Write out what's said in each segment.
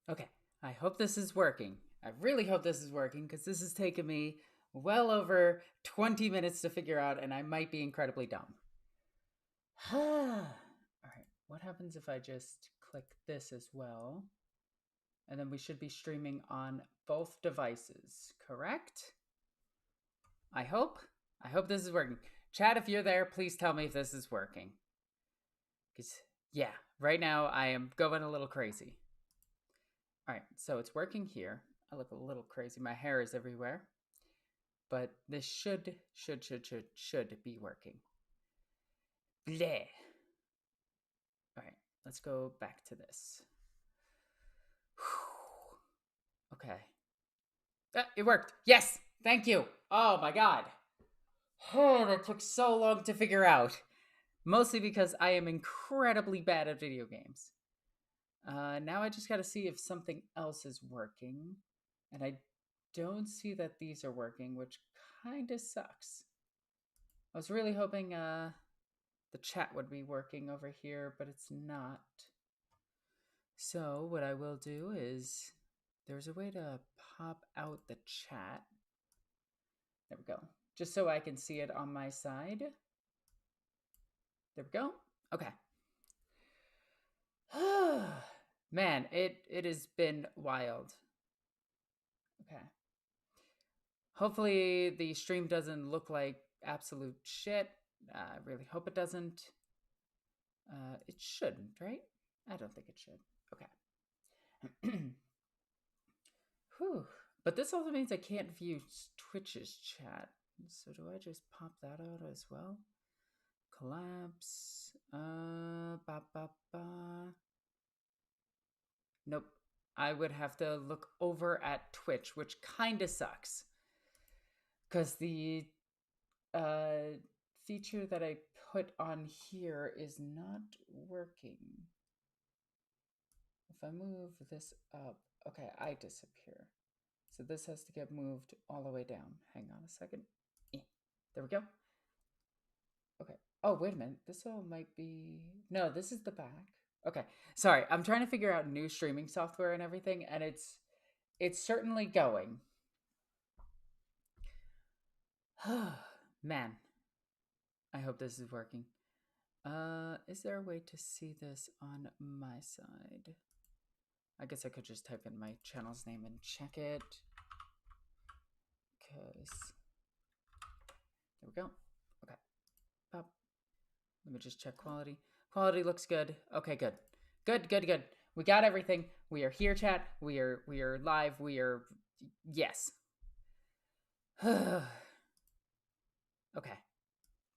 Okay, I hope this is working. I really hope this is working because this has taken me well over 20 minutes to figure out, and I might be incredibly dumb. Alright, what happens if I just click this as well? And then we should be streaming on both devices, correct? I hope. I hope this is working. Chat, if you're there, please tell me if this is working. Because, yeah, right now I am going a little crazy. Alright, so it's working here. I look a little crazy. My hair is everywhere. But this should be working. Bleh. Alright, let's go back to this. Okay. It worked. Yes! Thank you! Oh my god. Oh, that took so long to figure out. Mostly because I am incredibly bad at video games. Now I just gotta see if something else is working. And I don't see that these are working, which kinda sucks. I was really hoping the chat would be working over here, but it's not. So what I will do is, there's a way to pop out the chat. There we go. Just so I can see it on my side. There we go. Okay. Man, it has been wild. Okay. Hopefully the stream doesn't look like absolute shit. I really hope it doesn't. It shouldn't, right? I don't think it should. Okay. Whew. But this also means I can't view Twitch's chat. So do I just pop that out as well? Collapse. Nope. I would have to look over at Twitch, which kind of sucks. Because the feature that I put on here is not working. If I move this up, okay, I disappear. So this has to get moved all the way down. Hang on a second. There we go. Okay. Oh, wait a minute. This all might be... No, this is the back. Okay. Sorry, I'm trying to figure out new streaming software and everything, and it's certainly going. Man. I hope this is working. Is there a way to see this on my side? I guess I could just type in my channel's name and check it. Because... There we go. Okay. Pop. Let me just check quality. Quality looks good. Okay, good. Good. We got everything. We are here, chat. We are live. We are... Yes. Okay.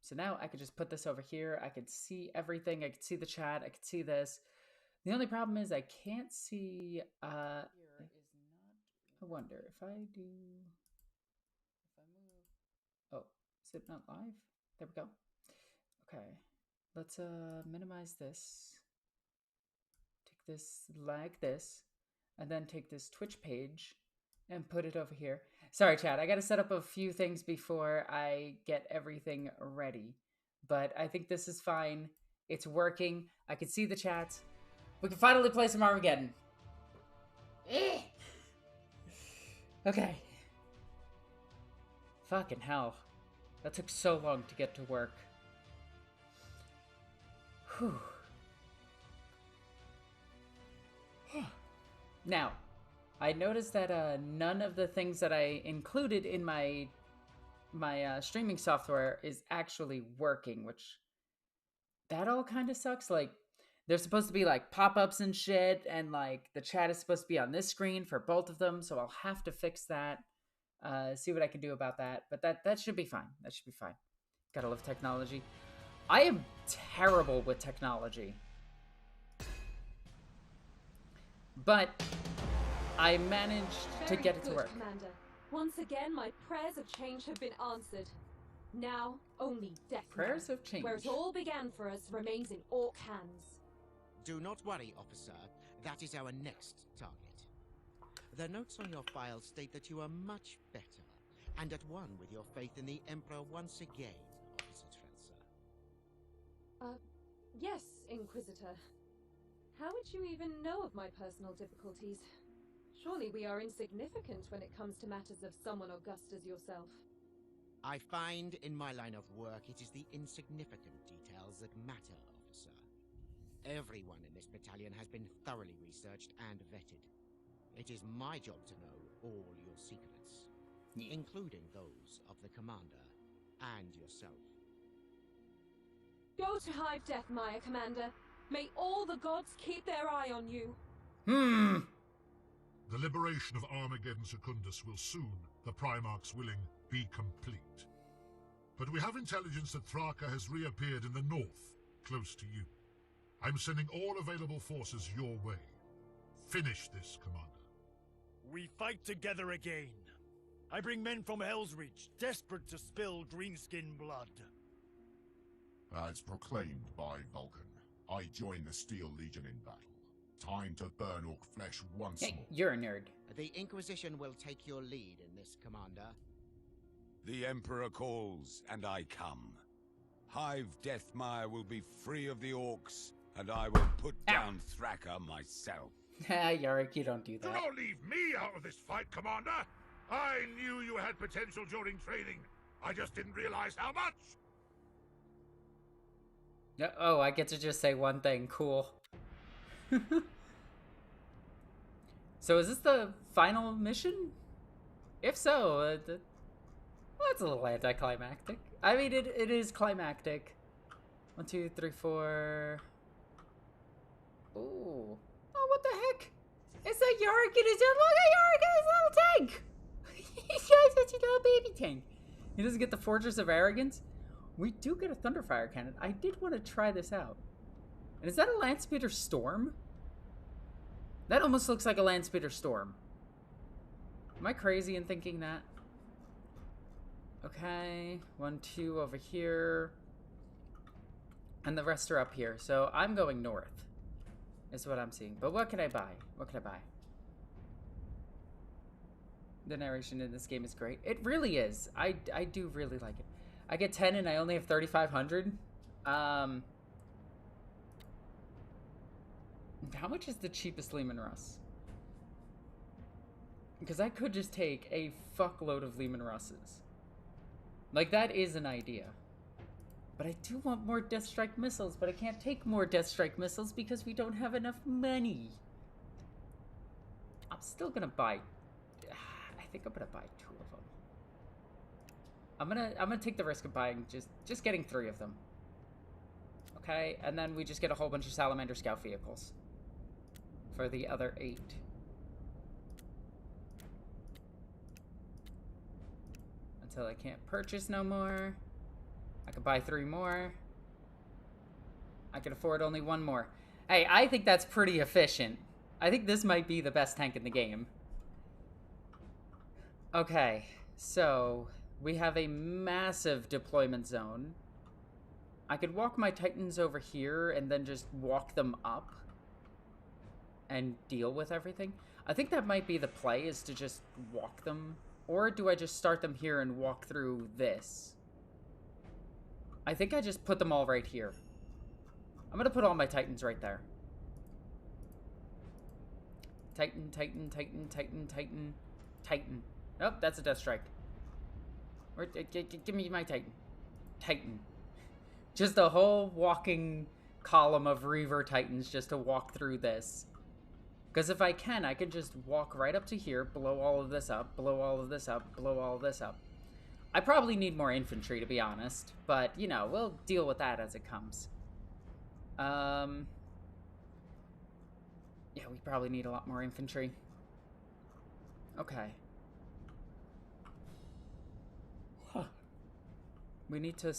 So now I could just put this over here. I could see everything. I could see the chat. I could see this. The only problem is I can't see... I wonder if I do... If I move... Oh, is it not live? There we go. Okay. Let's minimize this. Take this like this. And then take this Twitch page and put it over here. Sorry, chat. I got to set up a few things before I get everything ready. But I think this is fine. It's working. I can see the chat. We can finally play some Armageddon. Okay. Fucking hell. That took so long to get to work. Whew. Now, I noticed that none of the things that I included in my streaming software is actually working, which that all kind of sucks. Like, there's supposed to be like pop-ups and shit, and like the chat is supposed to be on this screen for both of them, so I'll have to fix that. See what I can do about that, but that should be fine. That should be fine. Gotta love technology. I am terrible with technology. But I managed to get it to work. Commander. Once again, my prayers of change have been answered. Now, only death. Prayers of change. Where it all began for us remains in Orc hands. Do not worry, officer. That is our next target. The notes on your file state that you are much better, and at one with your faith in the Emperor once again, Officer Trencer. Yes, Inquisitor. How would you even know of my personal difficulties? Surely we are insignificant when it comes to matters of someone august as yourself. I find in my line of work it is the insignificant details that matter, officer. Everyone in this battalion has been thoroughly researched and vetted. It is my job to know all your secrets, including those of the commander and yourself. Go to Hive Deathmire, Commander. May all the gods keep their eye on you. The liberation of Armageddon Secundus will soon, the Primarch's willing, be complete. But we have intelligence that Thraka has reappeared in the north, close to you. I'm sending all available forces your way. Finish this, Commander. We fight together again. I bring men from Hell's Reach, desperate to spill greenskin blood. As proclaimed by Vulcan, I join the Steel Legion in battle. Time to burn Orc flesh once Hey, more. you're a nerd. The Inquisition will take your lead in this, Commander. The Emperor calls, and I come. Hive Deathmire will be free of the Orcs, and I will put down Thraka myself. Yarick, you don't do Do that. not leave me out of this fight, Commander! I knew you had potential during training. I just didn't realize how much! Oh, I get to just say one thing. Cool. So is this the final mission? If so, well, that's a little anticlimactic. I mean, it is climactic. 1, 2, 3, 4. Ooh. Oh, what the heck? It's that Yarick in his own. Look at Yarick in his little tank! He's got such a little baby tank. He doesn't get the Fortress of Arrogance. We do get a Thunderfire cannon. I did want to try this out. And is that a Landspeeder Storm? That almost looks like a Landspeeder Storm. Am I crazy in thinking that? Okay, 1, 2 over here. And the rest are up here. So I'm going north, is what I'm seeing. But what can I buy? What can I buy? The narration in this game is great. It really is. I do really like it. I get 10 and I only have 3,500. How much is the cheapest Lehman Russ? Because I could just take a fuckload of Lehman Russes. Like, that is an idea. But I do want more Death Strike missiles, but I can't take more Death Strike missiles because we don't have enough money. I'm still gonna buy... I think I'm gonna buy 2 of them. I'm gonna take the risk of buying just getting 3 of them. Okay, and then we just get a whole bunch of Salamander Scout vehicles for the other 8. Until I can't purchase no more. I could buy 3 more. I can afford only 1 more. Hey, I think that's pretty efficient. I think this might be the best tank in the game. Okay, so we have a massive deployment zone. I could walk my Titans over here and then just walk them up and deal with everything. I think that might be the play, is to just walk them. Or do I just start them here and walk through this? I think I just put them all right here. I'm gonna put all my Titans right there. Titan, Titan, Titan, Titan, Titan, Titan. Nope, that's a Death Strike. Or, give me my Titan. Titan. Just a whole walking column of Reaver Titans just to walk through this. Because if I can just walk right up to here, blow all of this up, blow all of this up, blow all of this up. I probably need more infantry, to be honest. But, you know, we'll deal with that as it comes. Yeah, we probably need a lot more infantry. Okay. Huh. We need to...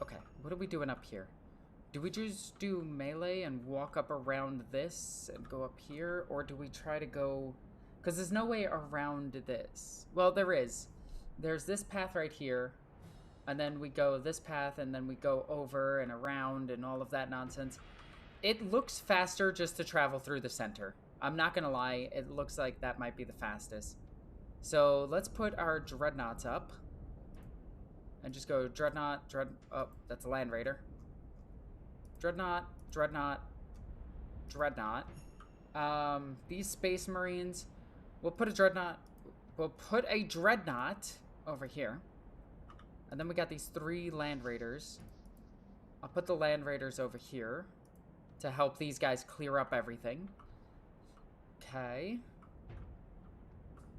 Okay, what are we doing up here? Do we just do melee and walk up around this and go up here? Or do we try to go... Because there's no way around this. Well, there is. There's this path right here. And then we go this path, and then we go over and around and all of that nonsense. It looks faster just to travel through the center. I'm not going to lie. It looks like that might be the fastest. So let's put our Dreadnoughts up. And just go Dreadnought, oh, that's a Land Raider. Dreadnought, Dreadnought, Dreadnought. These Space Marines, we'll put a Dreadnought. We'll put a Dreadnought over here. And then we got these 3 Land Raiders. I'll put the Land Raiders over here to help these guys clear up everything. Okay.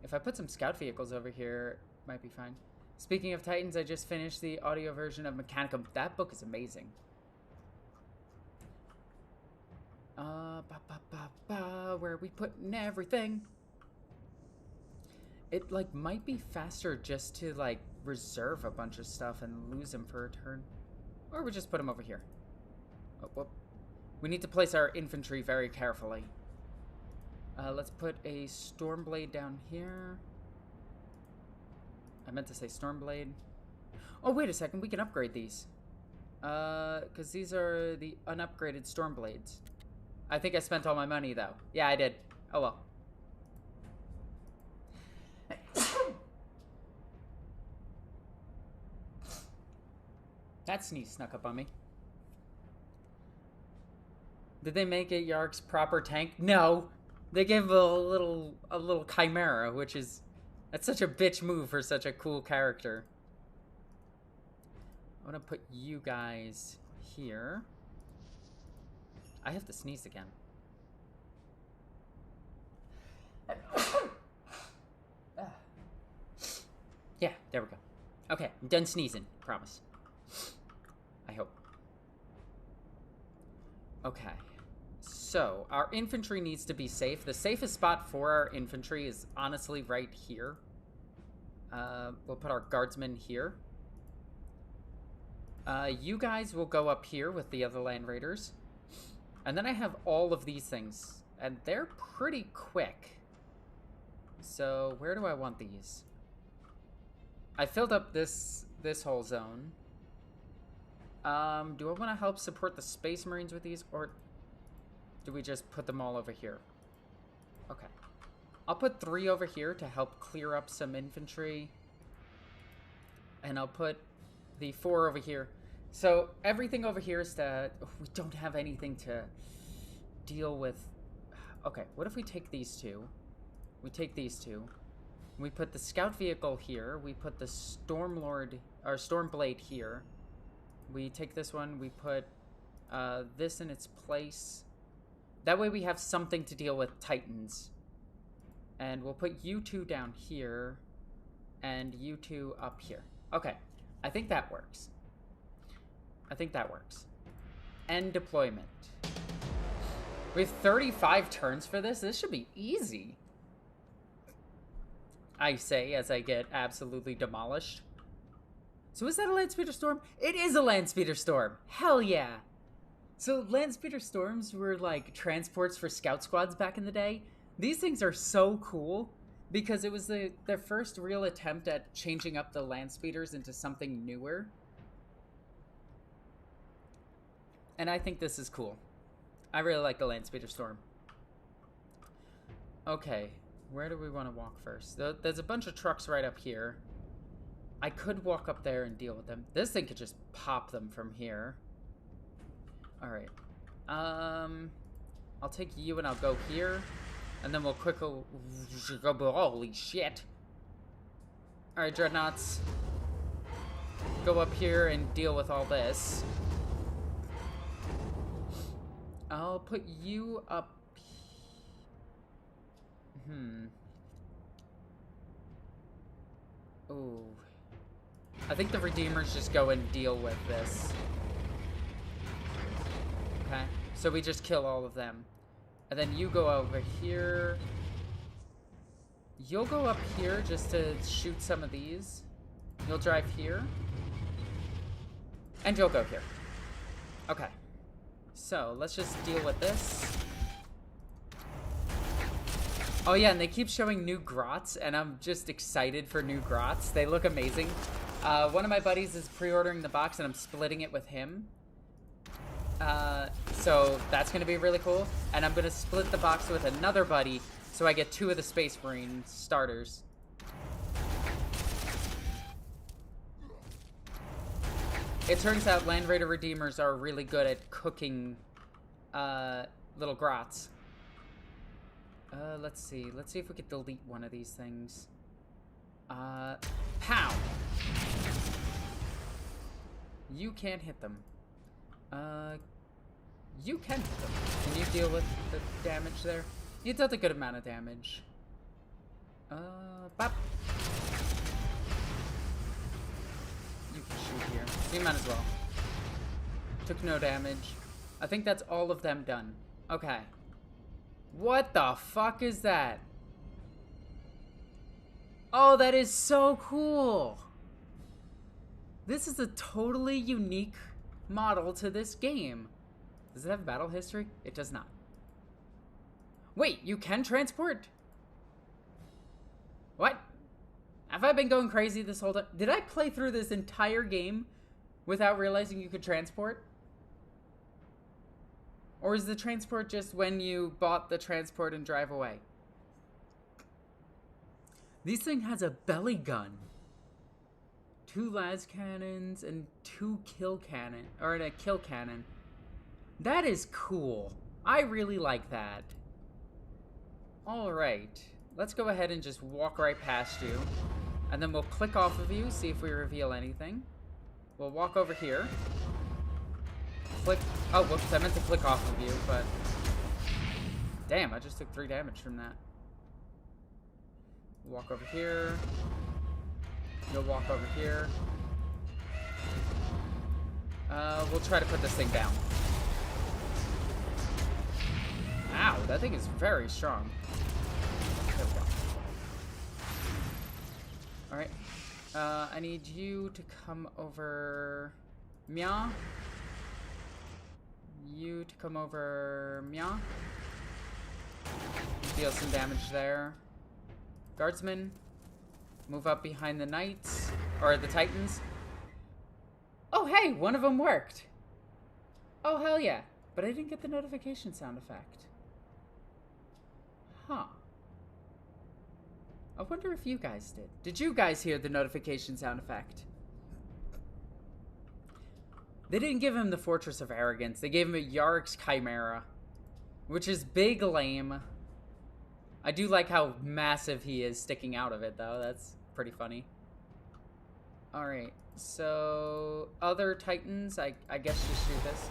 If I put some scout vehicles over here, it might be fine. Speaking of Titans, I just finished the audio version of Mechanicum. That book is amazing. Where are we putting everything? It, like, might be faster just to, like, reserve a bunch of stuff and lose them for a turn. Or we just put them over here. Oh, whoop. We need to place our infantry very carefully. Let's put a Stormblade down here. I meant to say Stormblade. Oh, wait a second. We can upgrade these. Because these are the unupgraded Stormblades. I think I spent all my money, though. Yeah, I did. Oh, well. That sneeze snuck up on me. Did they make it Yark's proper tank? No. They gave a little Chimera, which is... That's such a bitch move for such a cool character. I'm gonna put you guys here. I have to sneeze again. Yeah, there we go. Okay, I'm done sneezing. Promise. I hope. Okay. So, our infantry needs to be safe. The safest spot for our infantry is honestly right here. We'll put our guardsmen here. You guys will go up here with the other Land Raiders. And then I have all of these things. And they're pretty quick. So, where do I want these? I filled up this whole zone. Do I want to help support the Space Marines with these? Or do we just put them all over here? Okay. I'll put 3 over here to help clear up some infantry. And I'll put the 4 over here. So everything over here is to... We don't have anything to deal with. Okay, what if we take these 2? We take these 2. We put the scout vehicle here. We put the Stormlord, or Stormblade here. We take this one. We put this in its place. That way we have something to deal with Titans. And we'll put you 2 down here. And you 2 up here. Okay. I think that works. I think that works. End deployment. We have 35 turns for this. This should be easy. I say as I get absolutely demolished. So is that a Landspeeder Storm? It is a Landspeeder Storm. Hell yeah. So Landspeeder Storms were like transports for scout squads back in the day. These things are so cool because it was their first real attempt at changing up the Landspeeders into something newer. And I think this is cool. I really like the Landspeeder Storm. Okay, where do we want to walk first? There's a bunch of trucks right up here. I could walk up there and deal with them. This thing could just pop them from here. Alright. I'll take you and I'll go here. And then we'll quickly... Holy shit. Alright, Dreadnoughts. Go up here and deal with all this. I'll put you up... Ooh. I think the Redeemers just go and deal with this. Okay, so we just kill all of them. And then you go over here. You'll go up here just to shoot some of these. You'll drive here. And you'll go here. Okay. So, let's just deal with this. Oh yeah, and they keep showing new grots, and I'm just excited for new grots. They look amazing. One of my buddies is pre-ordering the box, and I'm splitting it with him. So that's going to be really cool. And I'm going to split the box with another buddy, so I get 2 of the Space Marine starters. It turns out Land Raider Redeemers are really good at cooking little grots. Let's see. Let's see if we could delete one of these things. Pow! You can't hit them. You can hit them. Can you deal with the damage there? You dealt a good amount of damage. Bop. You can shoot here. So you might as well. Took no damage. I think that's all of them done. Okay. What the fuck is that? Oh, that is so cool! This is a totally unique model to this game. Does it have battle history? It does not. Wait, you can transport? What? Have I been going crazy this whole time? Did I play through this entire game without realizing you could transport? Or is the transport just when you bought the transport and drive away? This thing has a belly gun. 2 las cannons and 2 kill cannon, or a kill cannon. That is cool. I really like that. All right, let's go ahead and just walk right past you, and then we'll click off of you, see if we reveal anything. We'll walk over here. Click. Oh, whoops! I meant to click off of you, but damn, I just took 3 damage from that. We'll walk over here. You'll walk over here. We'll try to put this thing down. Ow, that thing is very strong. There we go. Alright. I need you to come over... Meow. You to come over... Meow. Deal some damage there. Guardsmen. Move up behind the knights. Or the titans. Oh, hey! One of them worked! Oh, hell yeah. But I didn't get the notification sound effect. Huh. I wonder if you guys did. Did you guys hear the notification sound effect? They didn't give him the Fortress of Arrogance. They gave him a Yarick's Chimera. Which is big lame. I do like how massive he is sticking out of it, though. That's pretty funny. Alright, so... Other titans, I guess just shoot this.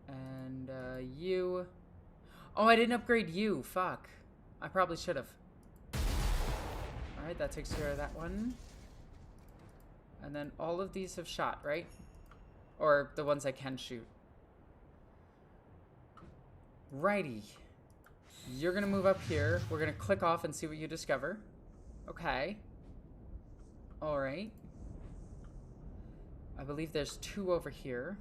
And, you... Oh, I didn't upgrade you. Fuck. I probably should have. Alright, that takes care of that one. And then all of these have shot, right? Or the ones I can shoot. Righty. You're gonna move up here. We're gonna click off and see what you discover. Okay. Alright. I believe there's 2 over here.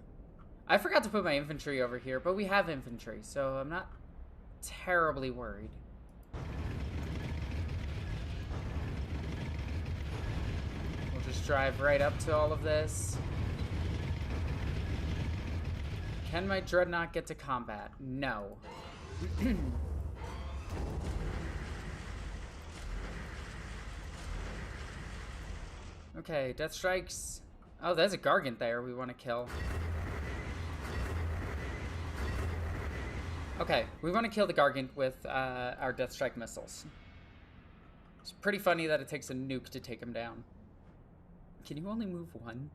I forgot to put my infantry over here, but we have infantry, so I'm not terribly worried. We'll just drive right up to all of this. Can my dreadnought get to combat? No. Okay, death strikes. Oh, there's a Gargant there we want to kill. Okay, we want to kill the Gargant with our death strike missiles. It's pretty funny that it takes a nuke to take him down. Can you only move 1?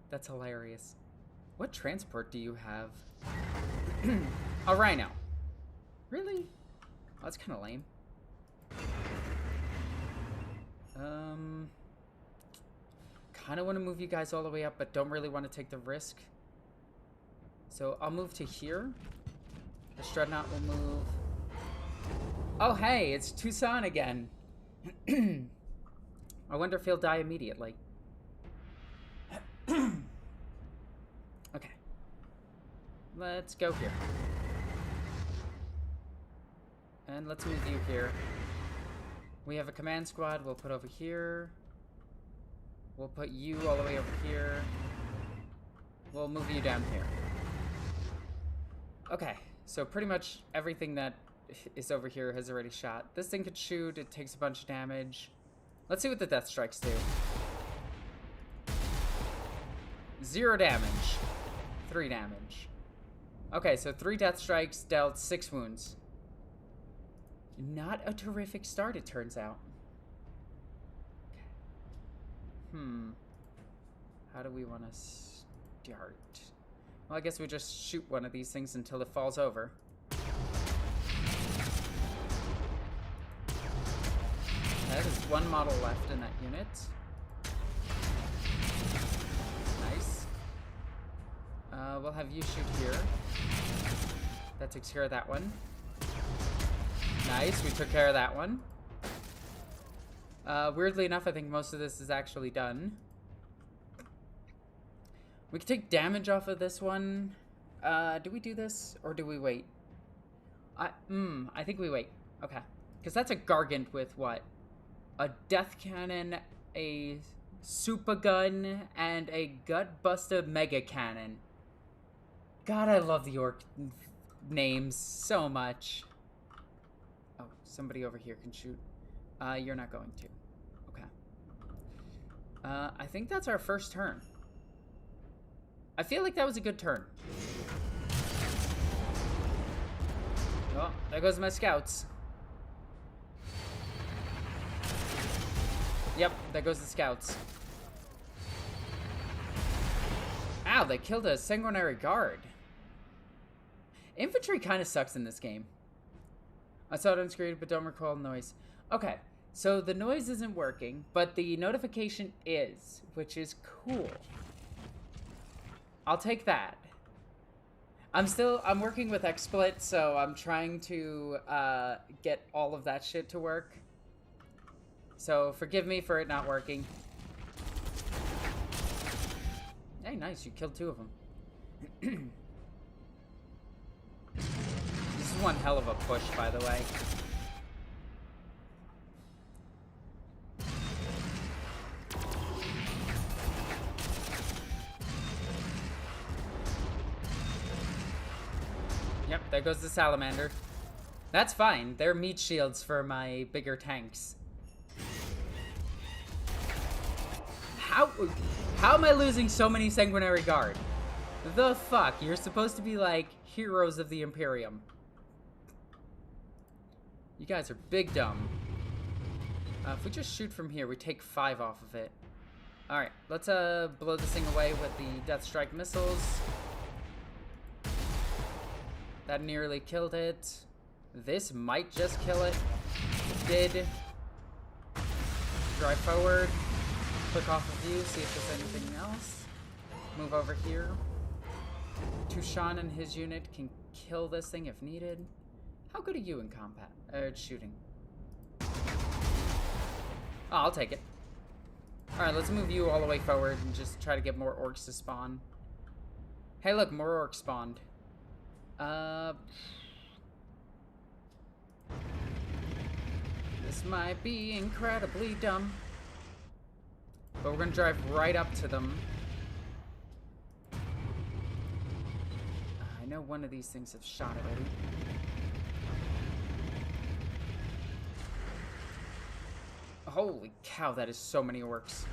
That's hilarious. What transport do you have? A Rhino. Really? Oh, that's kind of lame. Kind of want to move you guys all the way up, but don't really want to take the risk. So I'll move to here. The Dreadnought will move. Oh, hey, it's Tucson again. I wonder if he'll die immediately. Okay. Let's go here. And let's move you here. We have a command squad we'll put over here. We'll put you all the way over here. We'll move you down here. Okay, so pretty much everything that is over here has already shot. This thing could shoot, it takes a bunch of damage. Let's see what the death strikes do. 0 damage. 3 damage. Okay, so 3 death strikes dealt 6 wounds. Not a terrific start, it turns out. How do we want to start? Well, I guess we just shoot one of these things until it falls over. There's 1 model left in that unit. Nice. We'll have you shoot here. That takes care of that one. Nice, we took care of that one. Weirdly enough, I think most of this is actually done. We can take damage off of this one. Do we do this, or do we wait? I think we wait. Okay. Because that's a Gargant with what? A Death Cannon, a Super Gun, and a Gutbuster Mega Cannon. God, I love the orc names so much. Oh, somebody over here can shoot. You're not going to. Okay. I think that's our first turn. I feel like that was a good turn. Oh, there goes my scouts. Yep, there goes the scouts. Ow, they killed a sanguinary guard. Infantry kind of sucks in this game. I saw it on screen, but don't recall the noise. Okay, so the noise isn't working, but the notification is, which is cool. I'll take that. I'm working with XSplit, so I'm trying to get all of that shit to work. So forgive me for it not working. Hey, nice, you killed 2 of them. This is one hell of a push, by the way. Yep, there goes the salamander. That's fine. They're meat shields for my bigger tanks. How am I losing so many sanguinary guard? The fuck? You're supposed to be like heroes of the Imperium. You guys are big dumb. If we just shoot from here, we take 5 off of it. Alright, let's blow this thing away with the Death Strike missiles. That nearly killed it. This might just kill it. It did. Drive forward. Click off of you, see if there's anything else. Move over here. Tushan and his unit can kill this thing if needed. How good are you in combat? Shooting. Oh, I'll take it. Alright, let's move you all the way forward and just try to get more orcs to spawn. Hey, look, more orcs spawned. This might be incredibly dumb. But we're gonna drive right up to them. I know one of these things have shot already. Holy cow, that is so many orcs.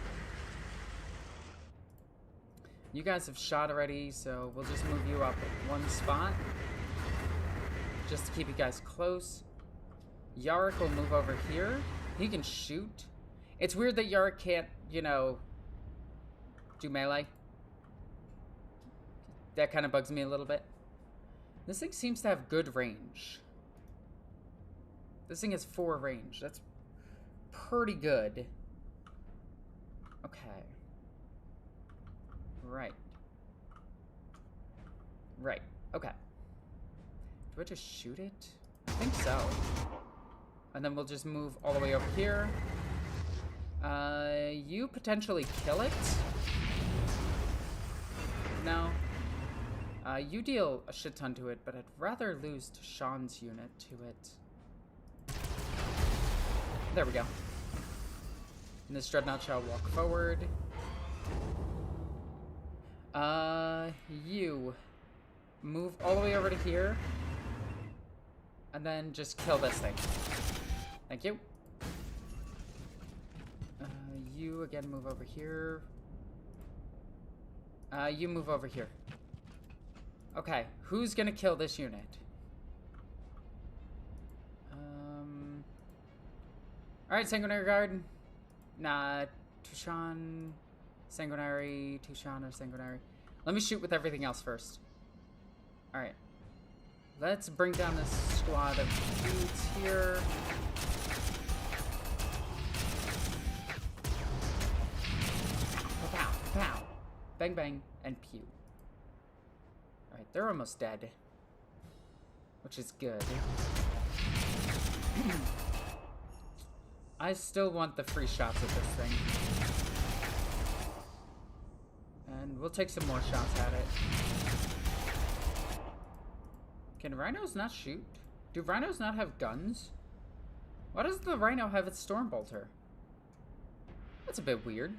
You guys have shot already, so we'll just move you up at 1 spot. Just to keep you guys close. Yarick will move over here. He can shoot. It's weird that Yarick can't, you know, do melee. That kind of bugs me a little bit. This thing seems to have good range. This thing has 4 range. That's pretty good. Okay. Right. Right. Okay. Do I just shoot it? I think so. And then we'll just move all the way over here. You potentially kill it? No. You deal a shit ton to it, but I'd rather lose to Sean's unit to it. There we go. And this dreadnought shall walk forward. You move all the way over to here. And then just kill this thing. Thank you. You again move over here. You move over here. Okay, who's gonna kill this unit? Alright, Sanguinary Guard. Nah, Tushan, Sanguinary, Tushan, or Sanguinary. Let me shoot with everything else first. Alright. Let's bring down this squad of dudes here. Pow, pow. Bang, bang, and pew. Alright, they're almost dead. Which is good. I still want the free shots at this thing. And we'll take some more shots at it. Can rhinos not shoot? Do rhinos not have guns? Why doesn't the rhino have its Stormbolter? That's a bit weird.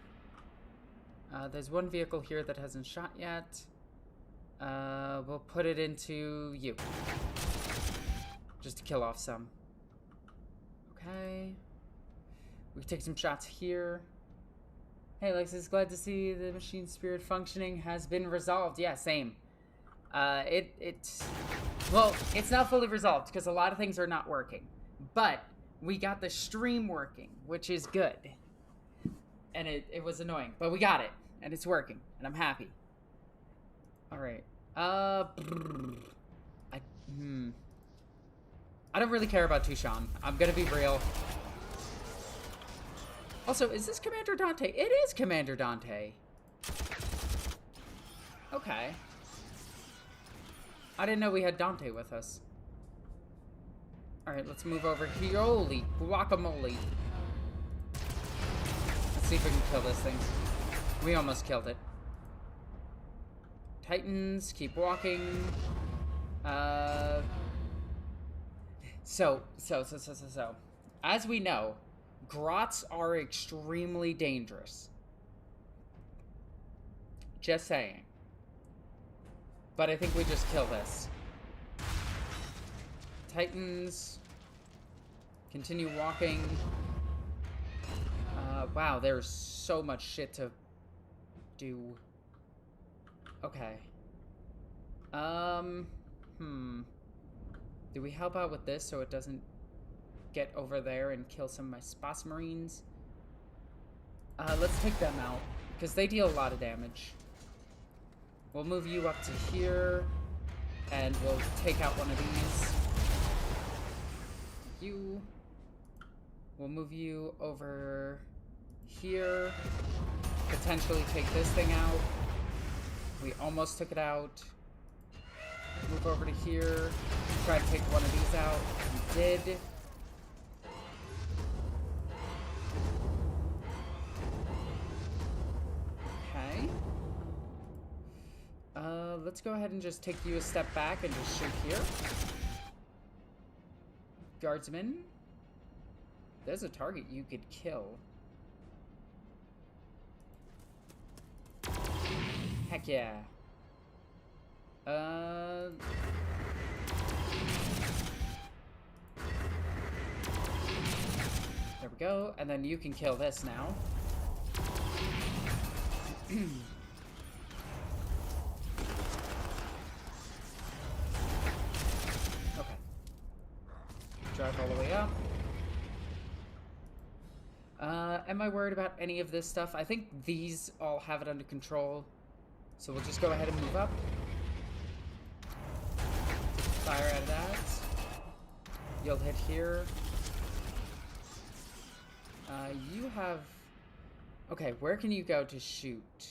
There's one vehicle here that hasn't shot yet. We'll put it into you. Just to kill off some. Okay. We can take some shots here. Hey, Alexis, glad to see the machine spirit functioning has been resolved. Yeah, same. Well, it's not fully resolved because a lot of things are not working. But we got the stream working, which is good. And it was annoying, but we got it. And it's working, and I'm happy. Alright. I don't really care about Tushan. I'm gonna be real. Also, is this Commander Dante? It is Commander Dante. Okay. I didn't know we had Dante with us. Alright, let's move over here. Holy guacamole. Let's see if we can kill this thing. We almost killed it. Titans, keep walking. So. As we know, grots are extremely dangerous. Just saying. But I think we just kill this. Titans. Continue walking. Wow, there's so much shit to do. Okay. Do we help out with this so it doesn't get over there and kill some of my Spas Marines? Let's take them out, because they deal a lot of damage. We'll move you up to here, and we'll take out one of these. You. We'll move you over here. Potentially take this thing out. We almost took it out. Move over to here. Try to take one of these out. We did. Okay. Let's go ahead and just take you a step back and just shoot here. Guardsman. There's a target you could kill. Heck yeah. There we go. And then you can kill this now. Okay. Drive all the way up. Am I worried about any of this stuff? I think these all have it under control. So we'll just go ahead and move up. Fire out of that. You'll hit here. You have... Okay, where can you go to shoot?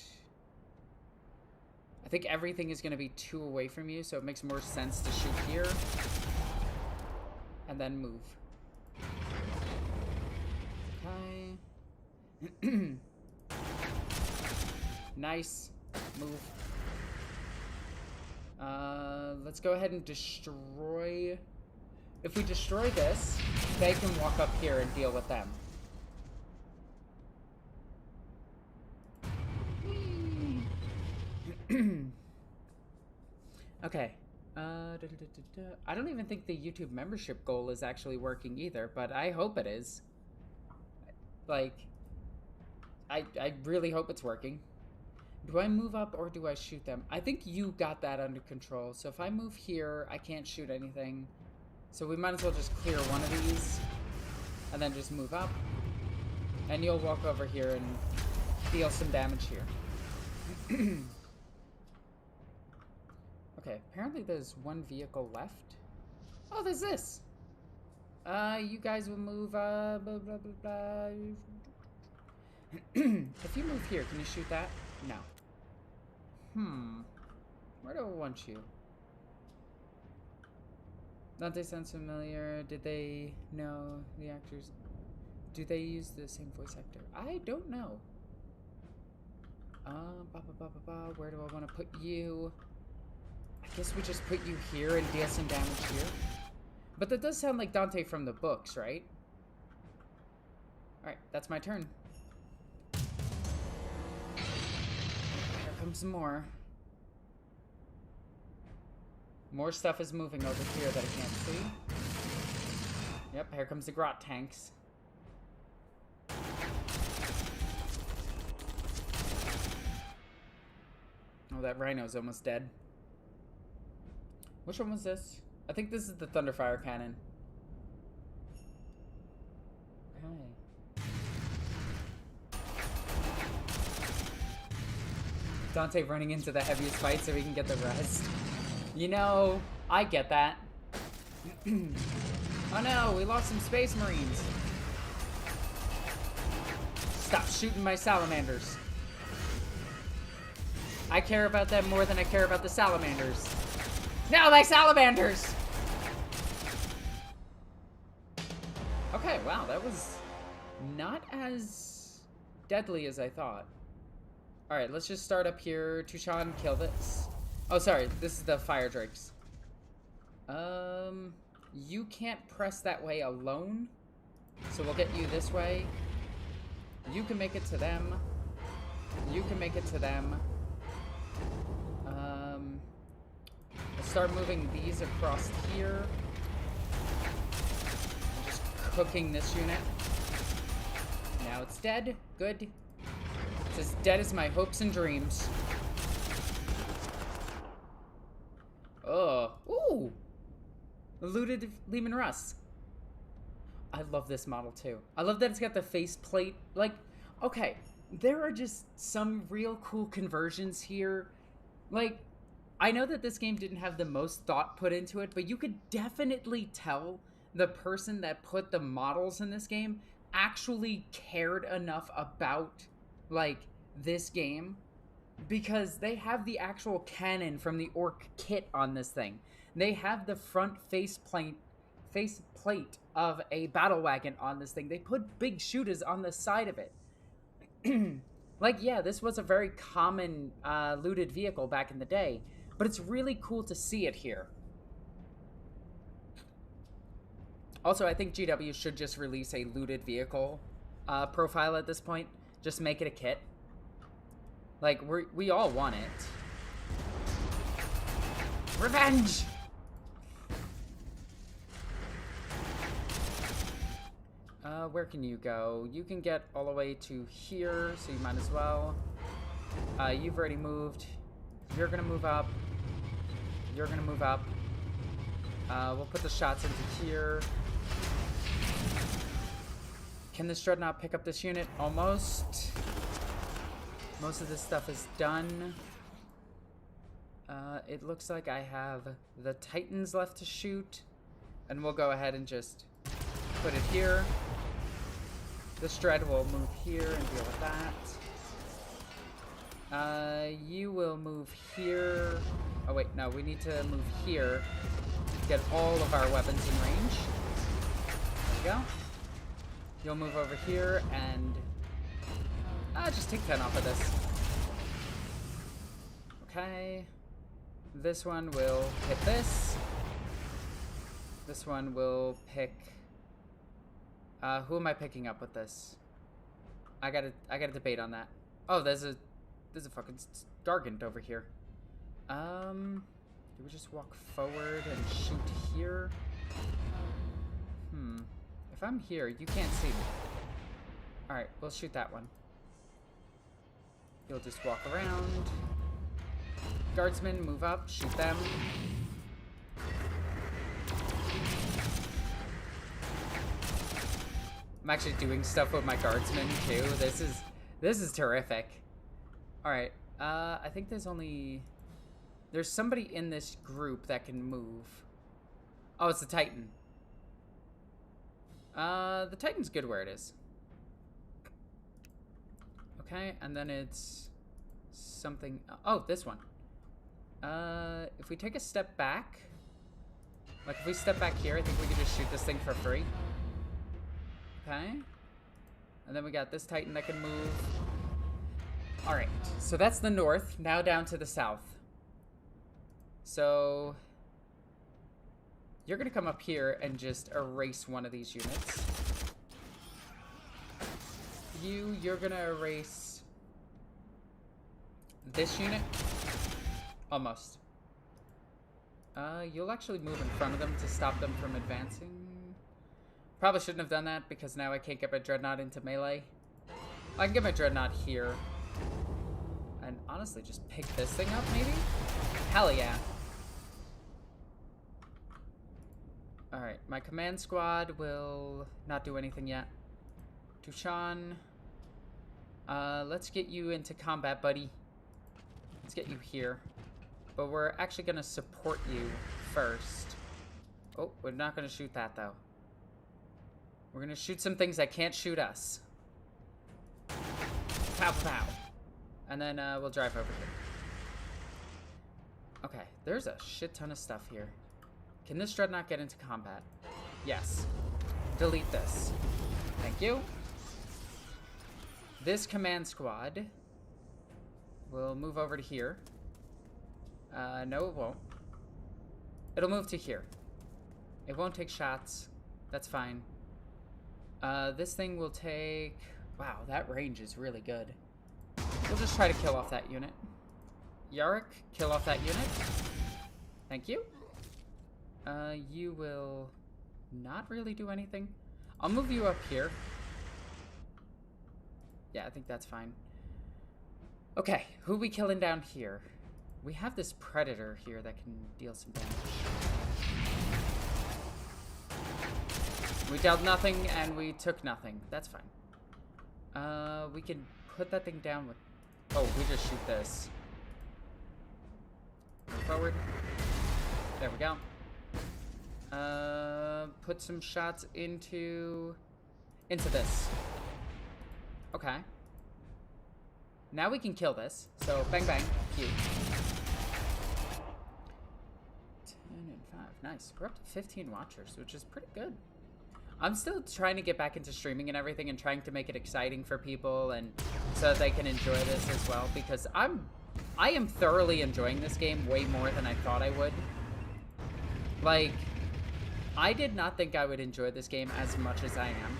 I think everything is going to be 2 away from you, so it makes more sense to shoot here. And then move. Okay. Nice. Move. Let's go ahead and destroy... If we destroy this, they can walk up here and deal with them. Okay. I don't even think the YouTube membership goal is actually working either, but I hope it is. Like, I really hope it's working. Do I move up or do I shoot them? I think you got that under control. So if I move here, I can't shoot anything. So we might as well just clear one of these and then just move up. And you'll walk over here and deal some damage here. Okay, apparently there's one vehicle left. Oh, there's this. You guys will move, blah, blah, blah, blah. If you move here, can you shoot that? No. Where do I want you? Dante sounds familiar. Did they know the actors? Do they use the same voice actor? I don't know. Where do I want to put you? I guess we just put you here and deal some damage here. But that does sound like Dante from the books, right? Alright, that's my turn. Here comes some more. More stuff is moving over here that I can't see. Yep, here comes the grot tanks. Oh, that rhino's almost dead. Which one was this? I think this is the Thunderfire cannon. Okay. Dante running into the heaviest fight so he can get the rest. You know, I get that. Oh no, we lost some Space Marines. Stop shooting my salamanders. I care about them more than I care about the salamanders. No, my salamanders! Okay, wow, that was not as deadly as I thought. Alright, let's just start up here. Tushan, kill this. Oh, sorry, this is the fire drakes. You can't press that way alone. So we'll get you this way. You can make it to them. You can make it to them. Start moving these across here. Just cooking this unit. Now it's dead. Good. It's as dead as my hopes and dreams. Oh. Ooh! Looted Lehman Russ. I love this model too. I love that it's got the faceplate. Like, okay, there are just some real cool conversions here. Like, I know that this game didn't have the most thought put into it, but you could definitely tell the person that put the models in this game actually cared enough about, like, this game, because they have the actual cannon from the Orc kit on this thing. They have the front faceplate of a battle wagon on this thing. They put big shooters on the side of it. Like, yeah, this was a very common looted vehicle back in the day, but it's really cool to see it here. Also, I think GW should just release a looted vehicle profile at this point. Just make it a kit. Like, we all want it. Revenge! Where can you go? You can get all the way to here, so you might as well. You've already moved. You're gonna move up. You're gonna move up. We'll put the shots into here. Can this Dreadnought pick up this unit? Almost. Most of this stuff is done. It looks like I have the Titans left to shoot. And we'll go ahead and just put it here. The Dread will move here and deal with that. You will move here. Oh wait, no, we need to move here to get all of our weapons in range. There we go. You'll move over here and just take 10 off of this. Okay. This one will hit this. This one will pick. Who am I picking up with this? I gotta debate on that. Oh, there's a fucking Gargant over here. Do we just walk forward and shoot here? If I'm here, you can't see me. Alright, we'll shoot that one. You'll just walk around. Guardsmen, move up, shoot them. I'm actually doing stuff with my guardsmen too. This is terrific. All right, I think there's somebody in this group that can move. Oh, it's the Titan. The Titan's good where it is. Okay, and then it's something. Oh, this one. If we take a step back, like if we step back here, I think we can just shoot this thing for free. Okay. And then we got this Titan that can move. All right, so that's the north. Now down to the south. So you're gonna come up here and just erase one of these units. You're gonna erase this unit. Almost. You'll actually move in front of them to stop them from advancing. Probably shouldn't have done that because now I can't get my Dreadnought into melee. I can get my Dreadnought here. And honestly, just pick this thing up, maybe? Hell yeah. Alright, my command squad will not do anything yet. Tushan, let's get you into combat, buddy. Let's get you here. But we're actually going to support you first. Oh, we're not going to shoot that, though. We're going to shoot some things that can't shoot us. Pow, pow. And then we'll drive over here. Okay, there's a shit ton of stuff here. Can this Dreadnought get into combat? Yes. Delete this. Thank you. This command squad will move over to here. No, it won't. It'll move to here. It won't take shots. That's fine. This thing will take... Wow, that range is really good. We'll just try to kill off that unit. Yarick, kill off that unit. Thank you. You will not really do anything. I'll move you up here. Yeah, I think that's fine. Okay, who are we killing down here? We have this Predator here that can deal some damage. We dealt nothing and we took nothing. That's fine. We can put that thing down with... Oh, we just shoot this. Move forward. There we go. Put some shots into this. Okay. Now we can kill this. So, bang, bang. Cute. 10 and 5. Nice. We're up to 15 watchers, which is pretty good. I'm still trying to get back into streaming and everything and trying to make it exciting for people and so that they can enjoy this as well, because I am thoroughly enjoying this game way more than I thought I would. Like, I did not think I would enjoy this game as much as I am.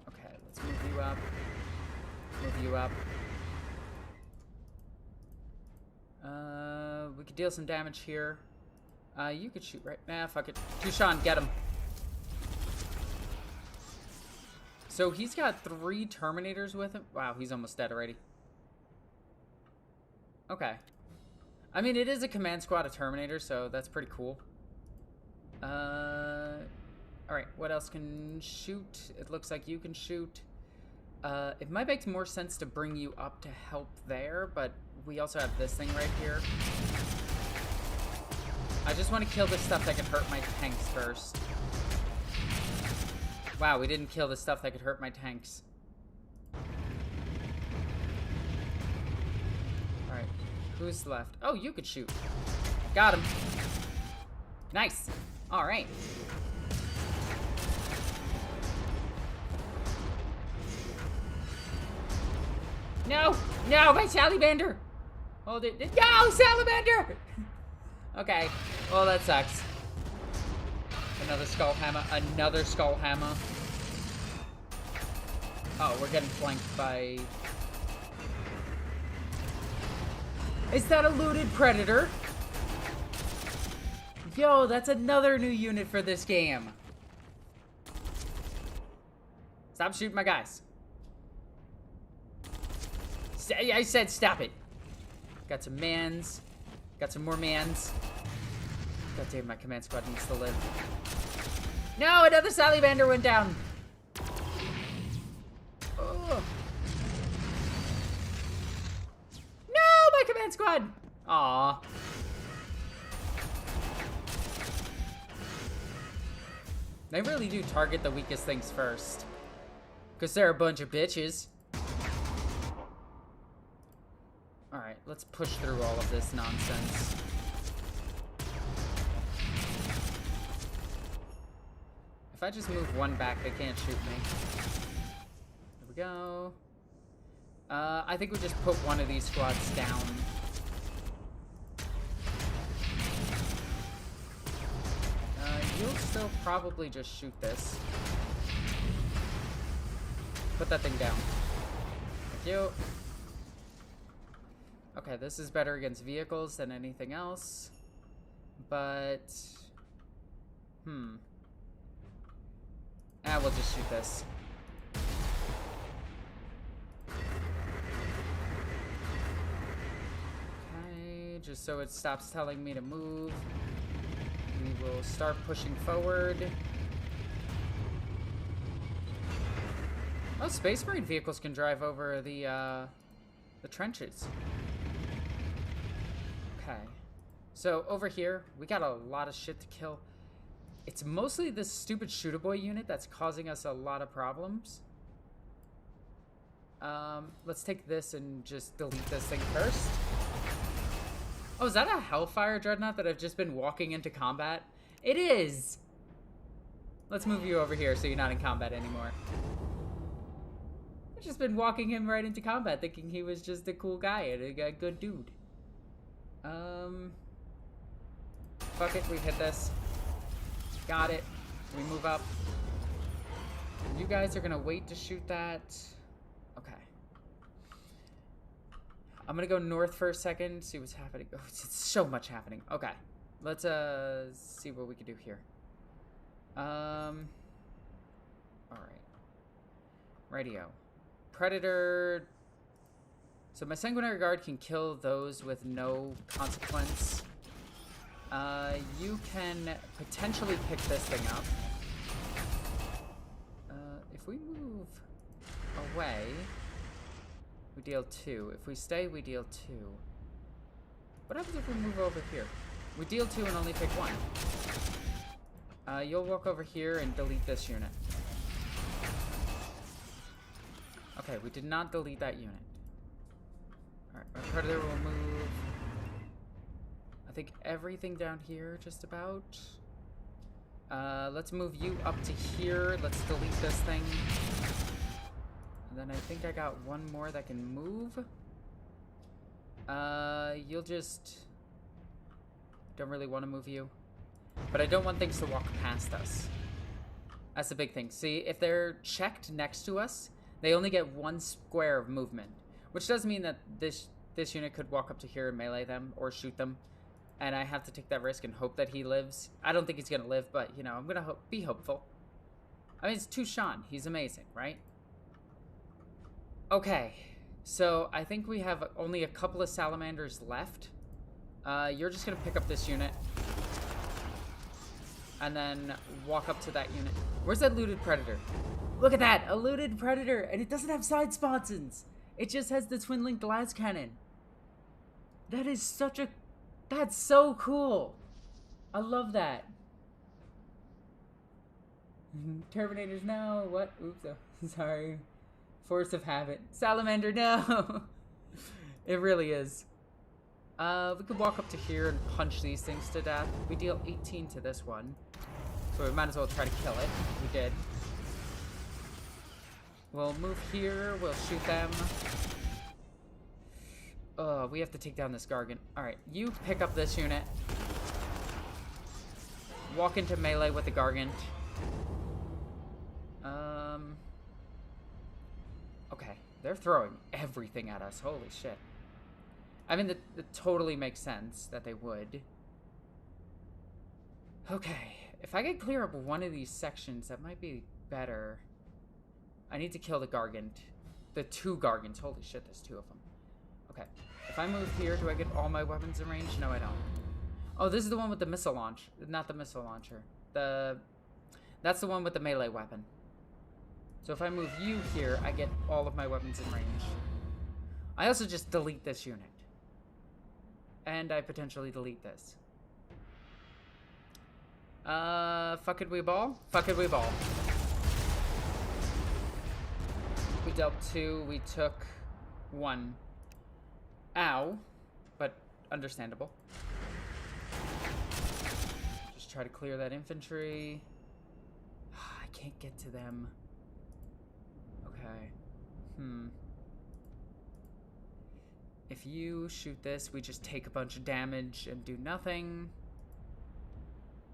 Okay, let's move you up. Move you up. We could deal some damage here. You could shoot right... Nah, fuck it. Tushan, get him. So he's got 3 Terminators with him. Wow, he's almost dead already. Okay. I mean, it is a command squad of Terminators, so that's pretty cool. Alright, what else can shoot? It looks like you can shoot. It might make more sense to bring you up to help there, but we also have this thing right here. I just want to kill the stuff that could hurt my tanks first. Wow, we didn't kill the stuff that could hurt my tanks. Alright, who's left? Oh, you could shoot. Got him. Nice. Alright. No! No, my Salamander! Hold it. No, Salamander! Okay. Well, that sucks. Another skull hammer. Another skull hammer. Oh, we're getting flanked by... Is that a looted Predator? Yo, that's another new unit for this game. Stop shooting my guys. I said stop it. Got some mans. Got some more mans. God damn, my command squad needs to live. No, another salamander went down. Oh. No, my command squad. Aw. They really do target the weakest things first. Because they're a bunch of bitches. Alright, let's push through all of this nonsense. If I just move one back, they can't shoot me. There we go. I think we just put one of these squads down. You'll still probably just shoot this. Put that thing down. Thank you. Okay, this is better against vehicles than anything else. But... we'll just shoot this. Okay, just so it stops telling me to move. We will start pushing forward. Oh, Space Marine vehicles can drive over the trenches. Okay. So, over here, we got a lot of shit to kill. It's mostly this stupid Shooter Boy unit that's causing us a lot of problems. Let's take this and just delete this thing first. Oh, is that a Hellfire Dreadnought that I've just been walking into combat? It is! Let's move you over here so you're not in combat anymore. I've just been walking him right into combat thinking he was just a cool guy and a good dude. Fuck it, we hit this. Got it. We move up. You guys are gonna wait to shoot that. Okay. I'm gonna go north for a second, see what's happening. Oh, it's so much happening. Okay. Let's see what we can do here. Alright. Radio. Predator. So my Sanguinary Guard can kill those with no consequence. You can potentially pick this thing up. If we move away, we deal 2. If we stay, we deal 2. What happens if we move over here? We deal 2 and only pick 1. You'll walk over here and delete this unit. Okay, we did not delete that unit. Alright, our Predator will move. I think everything down here, just about. Let's move you up to here. Let's delete this thing. And then I think I got one more that can move. You'll just... Don't really want to move you. But I don't want things to walk past us. That's the big thing. See, if they're checked next to us, they only get 1 square of movement. Which does mean that this unit could walk up to here and melee them, or shoot them. And I have to take that risk and hope that he lives. I don't think he's going to live, but, you know, I'm going to be hopeful. I mean, it's Tushan. He's amazing, right? Okay. So, I think we have only a couple of salamanders left. You're just going to pick up this unit. And then walk up to that unit. Where's that looted predator? Look at that! A looted predator! And it doesn't have side sponsons! It just has the twin-link glass cannon. That is such a... That's so cool! I love that. Terminators, no! What? Oops, oh, sorry. Force of habit. Salamander, no! It really is. We could walk up to here and punch these things to death. We deal 18 to this one. So we might as well try to kill it. We did. We'll move here. We'll shoot them. We have to take down this Gargant. Alright, you pick up this unit. Walk into melee with the Gargant. Okay, they're throwing everything at us. Holy shit. I mean, that totally makes sense that they would. Okay, if I could clear up one of these sections, that might be better. I need to kill the Gargant. The 2 Gargants. Holy shit, there's 2 of them. Okay. If I move here, do I get all my weapons in range? No, I don't. Oh, this is the one with the missile launch. Not the missile launcher. That's the one with the melee weapon. So if I move you here, I get all of my weapons in range. I also just delete this unit. And I potentially delete this. Fuck it, we ball? Fuck it, we ball. We dealt 2, we took 1. Ow. But understandable. Just try to clear that infantry. I can't get to them. Okay. If you shoot this, we just take a bunch of damage and do nothing.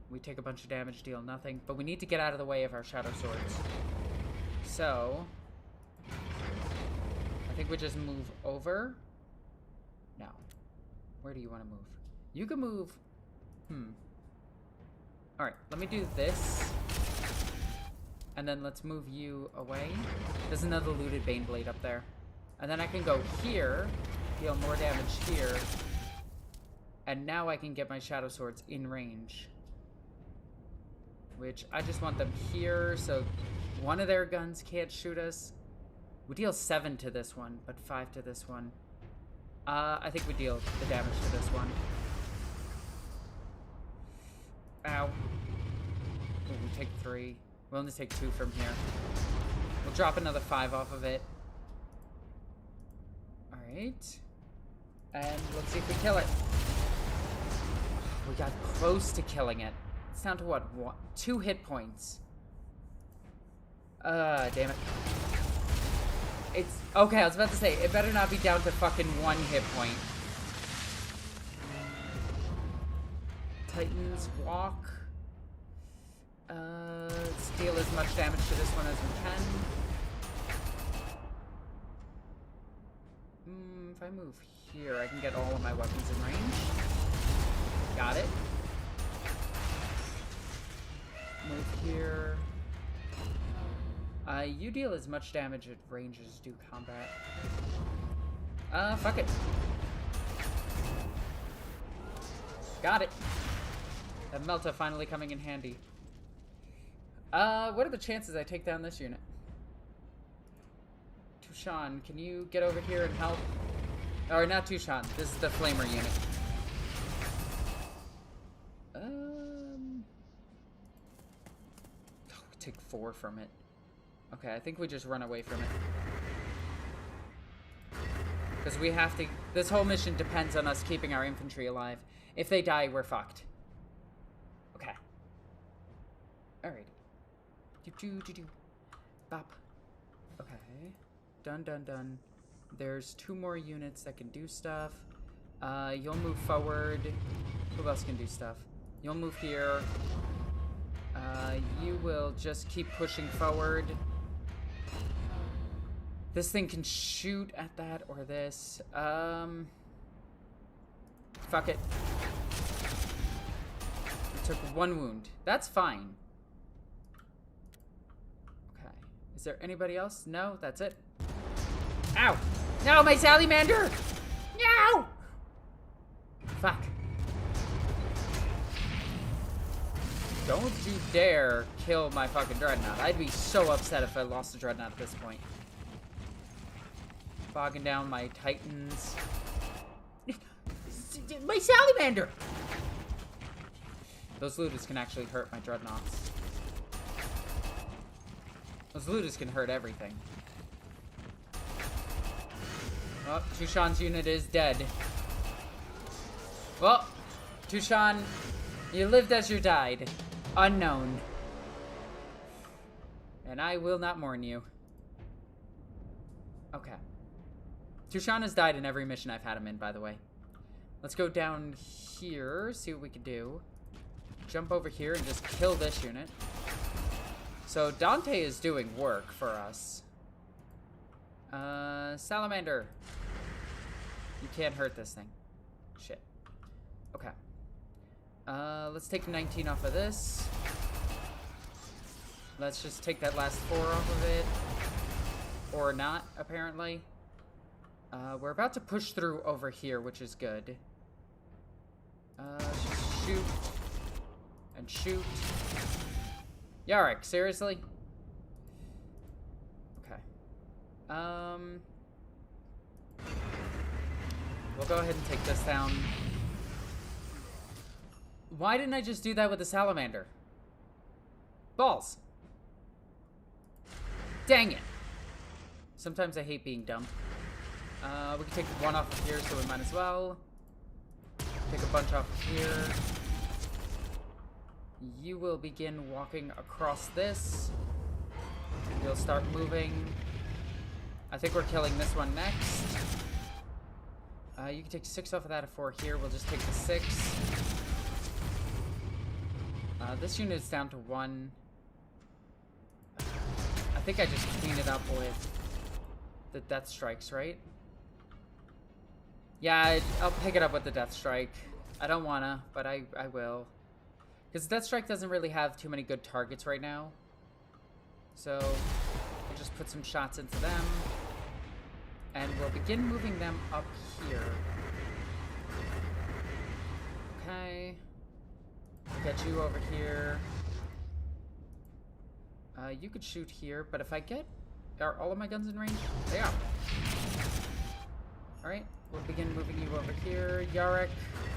We take a bunch of damage, deal nothing. But we need to get out of the way of our Shadow Swords. So... I think we just move over. No. Where do you want to move? You can move... Alright, let me do this. And then let's move you away. There's another looted Baneblade up there. And then I can go here, deal more damage here. And now I can get my Shadow Swords in range. Which, I just want them here, so one of their guns can't shoot us. We deal 7 to this one, but 5 to this one. I think we deal the damage to this one. Ow. Ooh, we take 3. We'll only take 2 from here. We'll drop another 5 off of it. Alright. And let's see if we kill it. We got close to killing it. It's down to what? 2 hit points. Damn it. It's... Okay, I was about to say, it better not be down to fucking 1 hit point. Titans walk. Let's deal as much damage to this one as we can. If I move here, I can get all of my weapons in range. Got it. Move here. You deal as much damage at range as do combat. Fuck it. Got it. That Melta finally coming in handy. What are the chances I take down this unit? Tushan, can you get over here and help? Or not Tushan, this is the Flamer unit. Oh, we take 4 from it. Okay, I think we just run away from it. Because we have to... This whole mission depends on us keeping our infantry alive. If they die, we're fucked. Okay. Alrighty. Do-do-do-do. Bop. Okay. Done, done, done. There's 2 more units that can do stuff. You'll move forward. Who else can do stuff? You'll move here. You will just keep pushing forward. This thing can shoot at that or this. Fuck it. It took 1 wound. That's fine. Okay. Is there anybody else? No, that's it. Ow! No, my salamander! No! Fuck. Don't you dare kill my fucking dreadnought. I'd be so upset if I lost the dreadnought at this point. Bogging down my titans. My salamander! Those looters can actually hurt my dreadnoughts. Those looters can hurt everything. Oh, Tushan's unit is dead. Well, Tushan, you lived as you died. Unknown. And I will not mourn you. Okay. Tushan has died in every mission I've had him in, by the way. Let's go down here, see what we can do. Jump over here and just kill this unit. So Dante is doing work for us. Salamander. You can't hurt this thing. Shit. Okay. Let's take 19 off of this. Let's just take that last 4 off of it. Or not, apparently. We're about to push through over here, which is good. Shoot. And shoot. Yarrick, seriously? Okay. We'll go ahead and take this down. Why didn't I just do that with the salamander? Balls. Dang it. Sometimes I hate being dumb. We can take one off of here, so we might as well. Take a bunch off of here. You will begin walking across this. You'll start moving. I think we're killing this one next. You can take 6 off of that, a 4 here. We'll just take the 6. This unit is down to 1. I think I just cleaned it up with the death strikes, right? Yeah, I'll pick it up with the death strike. I don't wanna, but I will. Because death strike doesn't really have too many good targets right now. So, we'll just put some shots into them. And we'll begin moving them up here. Okay. Get you over here. You could shoot here, but if I get... Are all of my guns in range? They are. Alright, we'll begin moving you over here. Yarrick,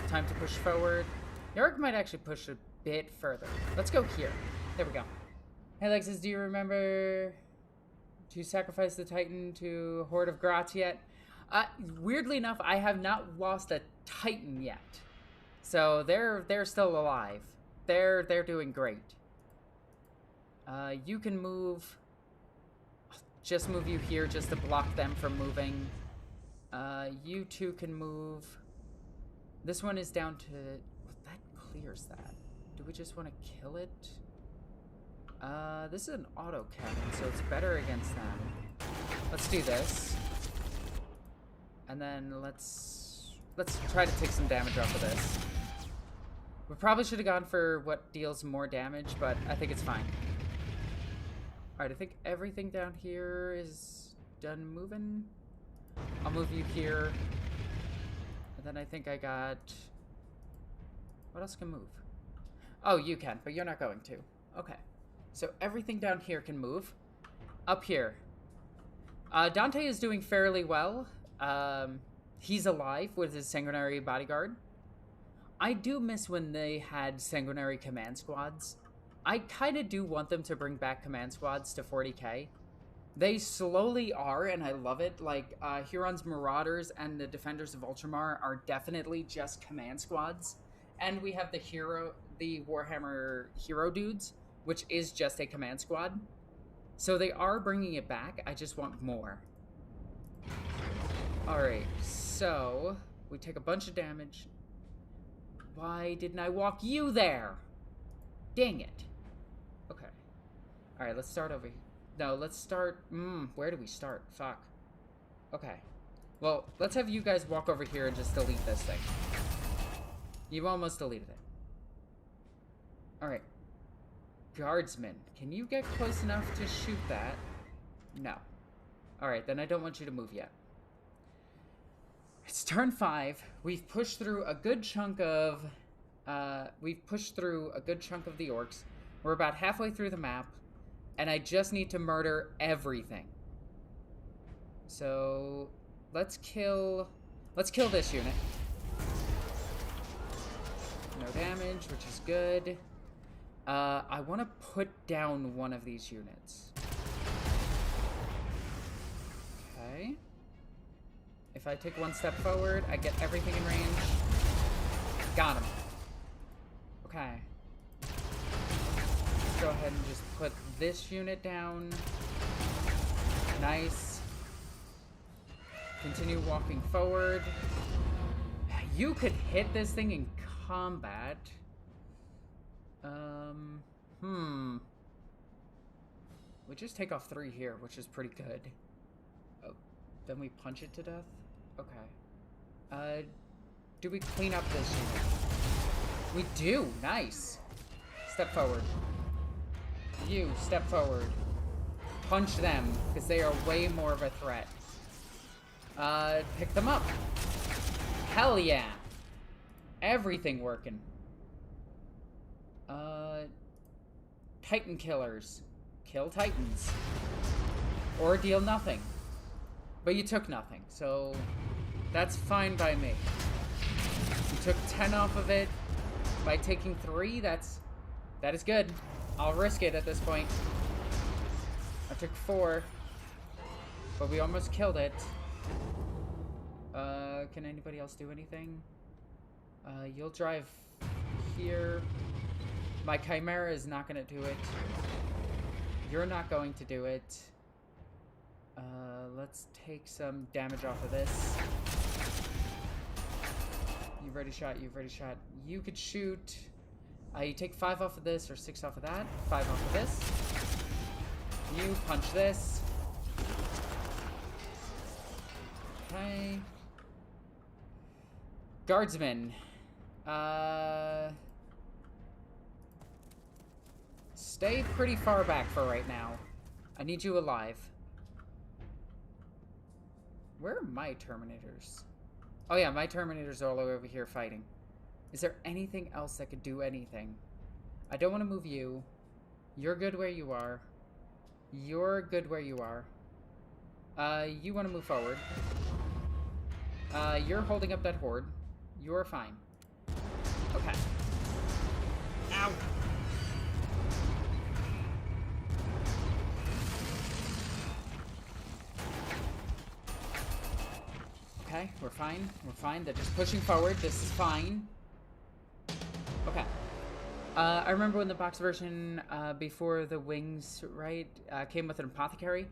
time to push forward. Yarrick might actually push a bit further. Let's go here. There we go. Hey Lexus, do you remember to sacrifice the Titan to Horde of Grots yet? Weirdly enough, I have not lost a Titan yet. So they're still alive. They're doing great. You can move. Just move you here just to block them from moving. You two can move. This one is down to... Well, that clears that. Do we just want to kill it? This is an auto cannon, so it's better against them. Let's do this. And then let's try to take some damage off of this. We probably should have gone for what deals more damage, but I think it's fine. Alright, I think everything down here is done moving. I'll move you here. And then I think I got... What else can move? Oh, you can, but you're not going to. Okay. So everything down here can move. Up here. Dante is doing fairly well. He's alive with his Sanguinary Bodyguard. I do miss when they had Sanguinary Command Squads. I kind of do want them to bring back Command Squads to 40k. They slowly are, and I love it. Like, Huron's Marauders and the Defenders of Ultramar are definitely just Command Squads. And we have the Warhammer Hero Dudes, which is just a Command Squad. So they are bringing it back, I just want more. Alright, so we take a bunch of damage. Why didn't I walk you there? Dang it. Okay. Alright, let's start over here. No, let's start... where do we start? Fuck. Okay. Well, let's have you guys walk over here and just delete this thing. You've almost deleted it. Alright. Guardsman, can you get close enough to shoot that? No. Alright, then I don't want you to move yet. It's turn 5. We've pushed through a good chunk of... the orcs. We're about halfway through the map. And I just need to murder everything. So... Let's kill this unit. No damage, which is good. I want to put down one of these units. Okay. If I take one step forward, I get everything in range. Got him. Okay. Let's go ahead and just put this unit down. Nice. Continue walking forward. You could hit this thing in combat. We just take off 3 here, which is pretty good. Oh, then we punch it to death? Okay. Do we clean up this unit? We do! Nice! Step forward. You, step forward. Punch them, because they are way more of a threat. Pick them up. Hell yeah. Everything working. Titan killers. Kill Titans. Or deal nothing. But you took nothing, so that's fine by me. You took 10 off of it by taking 3, that is good. I'll risk it at this point. I took 4, but we almost killed it. Can anybody else do anything? You'll drive here. My Chimera is not going to do it. You're not going to do it. Let's take some damage off of this. You've already shot, you've already shot. You could shoot. You take 5 off of this or 6 off of that. 5 off of this. You punch this. Okay. Guardsman. Stay pretty far back for right now. I need you alive. Where are my Terminators? Oh yeah, my Terminators are all over here fighting. Is there anything else that could do anything? I don't want to move you. You're good where you are. You're good where you are. You want to move forward. You're holding up that horde. You're fine. Okay. Ow! Okay, we're fine. We're fine. They're just pushing forward. This is fine. Okay. I remember when the box version before the wings, right, came with an apothecary.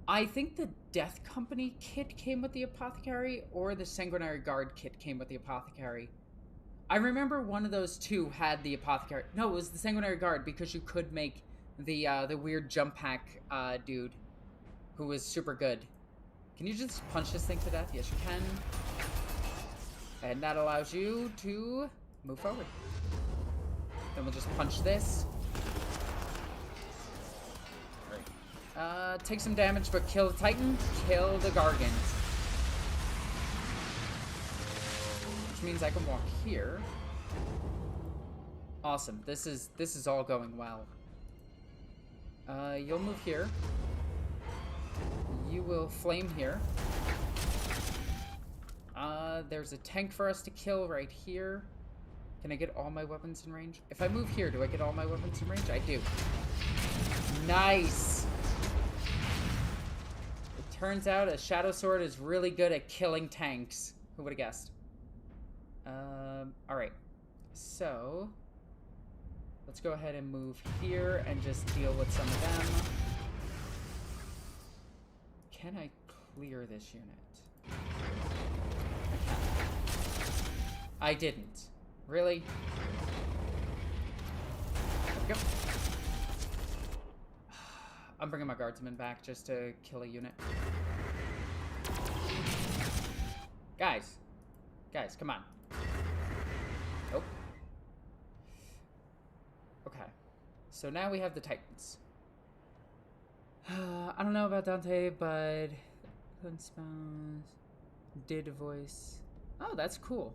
I think the Death Company kit came with the apothecary, or the Sanguinary Guard kit came with the apothecary. I remember one of those two had the apothecary. No, it was the Sanguinary Guard, because you could make the weird jump pack dude, who was super good. Can you just punch this thing to death? Yes, you can. And that allows you to move forward. Then we'll just punch this. Take some damage, but kill the Titan, kill the Gargant. Which means I can walk here. Awesome. This is all going well. You'll move here. You will flame here. There's a tank for us to kill right here. Can I get all my weapons in range? If I move here, do I get all my weapons in range? I do. Nice! It turns out a Shadow Sword is really good at killing tanks. Who would have guessed? Alright. So, let's go ahead and move here and just deal with some of them. Can I clear this unit? I can. I didn't. Really? There we go. I'm bringing my guardsmen back just to kill a unit. Guys. Guys, come on. Nope. Okay. So now we have the Titans. I don't know about Dante, but Spouse did a voice. Oh, that's cool.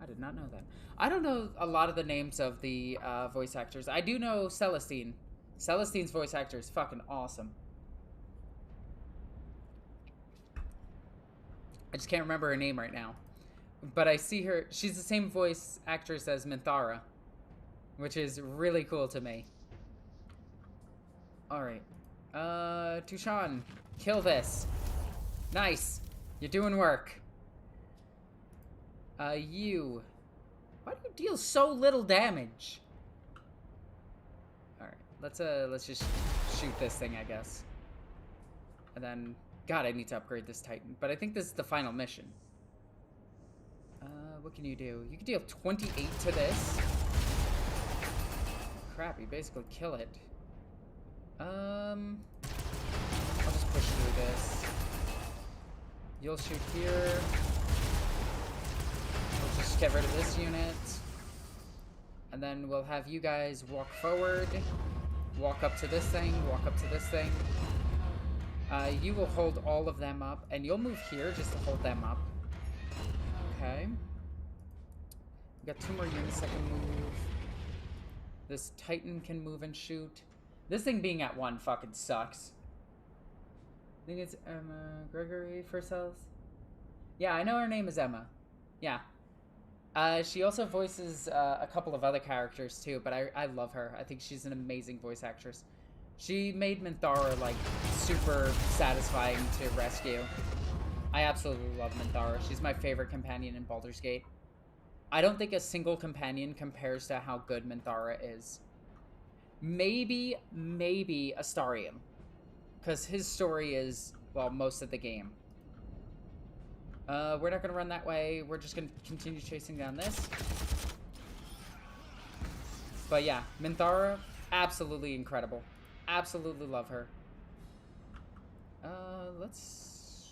I did not know that. I don't know a lot of the names of the voice actors. I do know Celestine. Celestine's voice actor is fucking awesome. I just can't remember her name right now. But I see her. She's the same voice actress as Minthara, which is really cool to me. Alright. Tushan, kill this. Nice. You're doing work. You. Why do you deal so little damage? Alright, let's just shoot this thing, I guess. And then, God, I need to upgrade this Titan. But I think this is the final mission. What can you do? You can deal 28 to this. Crap, you basically kill it. I'll just push through this. You'll shoot here. We'll just get rid of this unit. And then we'll have you guys walk forward. Walk up to this thing. Walk up to this thing. You will hold all of them up, and you'll move here just to hold them up. Okay. We got 2 more units that can move. This Titan can move and shoot. This thing being at 1 fucking sucks. I think it's Emma Gregory for cells. Yeah, I know her name is Emma. Yeah. She also voices a couple of other characters too, but I love her. I think she's an amazing voice actress. She made Minthara, like, super satisfying to rescue. I absolutely love Minthara. She's my favorite companion in Baldur's Gate. I don't think a single companion compares to how good Minthara is. Maybe Astarion. Because his story is, well, most of the game. We're not going to run that way. We're just going to continue chasing down this. But yeah, Minthara, absolutely incredible. Absolutely love her. Let's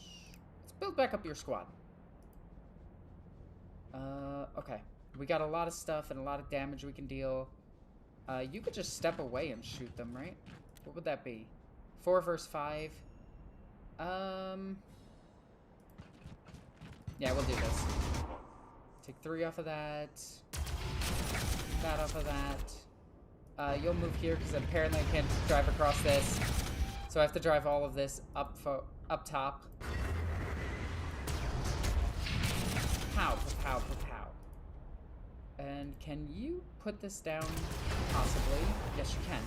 build back up your squad. Okay. We got a lot of stuff and a lot of damage we can deal. You could just step away and shoot them, right? What would that be? 4 versus 5. Yeah, we'll do this. Take 3 off of that. That off of that. You'll move here because apparently I can't drive across this. So I have to drive all of this up top. Pow, pow, pow. And can you put this down? Possibly. Yes, you can.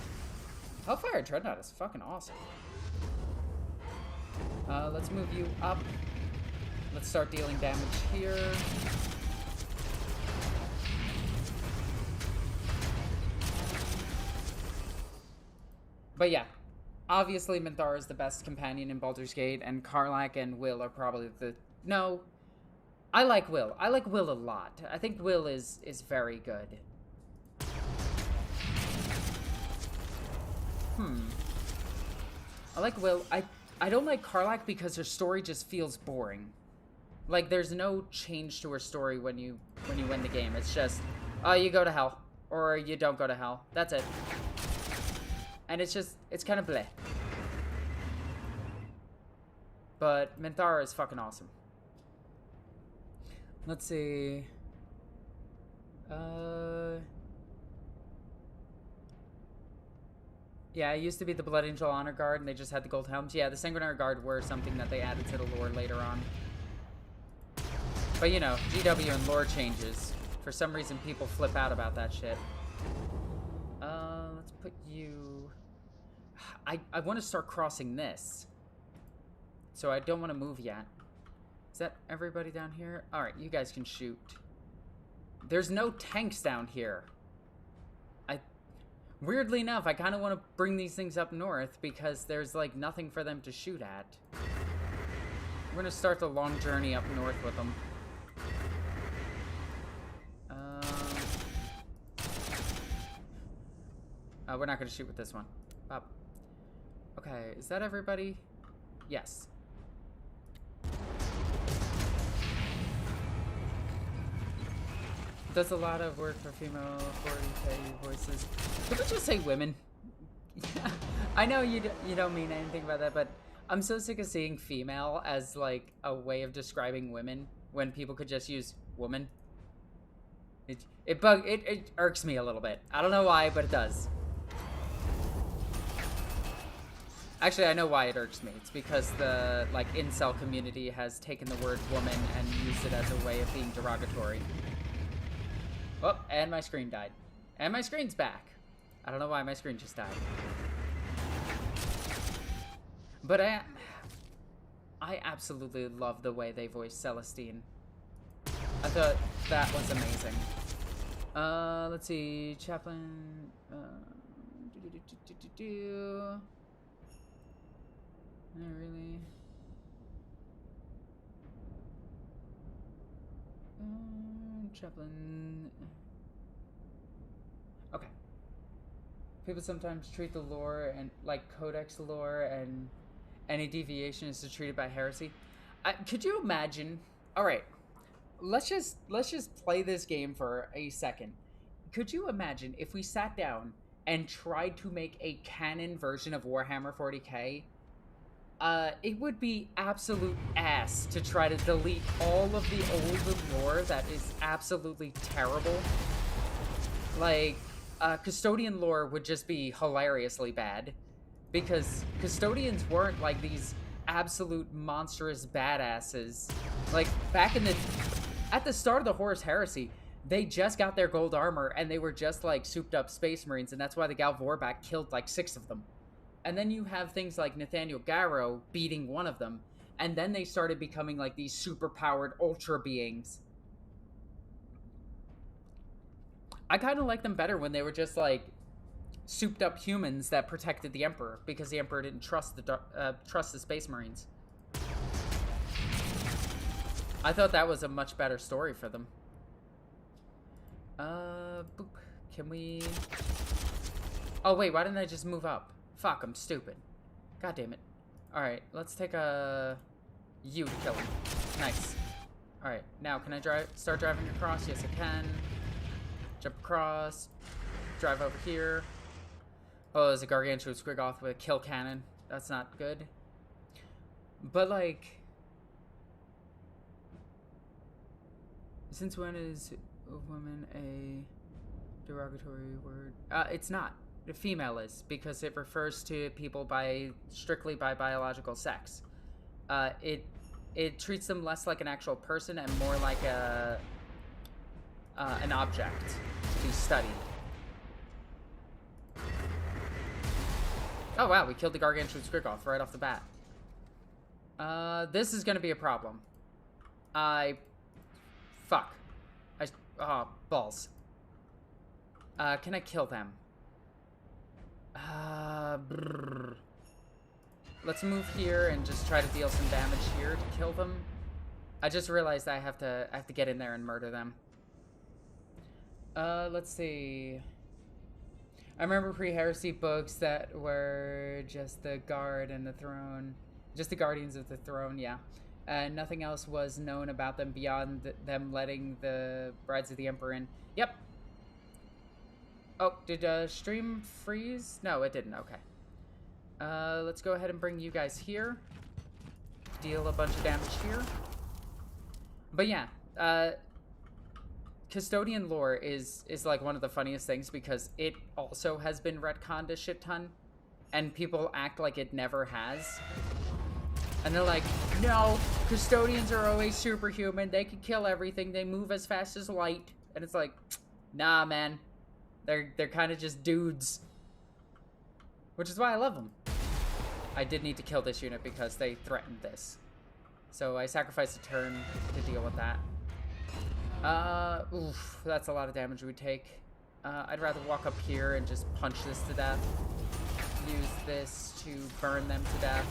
Hellfire Dreadnought is fucking awesome. Let's move you up. Let's start dealing damage here. But yeah, obviously Minthara is the best companion in Baldur's Gate, and Karlach and Will are probably the... No, I like Will. I like Will a lot. I think Will is very good. I like Will. I don't like Karlach because her story just feels boring. Like, there's no change to her story when you win the game. It's just, oh, you go to hell. Or you don't go to hell. That's it. And it's just, it's kind of bleh. But Minthara is fucking awesome. Let's see. Yeah, it used to be the Blood Angel Honor Guard, and they just had the gold helms. Yeah, the Sanguinary Guard were something that they added to the lore later on. But, you know, GW and lore changes. For some reason, people flip out about that shit. Let's put you... I want to start crossing this. So I don't want to move yet. Is that everybody down here? Alright, you guys can shoot. There's no tanks down here. Weirdly enough, I kind of want to bring these things up north because there's, like, nothing for them to shoot at. We're going to start the long journey up north with them. We're not going to shoot with this one. Up. Okay, is that everybody? Yes. Does a lot of work for female 40k voices. Could we just say women? Yeah, I know you don't mean anything about that, but I'm so sick of seeing female as like a way of describing women when people could just use woman. It irks me a little bit. I don't know why, but it does. Actually, I know why it irks me. It's because the like incel community has taken the word woman and used it as a way of being derogatory. Oh, and my screen died. And my screen's back. I don't know why my screen just died. But I absolutely love the way they voiced Celestine. I thought that was amazing. Let's see. Chaplain. Not really. Chaplain. Okay. People sometimes treat the lore and like codex lore, and any deviation is treated by heresy. Could you imagine? All right, let's just play this game for a second. Could you imagine if we sat down and tried to make a canon version of Warhammer 40k? it would be absolute ass to try to delete all of the old lore that is absolutely terrible. Like, Custodian lore would just be hilariously bad. Because Custodians weren't like these absolute monstrous badasses. Like, back in the... At the start of the Horus Heresy, they just got their gold armor, and they were just, like, souped-up Space Marines, and that's why the Gal Vorbak killed, like, 6 of them. And then you have things like Nathaniel Garrow beating one of them, and then they started becoming, like, these super-powered Ultra beings. I kind of like them better when they were just, like, souped-up humans that protected the Emperor, because the Emperor didn't trust the Space Marines. I thought that was a much better story for them. Boop. Can we... Oh, wait, why didn't I just move up? Fuck, I'm stupid. God damn it. Alright, let's take a... You to kill him. Nice. Alright, now can I start driving across? Yes, I can. Jump across. Drive over here. Oh, there's a gargantuan Squiggoth with a kill cannon. That's not good. But, like... Since when is woman a derogatory word? It's not. The female is, because it refers to people strictly by biological sex. It treats them less like an actual person and more like an object to be studied. Oh wow, we killed the gargantuan Squiggoth right off the bat. This is gonna be a problem. Fuck. Oh, balls. Can I kill them? Let's move here and just try to deal some damage here to kill them. I just realized I have to get in there and murder them. Let's see. I remember pre-heresy books that were just the guard and the throne. Just the guardians of the throne, yeah. Nothing else was known about them beyond them letting the brides of the Emperor in. Yep. Oh, did stream freeze? No, it didn't. Okay. Let's go ahead and bring you guys here. Deal a bunch of damage here. But yeah, Custodian lore is like one of the funniest things because it also has been retconned a shit ton, and people act like it never has. And they're like, no, Custodians are always superhuman. They can kill everything. They move as fast as light. And it's like, nah, man. They're kind of just dudes. Which is why I love them. I did need to kill this unit because they threatened this. So I sacrificed a turn to deal with that. Oof, that's a lot of damage we take. I'd rather walk up here and just punch this to death. Use this to burn them to death.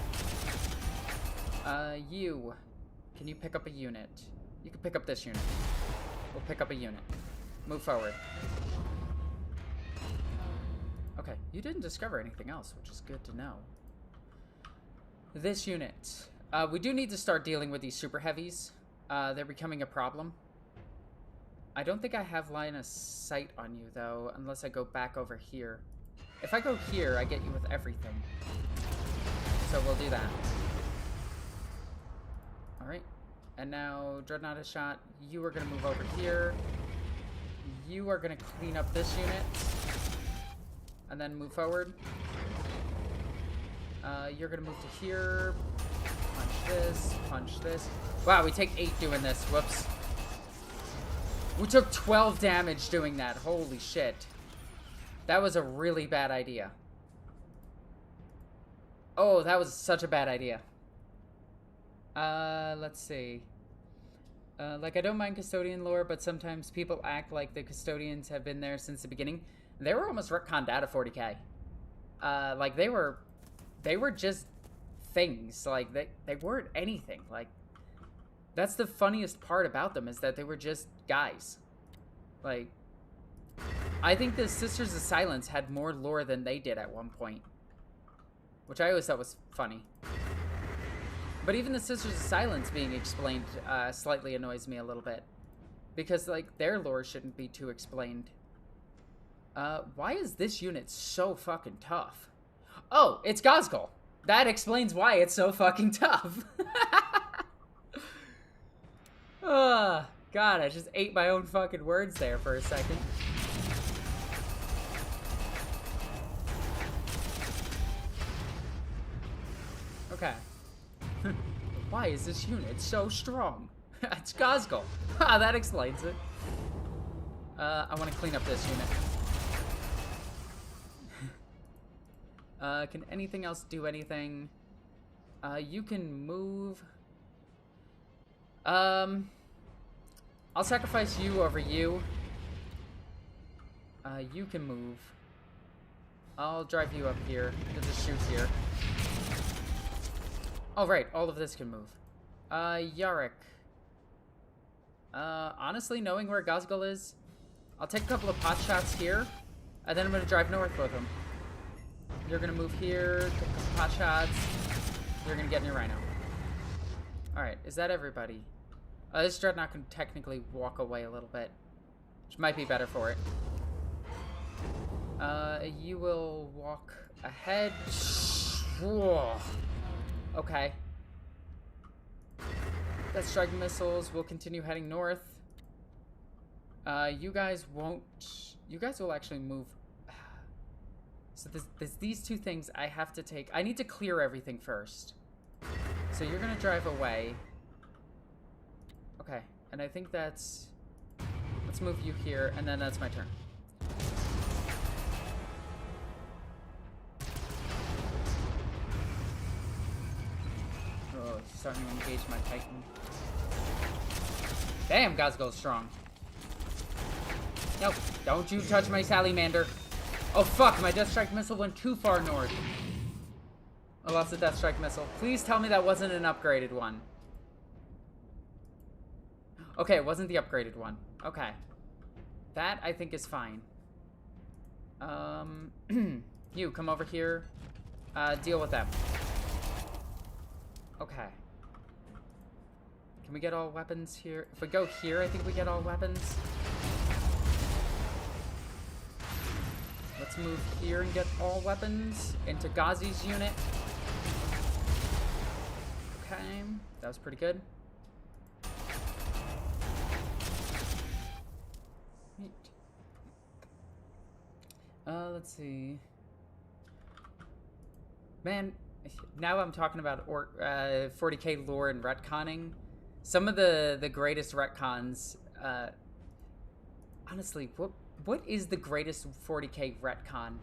You. Can you pick up a unit? You can pick up this unit. We'll pick up a unit. Move forward. Okay, you didn't discover anything else, which is good to know. This unit. We do need to start dealing with these super heavies. They're becoming a problem. I don't think I have line of sight on you, though, unless I go back over here. If I go here, I get you with everything. So we'll do that. Alright. And now, Dreadnought is shot. You are going to move over here. You are going to clean up this unit. And then move forward. You're going to move to here. Punch this. Punch this. Wow, we take 8 doing this. Whoops. We took 12 damage doing that. Holy shit. That was a really bad idea. Oh, that was such a bad idea. Let's see. Like, I don't mind Custodian lore, but sometimes people act like the Custodians have been there since the beginning. They were almost retconned out of 40k. Like, they were just things. Like, they weren't anything. Like, that's the funniest part about them, is that they were just guys. Like, I think the Sisters of Silence had more lore than they did at one point. Which I always thought was funny. But even the Sisters of Silence being explained slightly annoys me a little bit. Because, like, their lore shouldn't be too explained. Why is this unit so fucking tough? Oh, it's Gozgul. That explains why it's so fucking tough. Oh, God, I just ate my own fucking words there for a second. Okay. Why is this unit so strong? It's Gosgol. Ah, that explains it. I want to clean up this unit. Can anything else do anything? You can move. I'll sacrifice you over you. You can move. I'll drive you up here. You'll just shoot here. Oh, right. All of this can move. Yarick. Honestly, knowing where Gosgol is, I'll take a couple of pot shots here, and then I'm going to drive north with him. You're going to move here, take a couple pot shots. You're going to get in your Rhino. Alright, is that everybody? This Dreadnought can technically walk away a little bit, which might be better for it. You will walk ahead. Whoa. Okay. Death Strike missiles will continue heading north. You guys won't... You guys will actually move... So there's these two things I have to take. I need to clear everything first. So you're gonna drive away. Okay, and I think that's... Let's move you here, and then that's my turn. Oh, he's starting to engage my Titan. Damn, Gosgol's strong. Nope, don't you touch my Salamander. Oh fuck, my Death Strike missile went too far north. I lost the Death Strike missile. Please tell me that wasn't an upgraded one. Okay, it wasn't the upgraded one. Okay. That, I think, is fine. You, come over here. Deal with them. Okay. Can we get all weapons here? If we go here, I think we get all weapons. Let's move here and get all weapons into Ghazi's unit. Okay, that was pretty good. Neat. Let's see. Man, now I'm talking about 40k lore and retconning. Some of the greatest retcons, honestly, what is the greatest 40k retcon?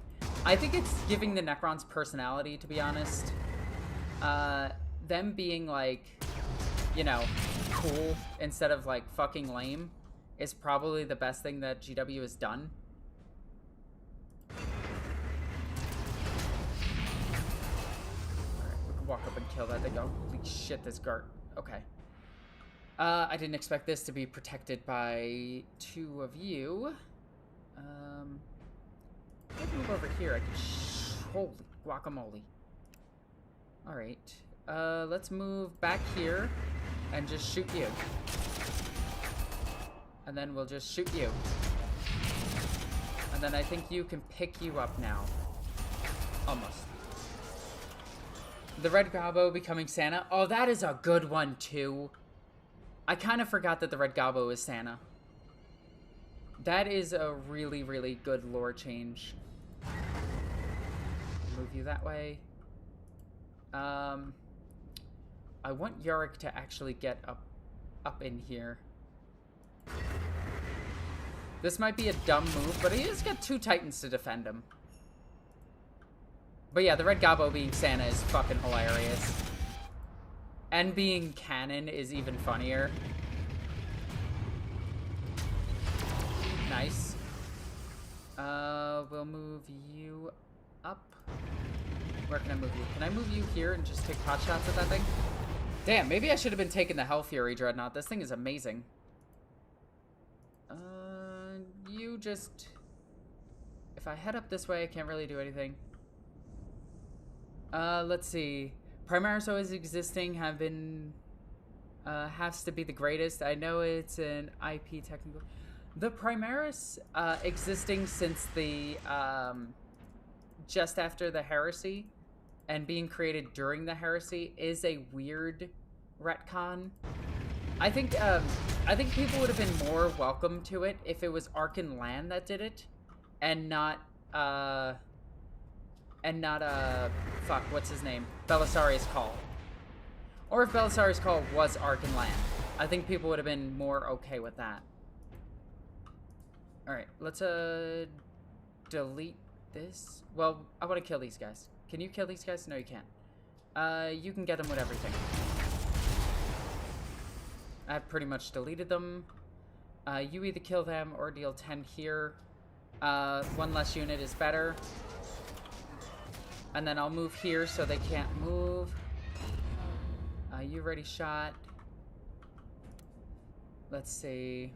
I think it's giving the Necrons personality, to be honest. Them being, like, you know, cool instead of, like, fucking lame is probably the best thing that GW has done. Alright, we can walk up and kill that thing. Holy shit, this Gart. Okay. I didn't expect this to be protected by two of you. Let's move over here. I can holy guacamole. Alright. Let's move back here and just shoot you. And then we'll just shoot you. And then I think you can pick you up now. Almost. The Red Gobbo becoming Santa. Oh, that is a good one, too. I kind of forgot that the Red Gobbo is Santa. That is a really, really good lore change. Move you that way. I want Yorick to actually get up in here. This might be a dumb move, but he has got two Titans to defend him. But yeah, the Red Gobbo being Santa is fucking hilarious. And being canon is even funnier. Nice. We'll move you up. Where can I move you? Can I move you here and just take pot shots at that thing? Damn, maybe I should have been taking the Hell Fury Dreadnought. This thing is amazing. You just... If I head up this way, I can't really do anything. Let's see. Primaris always existing have been... has to be the greatest. I know it's an IP technical... The Primaris, existing since the, just after the Heresy, and being created during the heresy is a weird retcon. I think people would have been more welcome to it if it was Arkan Lan that did it, and not fuck, what's his name? Belisarius Cawl. Or if Belisarius Cawl was Arkan Lan. I think people would have been more okay with that. Alright, let's delete this. Well, I want to kill these guys. Can you kill these guys? No, you can't. You can get them with everything. I've pretty much deleted them. You either kill them or deal 10 here. One less unit is better. And then I'll move here so they can't move. You already shot. Let's see.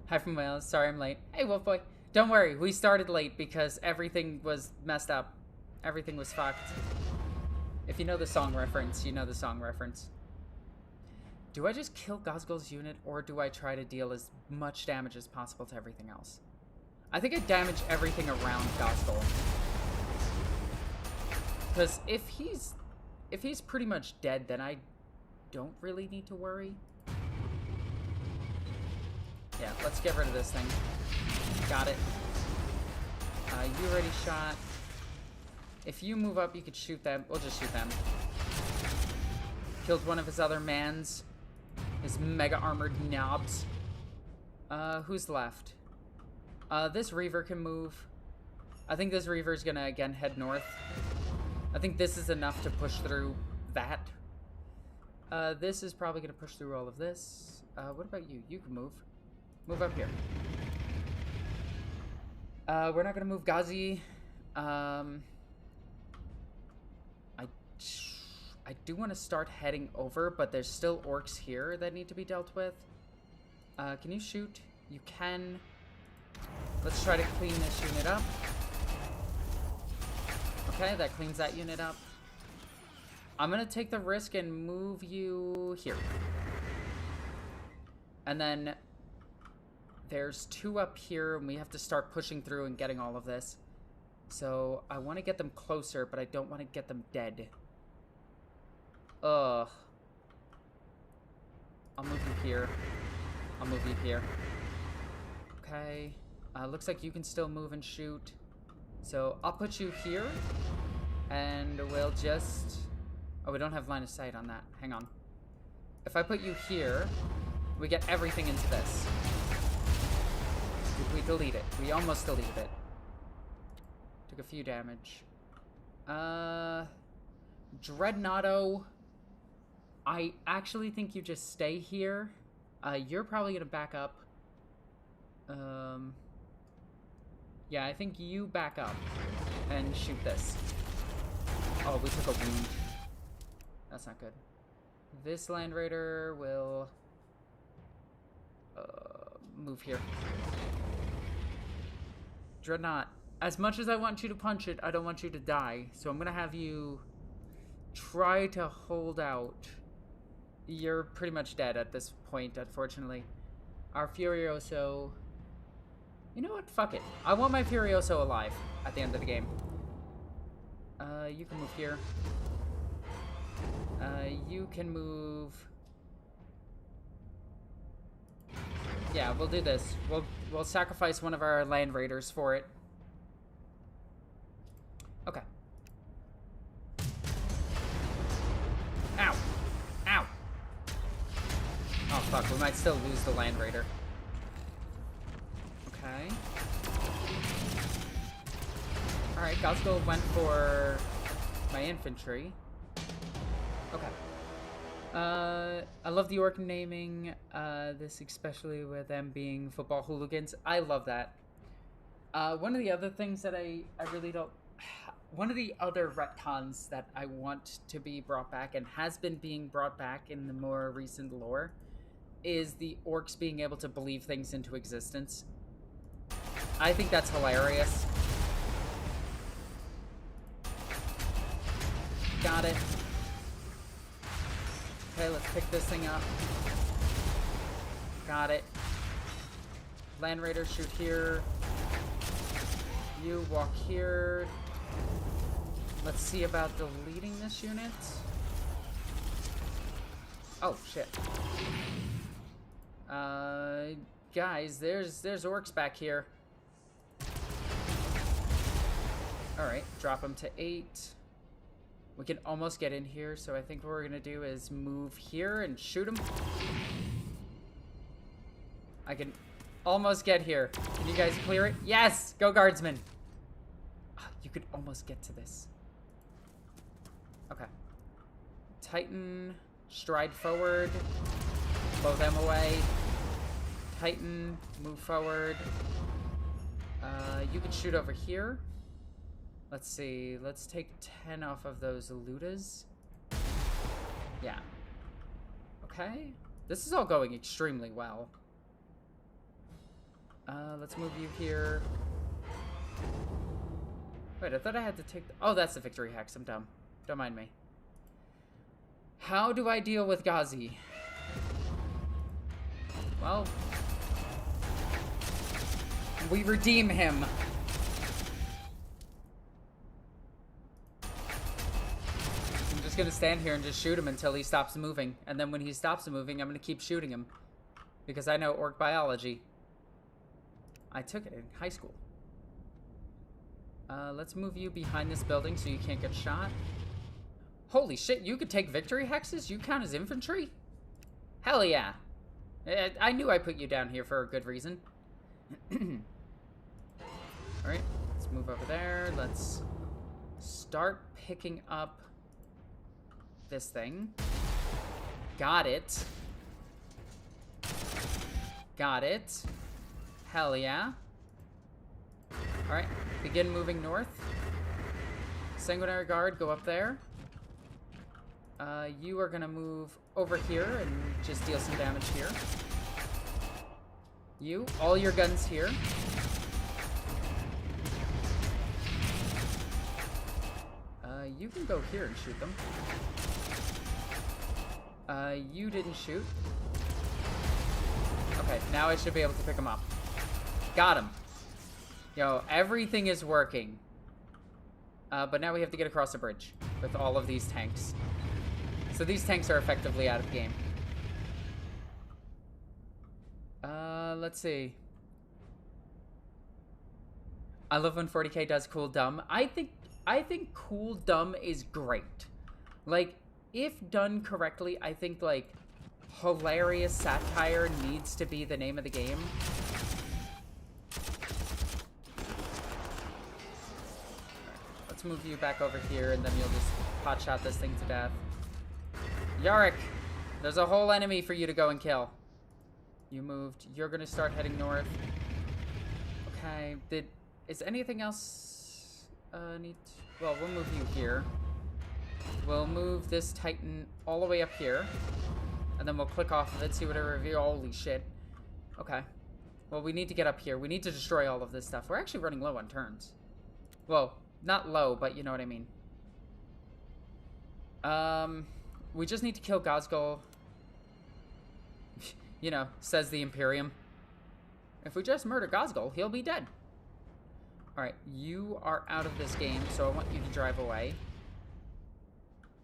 Hi from Wales. Sorry I'm late. Hey, Wolf Boy. Don't worry. We started late because everything was messed up. Everything was fucked. If you know the song reference, you know the song reference. Do I just kill Gosgul's unit, or do I try to deal as much damage as possible to everything else? I think I damage everything around Gosgul. Because if he's pretty much dead, then I don't really need to worry. Yeah, let's get rid of this thing. Got it. You already shot. If you move up, you could shoot them. We'll just shoot them. Killed one of his other mans. His mega armored knobs. Who's left? This Reaver can move. I think this Reaver is gonna again head north. I think this is enough to push through that. This is probably gonna push through all of this. What about you? You can move. Move up here. We're not gonna move Ghazi. I do want to start heading over, but there's still orcs here that need to be dealt with. Can you shoot? You can. Let's try to clean this unit up. Okay, that cleans that unit up. I'm gonna take the risk and move you here. And then there's 2 up here, and we have to start pushing through and getting all of this. So I want to get them closer, but I don't want to get them dead. Ugh. I'll move you here. I'll move you here. Okay. Looks like you can still move and shoot. So I'll put you here. And we'll just... Oh, we don't have line of sight on that. Hang on. If I put you here, we get everything into this. We delete it. We almost deleted it. Took a few damage. Dreadnoughto. I actually think you just stay here. You're probably gonna back up. Yeah, I think you back up and shoot this. Oh, we took a wound. That's not good. This Land Raider will move here. Dreadnought, as much as I want you to punch it, I don't want you to die. So I'm gonna have you try to hold out. You're pretty much dead at this point, unfortunately. Our Furioso... You know what? Fuck it. I want my Furioso alive at the end of the game. You can move here. You can move... Yeah, we'll do this. We'll sacrifice one of our Land Raiders for it. Okay. Ow! Ow! Oh fuck, we might still lose the Land Raider. Okay. Alright, Gosgul went for my infantry. Okay. I love the orc naming, this especially with them being football hooligans. I love that. One of the other things that I really don't... One of the other retcons that I want to be brought back, and has been being brought back in the more recent lore, is the orcs being able to believe things into existence. I think that's hilarious. Got it. Okay, let's pick this thing up. Got it. Land Raider, shoot here. You walk here. Let's see about deleting this unit. Oh, shit. Guys, there's orcs back here. Alright, drop them to 8. We can almost get in here, so I think what we're gonna do is move here and shoot them. I can almost get here. Can you guys clear it? Yes! Go, guardsmen! Oh, you could almost get to this. Okay. Titan, stride forward, blow them away. Titan, move forward. You can shoot over here. Let's see, let's take 10 off of those ludas. Yeah. Okay. This is all going extremely well. Let's move you here. Wait, I thought I had to take the... Oh, that's the victory hex. I'm dumb. Don't mind me. How do I deal with Ghazi? Well... we redeem him. I'm just gonna stand here and just shoot him until he stops moving. And then when he stops moving, I'm gonna keep shooting him. Because I know orc biology. I took it in high school. Let's move you behind this building so you can't get shot. Holy shit, you could take victory hexes? You count as infantry? Hell yeah. I knew I put you down here for a good reason. Alright, let's move over there. Let's start picking up this thing. Got it. Got it. Hell yeah. Alright, begin moving north. Sanguinary Guard, go up there. You are gonna move over here and just deal some damage here. You, all your guns here. You can go here and shoot them. You didn't shoot. Okay, now I should be able to pick them up. Got him. Yo, everything is working. But now we have to get across the bridge with all of these tanks. So these tanks are effectively out of game. Let's see. I love when 40k does cool dumb. I think cool dumb is great. Like, if done correctly, I think, like, hilarious satire needs to be the name of the game. Let's move you back over here, and then you'll just hotshot this thing to death. Yarick, there's a whole enemy for you to go and kill. You moved. You're gonna start heading north. Okay, is anything else well, we'll move you here. We'll move this Titan all the way up here. And then we'll click off of it, see what it reveals. Holy shit. Okay. Well, we need to get up here. We need to destroy all of this stuff. We're actually running low on turns. Well, not low, but you know what I mean. We just need to kill Gazgul. You know, says the Imperium. If we just murder Gazgul, he'll be dead. Alright, you are out of this game, so I want you to drive away.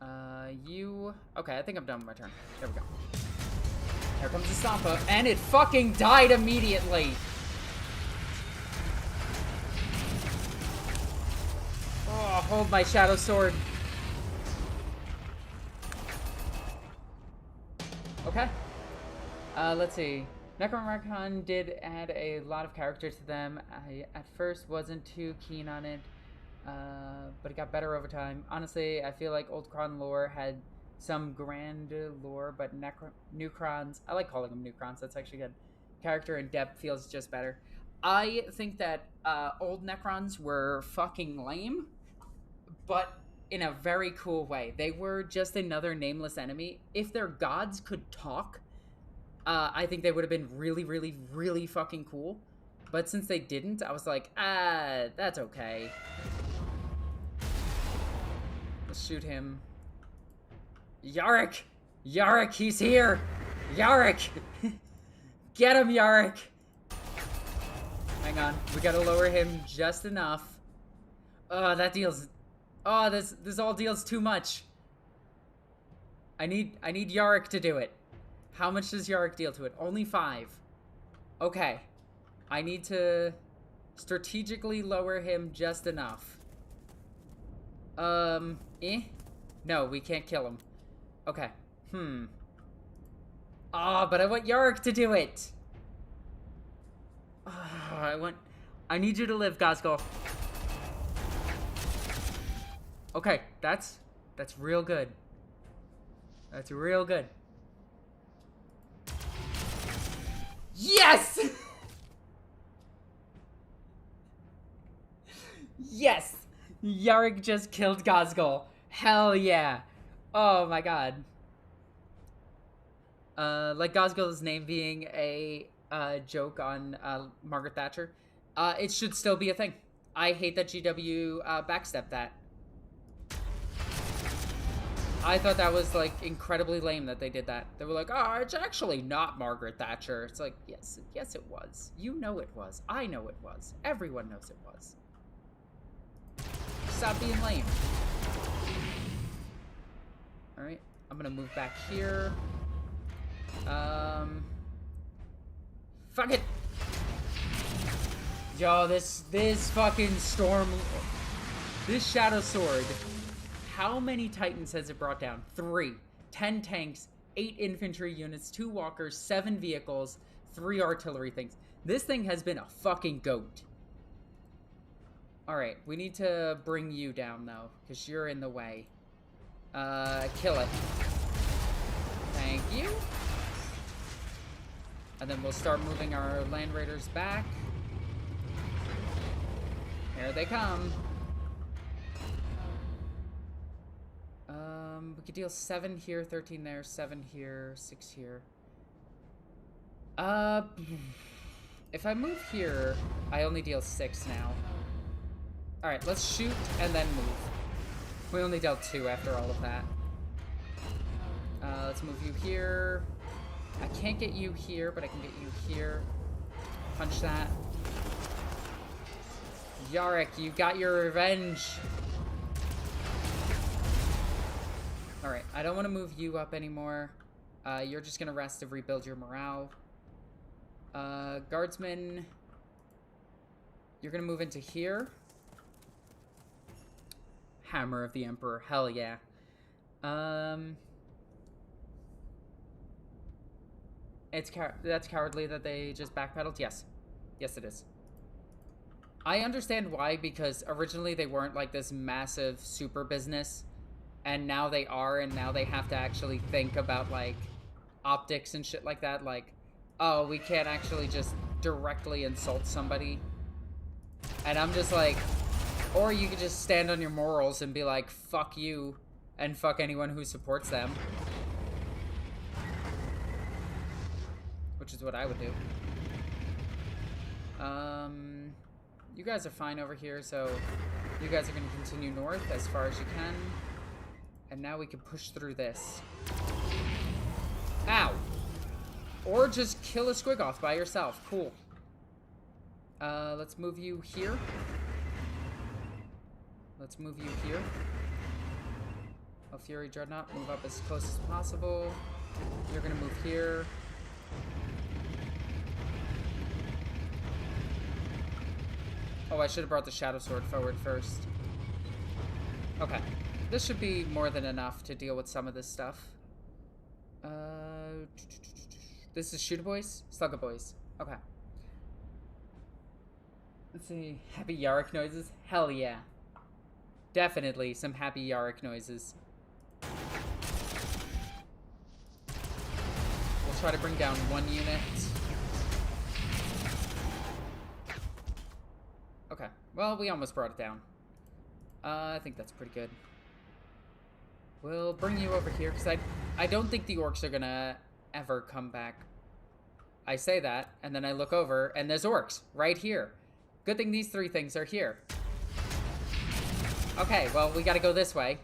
Okay, I think I'm done with my turn. There we go. Here comes the Stompa, and it fucking died immediately! Oh, hold my Shadow Sword. Okay. Let's see. Necronomicon did add a lot of character to them. I, at first, wasn't too keen on it, but it got better over time. Honestly, I feel like Old Kron lore had some grand lore, but Necrons, I like calling them Necrons, that's actually good. Character and depth feels just better. I think that old Necrons were fucking lame, but in a very cool way. They were just another nameless enemy. If their gods could talk, I think they would have been really, really, really fucking cool. But since they didn't, I was like, that's okay. Let's shoot him. Yarick! Yarick, he's here! Yarick! Get him, Yarick! Hang on, we gotta lower him just enough. Oh, that deals Oh, this all deals too much. I need Yarick to do it. How much does Yarick deal to it? Only 5. Okay. I need to strategically lower him just enough. No, we can't kill him. Okay. Ah, but I want Yarick to do it. I need you to live, Gosgol. Okay, that's real good. That's real good. Yes! Yes! Yarick just killed Gosgol. Hell yeah. Oh my god. Like Gosgol's name being a joke on Margaret Thatcher. It should still be a thing. I hate that GW backstepped that. I thought that was, like, incredibly lame that they did that. They were like, oh, it's actually not Margaret Thatcher. It's like, yes it was. You know it was. I know it was. Everyone knows it was. Stop being lame. Alright, I'm gonna move back here. Fuck it! Yo, this fucking storm... This Shadow Sword... How many Titans has it brought down? 3. 10 tanks, 8 infantry units, 2 walkers, 7 vehicles, 3 artillery things. This thing has been a fucking goat. Alright, we need to bring you down, though, because you're in the way. Kill it. Thank you. And then we'll start moving our Land Raiders back. Here they come. We could deal 7 here, 13 there, 7 here, 6 here. If I move here, I only deal 6 now. Alright, let's shoot and then move. We only dealt 2 after all of that. Let's move you here. I can't get you here, but I can get you here. Punch that. Yarick, you got your revenge. Alright, I don't want to move you up anymore. You're just going to rest to rebuild your morale. Guardsmen, you're going to move into here. Hammer of the Emperor, hell yeah. That's cowardly that they just backpedaled? Yes. Yes, it is. I understand why, because originally they weren't like this massive super business. And now they are, and now they have to actually think about, like, optics and shit like that. Like, oh, we can't actually just directly insult somebody. And I'm just like, or you could just stand on your morals and be like, fuck you, and fuck anyone who supports them. Which is what I would do. You guys are fine over here, so you guys are going to continue north as far as you can. And now we can push through this. Ow! Or just kill a Squigoth by yourself. Cool. Let's move you here. Let's move you here. Oh, Fury Dreadnought, move up as close as possible. You're gonna move here. Oh, I should have brought the Shadow Sword forward first. Okay. This should be more than enough to deal with some of this stuff. This is Shooter Boys? Slugger Boys. Okay. Let's see. Happy Yarick noises? Hell yeah. Definitely some happy Yarick noises. We'll try to bring down 1 unit. Okay. Well, we almost brought it down. I think that's pretty good. We'll bring you over here, because I don't think the orcs are gonna ever come back. I say that, and then I look over, and there's orcs right here. Good thing these 3 things are here. Okay, well, we gotta go this way.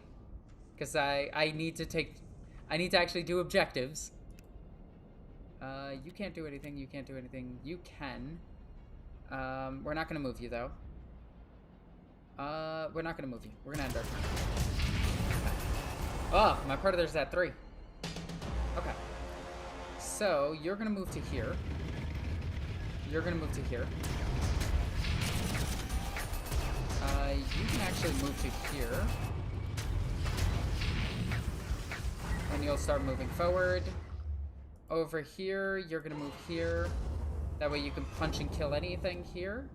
Because I need to actually do objectives. You can't do anything, you can't do anything. You can. We're not gonna move you, though. We're not gonna move you. We're gonna end our turn. Okay. Oh, my predator's at 3. Okay. So, you're gonna move to here. You're gonna move to here. You can actually move to here. And you'll start moving forward. Over here, you're gonna move here. That way you can punch and kill anything here.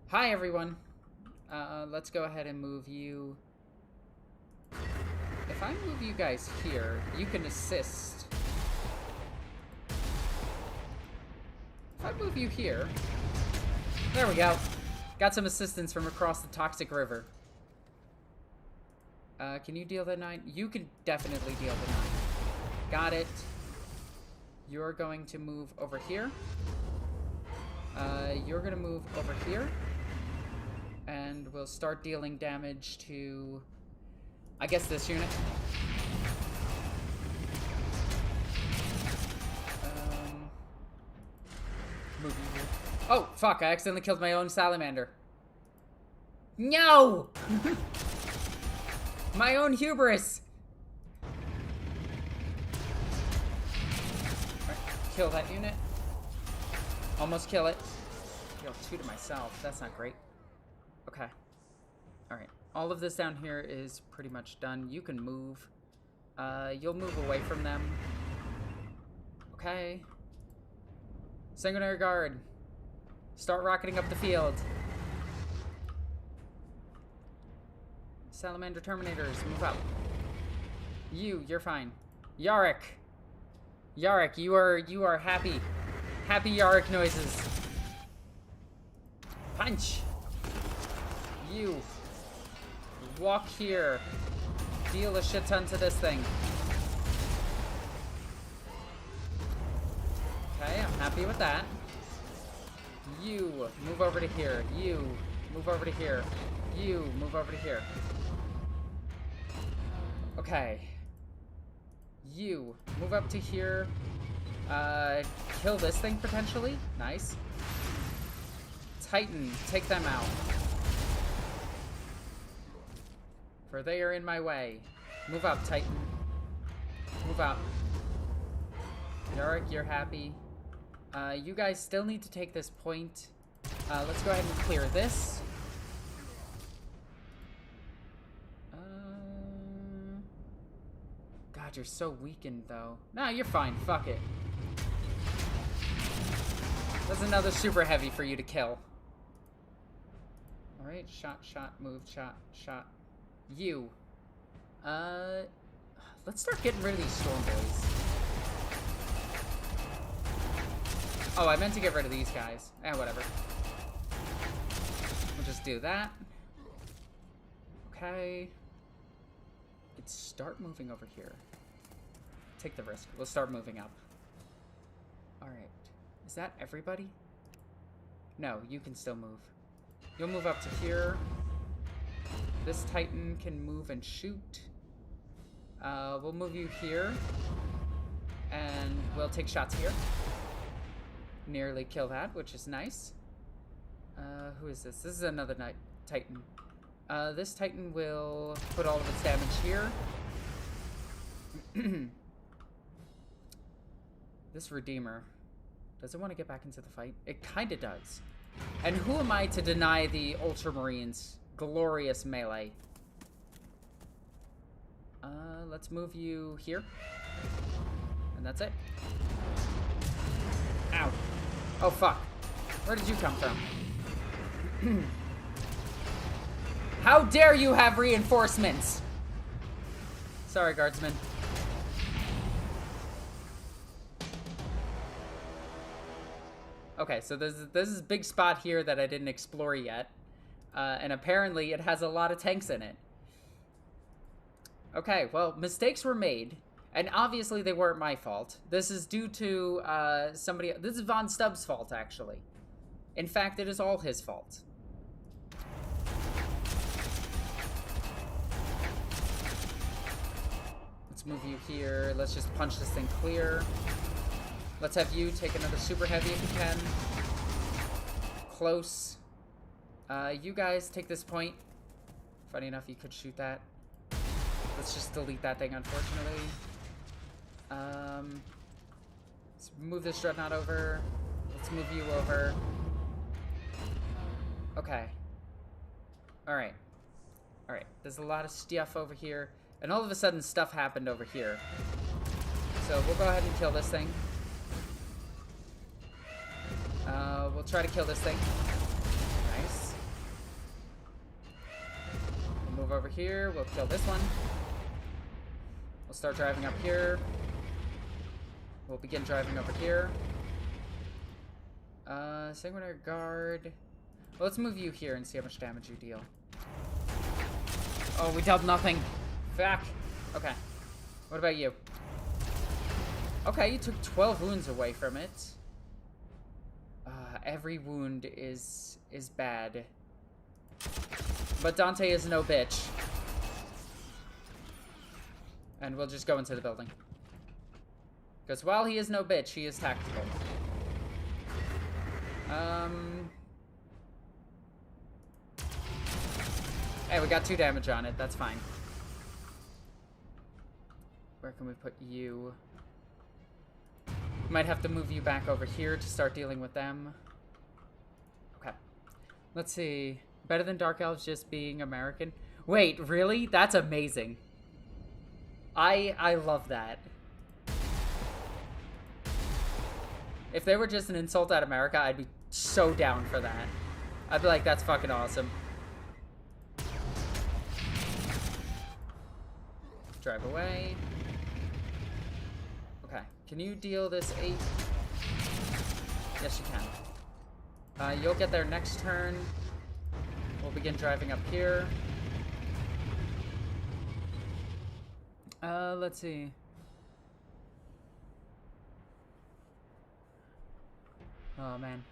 Hi, everyone. Let's go ahead and move you. If I move you guys here, you can assist. If I move you here... There we go. Got some assistance from across the toxic river. Can you deal the 9? You can definitely deal the 9. Got it. You're going to move over here. You're going to move over here. And we'll start dealing damage to, I guess, this unit. Move you here. Oh, fuck, I accidentally killed my own salamander. No! My own hubris! Right, kill that unit. Almost kill it. Deal 2 to myself. That's not great. Okay. Alright. All of this down here is pretty much done. You can move. You'll move away from them. Okay. Sanguinary Guard. Start rocketing up the field. Salamander Terminators, move up. You're fine. Yarrick. Yarrick, you are happy. Happy Yarrick noises. Punch. You. Walk here. Deal a shit ton to this thing. Okay, I'm happy with that. You, move over to here. You, move over to here. You, move over to here. Okay. You, move up to here. Kill this thing, potentially. Nice. Titan, take them out. For they are in my way. Move up, Titan. Move up. Yarrick, you're happy. You guys still need to take this point. Let's go ahead and clear this. God, you're so weakened, though. Nah, you're fine. Fuck it. That's another super heavy for you to kill. Alright, shot, move, shot. You. Let's start getting rid of these storm boys. Oh, I meant to get rid of these guys. Whatever. We'll just do that. Okay. Let's start moving over here. Take the risk. We'll start moving up. Alright. Is that everybody? No, you can still move. You'll move up to here. This Titan can move and shoot. We'll move you here. And we'll take shots here. Nearly kill that, which is nice. Who is this? This is another Titan. This Titan will put all of its damage here. This Redeemer, does it want to get back into the fight? It kind of does. And who am I to deny the Ultramarines' glorious melee? Let's move you here. And that's it. Ow. Oh, fuck. Where did you come from? How dare you have reinforcements? Sorry, guardsmen. Okay, so this is a big spot here that I didn't explore yet. And apparently it has a lot of tanks in it. Okay, well, mistakes were made. And obviously they weren't my fault. This is due to somebody... This is Von Stubb's fault, actually. In fact, it is all his fault. Let's move you here. Let's just punch this thing clear. Let's have you take another super heavy if you can. Close. You guys take this point. Funny enough, you could shoot that. Let's just delete that thing, unfortunately. Let's move this dreadnought over. Let's move you over. Okay. Alright. Alright. There's a lot of stuff over here. And all of a sudden, stuff happened over here. So we'll go ahead and kill this thing. We'll try to kill this thing. Nice. We'll move over here. We'll kill this one. We'll start driving up here. We'll begin driving over here. Sanguinary Guard. Well, let's move you here and see how much damage you deal. Oh, we dealt nothing. Fuck. Okay. What about you? Okay, you took 12 wounds away from it. Every wound is bad. But Dante is no bitch. And we'll just go into the building. Because while he is no bitch, he is tactical. Hey, we got 2 damage on it. That's fine. Where can we put you? Might have to move you back over here to start dealing with them. Okay. Let's see. Better than Dark Elves just being American? Wait, really? That's amazing. I love that. If they were just an insult at America, I'd be so down for that. I'd be like, that's fucking awesome. Drive away. Okay. Can you deal this 8? Yes, you can. You'll get there next turn. We'll begin driving up here. Let's see. Oh, man.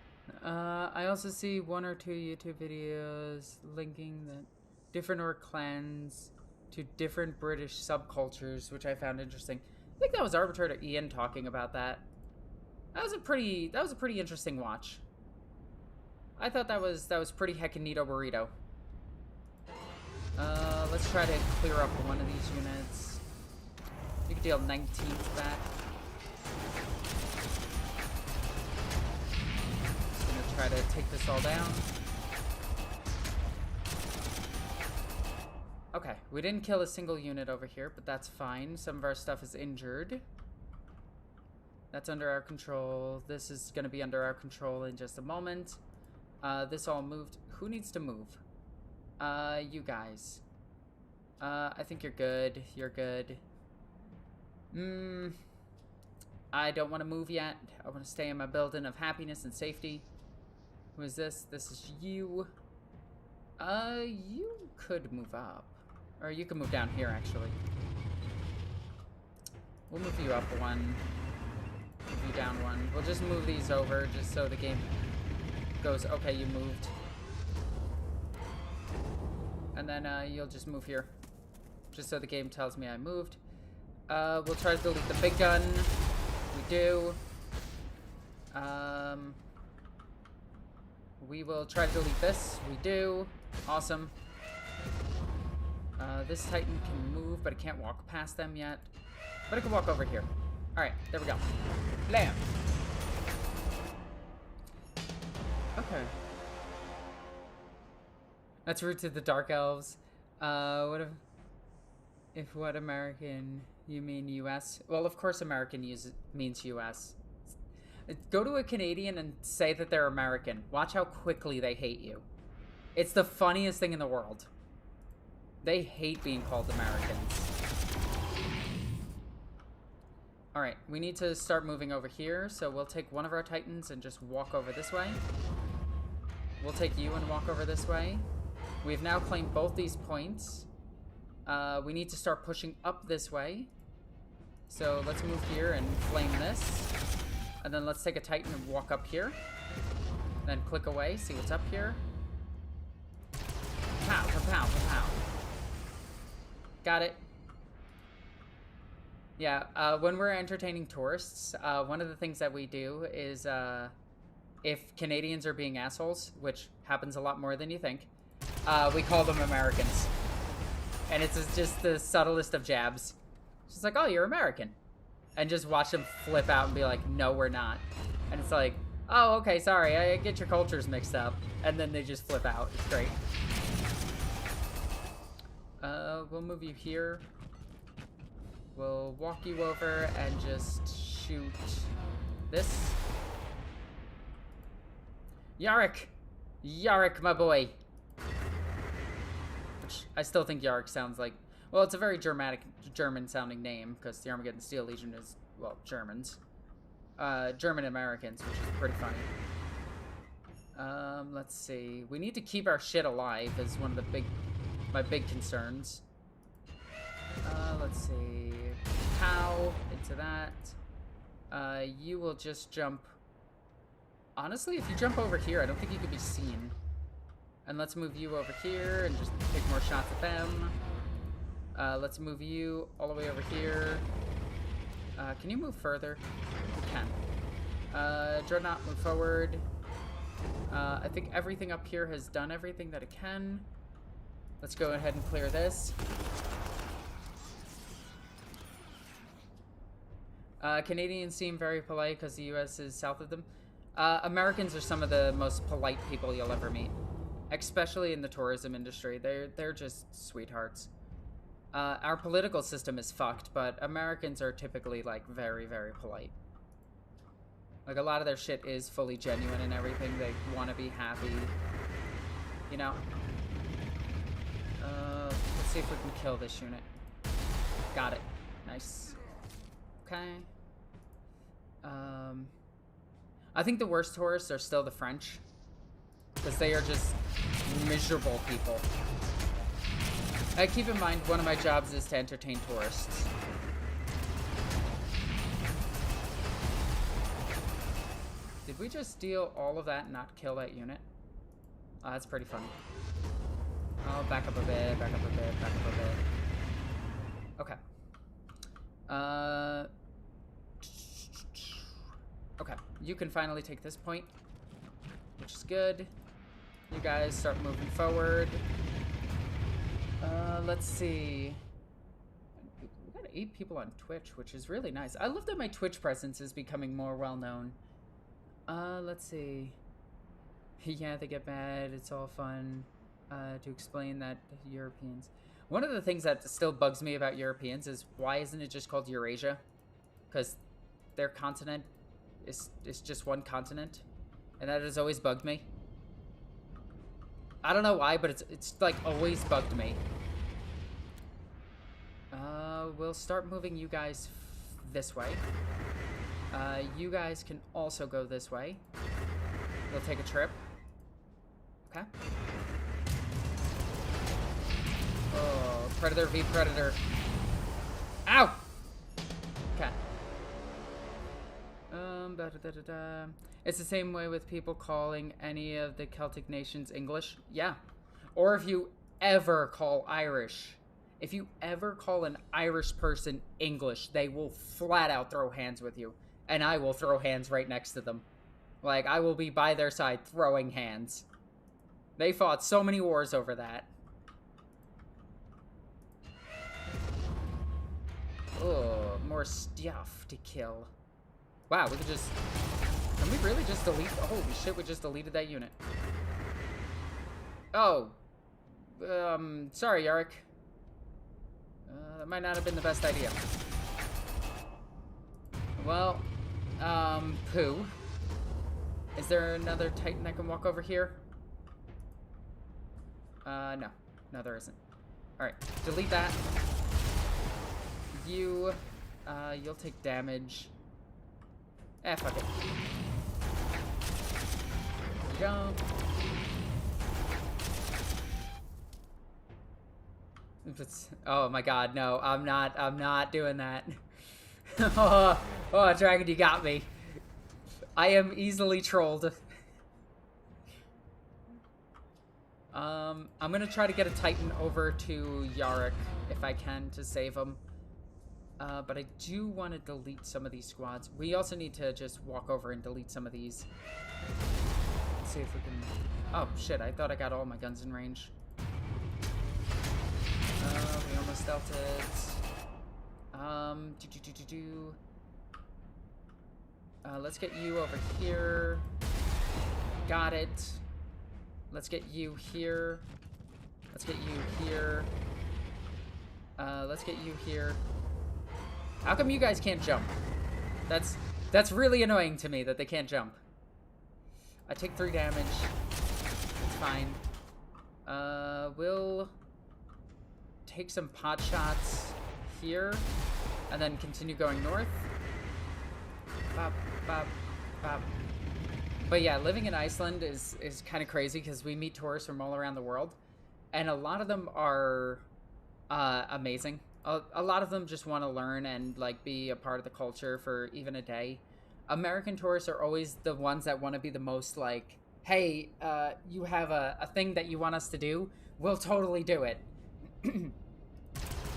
I also see 1 or 2 YouTube videos linking the different orc clans to different British subcultures, which I found interesting. I think that was Arbitrator Ian talking about that. That was a pretty interesting watch. I thought that was pretty heckin' neato burrito. Let's try to clear up one of these units. You can deal 19 to that. Just gonna try to take this all down. Okay, we didn't kill a single unit over here, but that's fine. Some of our stuff is injured. That's under our control. This is gonna be under our control in just a moment. This all moved. Who needs to move? You guys. I think you're good. You're good. I don't want to move yet. I want to stay in my building of happiness and safety. Who is this? This is you. You could move up. Or you can move down here, actually. We'll move you up 1. Move you down 1. We'll just move these over, just so the game goes, okay, you moved. And then you'll just move here. Just so the game tells me I moved. We'll try to delete the big gun. We do. We will try to delete this. We do. Awesome. This Titan can move, but it can't walk past them yet. But it can walk over here. Alright, there we go. Blam! Okay. That's rude to the Dark Elves. What if what American you mean US? Well, of course American means US. Go to a Canadian and say that they're American. Watch how quickly they hate you. It's the funniest thing in the world. They hate being called Americans. Alright, we need to start moving over here, so we'll take one of our Titans and just walk over this way. We'll take you and walk over this way. We've now claimed both these points. We need to start pushing up this way. So let's move here and flame this. And then let's take a Titan and walk up here. Then click away, see what's up here. Pow, pow, pow, pow. Got it. Yeah, when we're entertaining tourists, one of the things that we do is if Canadians are being assholes, which happens a lot more than you think, we call them Americans. And it's just the subtlest of jabs. It's just like, oh, you're American. And just watch them flip out and be like, no, we're not. And it's like, oh, okay, sorry, I get your cultures mixed up. And then they just flip out. It's great. We'll move you here. We'll walk you over and just shoot this. Yarrick! Yarrick, my boy! Which I still think Yarrick sounds like... Well, it's a very German-sounding name, because the Armageddon Steel Legion is, well, Germans. German-Americans, which is pretty funny. Let's see. We need to keep our shit alive, is one of the my big concerns. Let's see. Pow, into that. You will just jump... Honestly, if you jump over here, I don't think you could be seen. And let's move you over here and just take more shots at them. Let's move you all the way over here. Can you move further? You can. Dreadnought, move forward. I think everything up here has done everything that it can. Let's go ahead and clear this. Canadians seem very polite because the U.S. is south of them. Americans are some of the most polite people you'll ever meet, especially in the tourism industry. They're just sweethearts. Our political system is fucked, but Americans are typically, like, very, very polite. Like, a lot of their shit is fully genuine and everything. They want to be happy, you know? Let's see if we can kill this unit. Got it. Nice. Okay. I think the worst tourists are still the French, because they are just miserable people. Keep in mind, one of my jobs is to entertain tourists. Did we just steal all of that and not kill that unit? Oh, that's pretty funny. Oh, back up a bit, back up a bit, back up a bit. Okay. Okay, you can finally take this point, which is good. You guys start moving forward. Let's see. We got 8 people on Twitch, which is really nice. I love that my Twitch presence is becoming more well-known. Let's see. Yeah, they get mad. It's all fun. To explain that Europeans... One of the things that still bugs me about Europeans is why isn't it just called Eurasia? Because their continent is just one continent. And that has always bugged me. I don't know why, but it's like always bugged me. We'll start moving you guys this way. You guys can also go this way. We'll take a trip. Okay. Oh, Predator v Predator. Ow! Okay. It's the same way with people calling any of the Celtic nations English. Yeah. Or if you ever call Irish. If you ever call an Irish person English, they will flat out throw hands with you. And I will throw hands right next to them. Like, I will be by their side throwing hands. They fought so many wars over that. Oh, more stuff to kill. Wow, we could just... Can we really just delete... Holy shit, we just deleted that unit. Oh. Sorry, Yarrick. That might not have been the best idea. Well, poo. Is there another Titan that can walk over here? No. No, there isn't. Alright, delete that. You'll take damage. Fuck it. There we go. Oh my god, no, I'm not doing that. Oh, Dragon, you got me. I am easily trolled. I'm gonna try to get a Titan over to Yarrick if I can to save him. But I do want to delete some of these squads. We also need to just walk over and delete some of these. Let's see if we can... Oh, shit, I thought I got all my guns in range. We almost dealt it. Let's get you over here. Got it. Let's get you here. Let's get you here. Let's get you here. How come you guys can't jump? That's really annoying to me that they can't jump. I take 3 damage. It's fine. We'll take some pot shots here and then continue going north. Bop, bop, bop. But yeah, living in Iceland is kind of crazy because we meet tourists from all around the world, and a lot of them are amazing. A lot of them just want to learn and like be a part of the culture for even a day. American tourists are always the ones that want to be the most like, hey, you have a thing that you want us to do, we'll totally do it.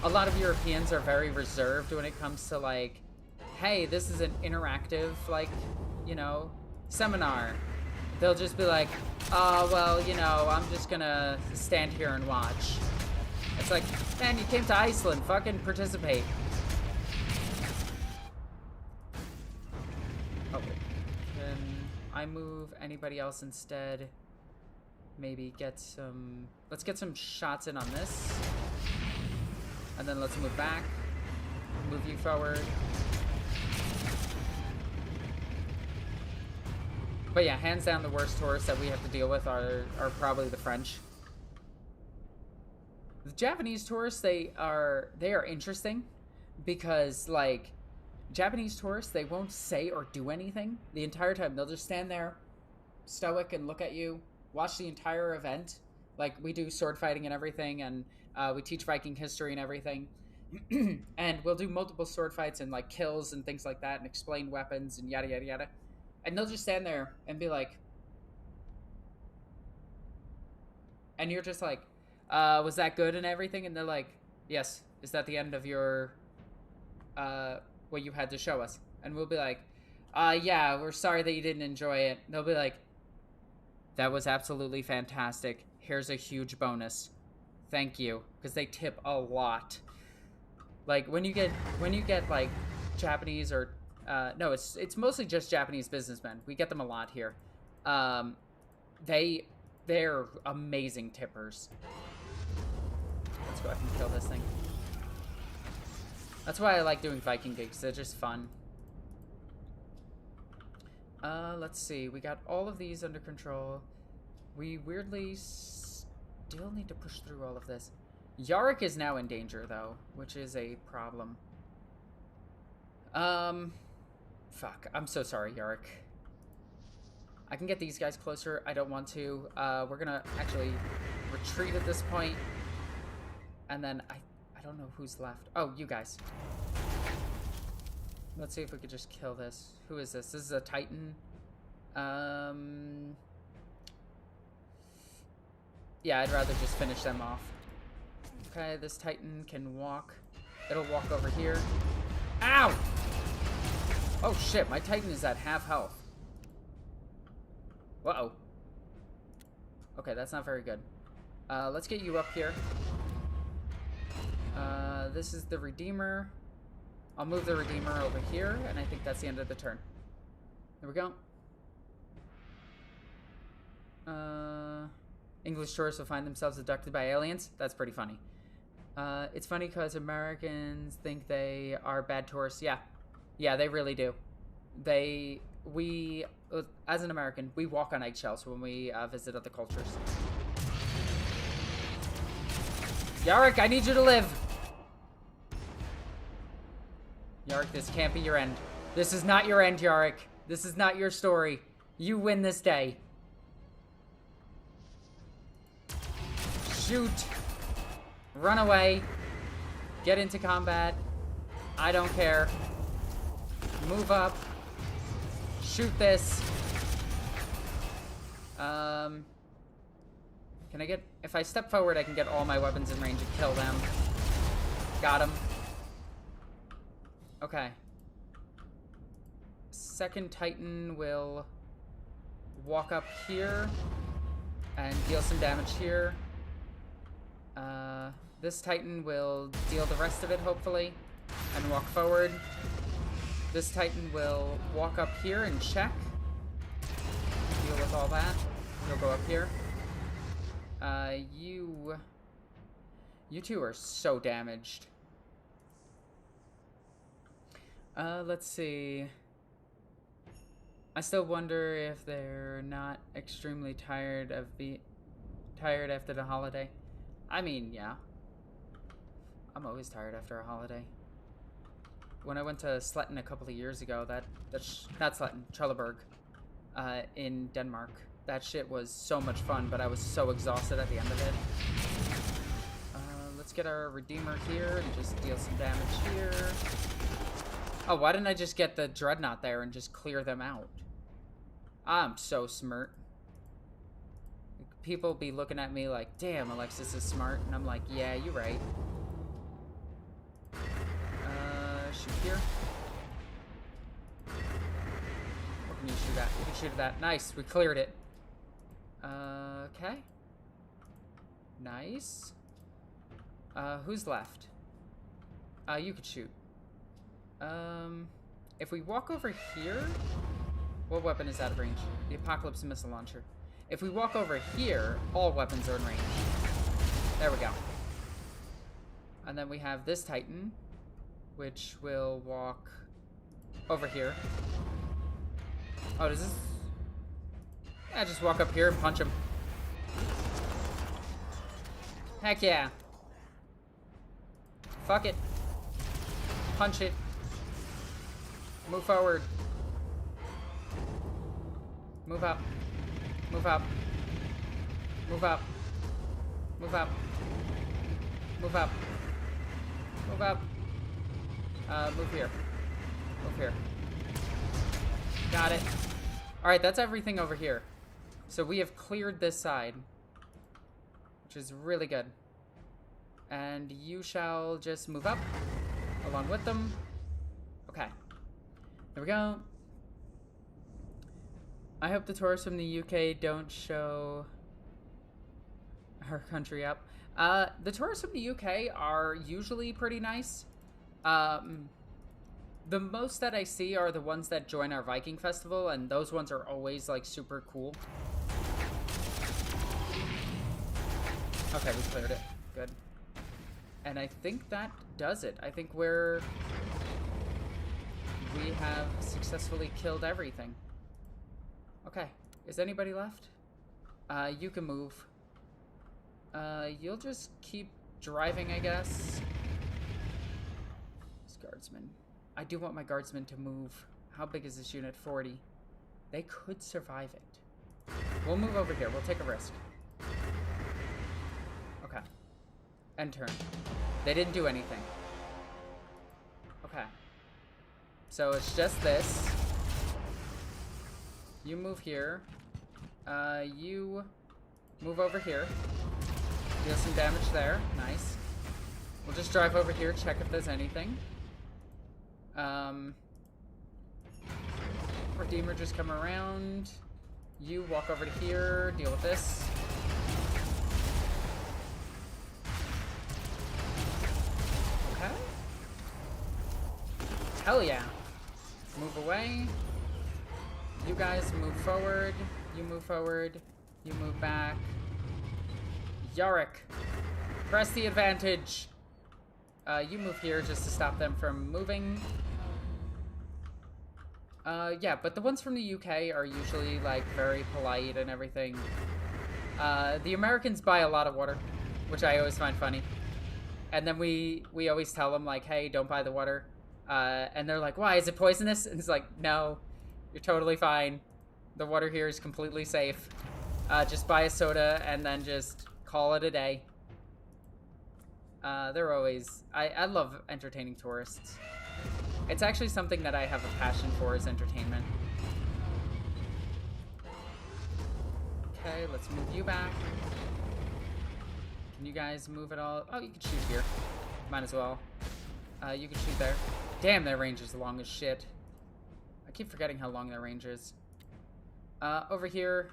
A lot of Europeans are very reserved when it comes to like, hey, this is an interactive, like, you know, seminar. They'll just be like, oh, well, you know, I'm just gonna stand here and watch. It's like, man, you came to Iceland, fucking participate. Oh, can I move anybody else instead? Maybe get some, let's get some shots in on this. And then let's move back. Move you forward. But yeah, hands down the worst tourists that we have to deal with are probably the French. The Japanese tourists, they are interesting because like Japanese tourists, they won't say or do anything the entire time. They'll just stand there stoic and look at you, watch the entire event. Like we do sword fighting and everything, and we teach Viking history and everything. And we'll do multiple sword fights and like kills and things like that and explain weapons and yada yada yada. And they'll just stand there and be like, and you're just like, was that good and everything? And they're like, yes. Is that the end of your, what you had to show us? And we'll be like, yeah, we're sorry that you didn't enjoy it. And they'll be like, that was absolutely fantastic. Here's a huge bonus. Thank you. Because they tip a lot. Like, when you get like, Japanese or, no, it's mostly just Japanese businessmen. We get them a lot here. They're amazing tippers. Let's go ahead and kill this thing. That's why I like doing Viking gigs. They're just fun. Let's see. We got all of these under control. We weirdly still need to push through all of this. Yarick is now in danger, though, which is a problem. Fuck. I'm so sorry, Yarick. I can get these guys closer. I don't want to. We're gonna actually retreat at this point. And then I don't know who's left. Oh, you guys. Let's see if we could just kill this. Who is this? This is a Titan. Yeah, I'd rather just finish them off. Okay, this Titan can walk. It'll walk over here. Ow! Oh shit, my Titan is at half health. Uh-oh. Okay, that's not very good. Let's get you up here. This is the Redeemer. I'll move the Redeemer over here, and I think that's the end of the turn. There we go. English tourists will find themselves abducted by aliens. That's pretty funny. It's funny because Americans think they are bad tourists. Yeah. Yeah, they really do. We, as an American, we walk on eggshells when we visit other cultures. Yarick, I need you to live. Yarick, this can't be your end. This is not your end, Yarick. This is not your story. You win this day. Shoot. Run away. Get into combat. I don't care. Move up. Shoot this. Can I get... If I step forward, I can get all my weapons in range and kill them. Got him. Okay. Second Titan will walk up here and deal some damage here. This Titan will deal the rest of it, hopefully, and walk forward. This Titan will walk up here and check. Deal with all that. He'll go up here. You two are so damaged. Let's see. I still wonder if they're not extremely tired after the holiday. I mean, yeah. I'm always tired after a holiday. When I went to Sletten a couple of years ago, that's not Sletten, Trelleborg, in Denmark. That shit was so much fun, but I was so exhausted at the end of it. Let's get our Redeemer here and just deal some damage here. Oh, why didn't I just get the Dreadnought there and just clear them out? I'm so smart. People be looking at me like, damn, Alexis is smart. And I'm like, yeah, you're right. Shoot here. What can you shoot at? You can shoot at that. Nice, we cleared it. Okay. Nice. Who's left? You could shoot. If we walk over here... What weapon is out of range? The Apocalypse Missile Launcher. If we walk over here, all weapons are in range. There we go. And then we have this Titan, which will walk over here. Oh, does this... Yeah, just walk up here and punch him. Heck yeah. Fuck it. Punch it. Move forward. Move up. Move up. Move up. Move up. Move up. Move up. Move here. Move here. Got it. Alright, that's everything over here. So we have cleared this side, which is really good. And you shall just move up along with them. Okay. There we go. I hope the tourists from the UK don't show our country up. The tourists from the UK are usually pretty nice. The most that I see are the ones that join our Viking festival, and those ones are always, like, super cool. Okay, we cleared it. Good. And I think that does it. I think we have successfully killed everything. Okay. Is anybody left? You can move. You'll just keep driving, I guess. This guardsman. I do want my guardsmen to move. How big is this unit? 40. They could survive it. We'll move over here. We'll take a risk. Okay. End turn. They didn't do anything. Okay. So it's just this. You move here. You move over here. Deal some damage there. Nice. We'll just drive over here, check if there's anything. Redeemer, just come around. You walk over to here, deal with this. Okay. Hell yeah. Move away. You guys move forward. You move forward. You move back. Yarick. Press the advantage. You move here just to stop them from moving. Yeah, but the ones from the UK are usually, like, very polite and everything. The Americans buy a lot of water, which I always find funny. And then we always tell them, like, hey, don't buy the water. And they're like, why, is it poisonous? And it's like, no, you're totally fine. The water here is completely safe. Just buy a soda and then just call it a day. They're always... I love entertaining tourists. It's actually something that I have a passion for, is entertainment. Okay, let's move you back. Can you guys move at all? Oh, you can shoot here. Might as well. You can shoot there. Damn, their range is long as shit. I keep forgetting how long their range is. Over here,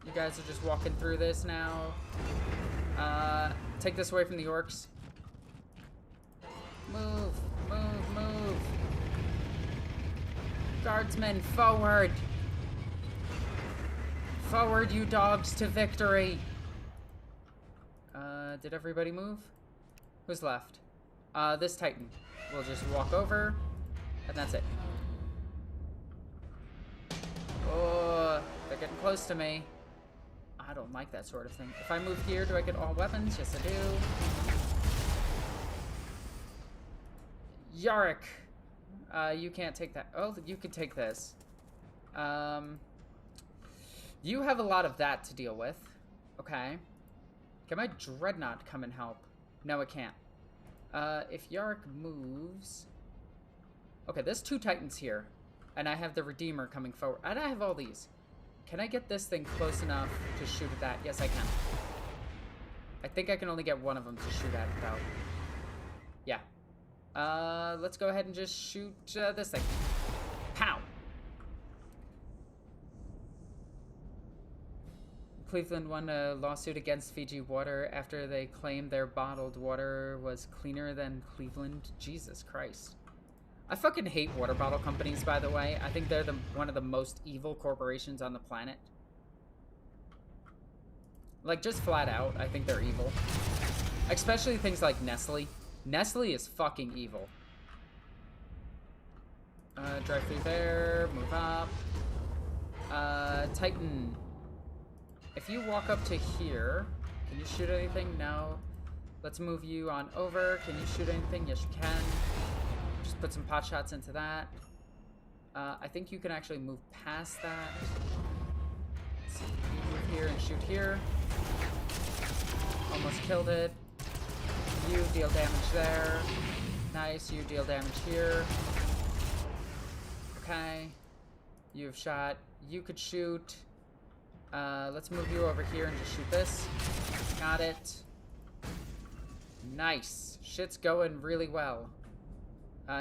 you guys are just walking through this now. Take this away from the orcs. Move, move, move. Guardsmen, forward. Forward, you dogs, to victory. Did everybody move? Who's left? This Titan. We'll just walk over, and that's it. Oh, they're getting close to me. I don't like that sort of thing. If I move here, do I get all weapons? Yes, I do. Yarick. You can't take that. Oh, you can take this. You have a lot of that to deal with. Okay. Can my Dreadnought come and help? No, it can't. If Yarick moves... Okay, there's 2 Titans here. And I have the Redeemer coming forward. And I have all these. Can I get this thing close enough to shoot at that? Yes, I can. I think I can only get one of them to shoot at without... Yeah. Let's go ahead and just shoot this thing. Pow! Cleveland won a lawsuit against Fiji Water after they claimed their bottled water was cleaner than Cleveland. Jesus Christ. I fucking hate water bottle companies, by the way. I think they're one of the most evil corporations on the planet. Like, just flat out, I think they're evil. Especially things like Nestle. Nestle is fucking evil. Drive through there, move up. Titan. If you walk up to here, can you shoot anything? No. Let's move you on over. Can you shoot anything? Yes, you can. Just put some pot shots into that. I think you can actually move past that. Let's see. You move here and shoot here. Almost killed it. You deal damage there. Nice. You deal damage here. Okay. You've shot. You could shoot. Let's move you over here and just shoot this. Got it. Nice. Shit's going really well.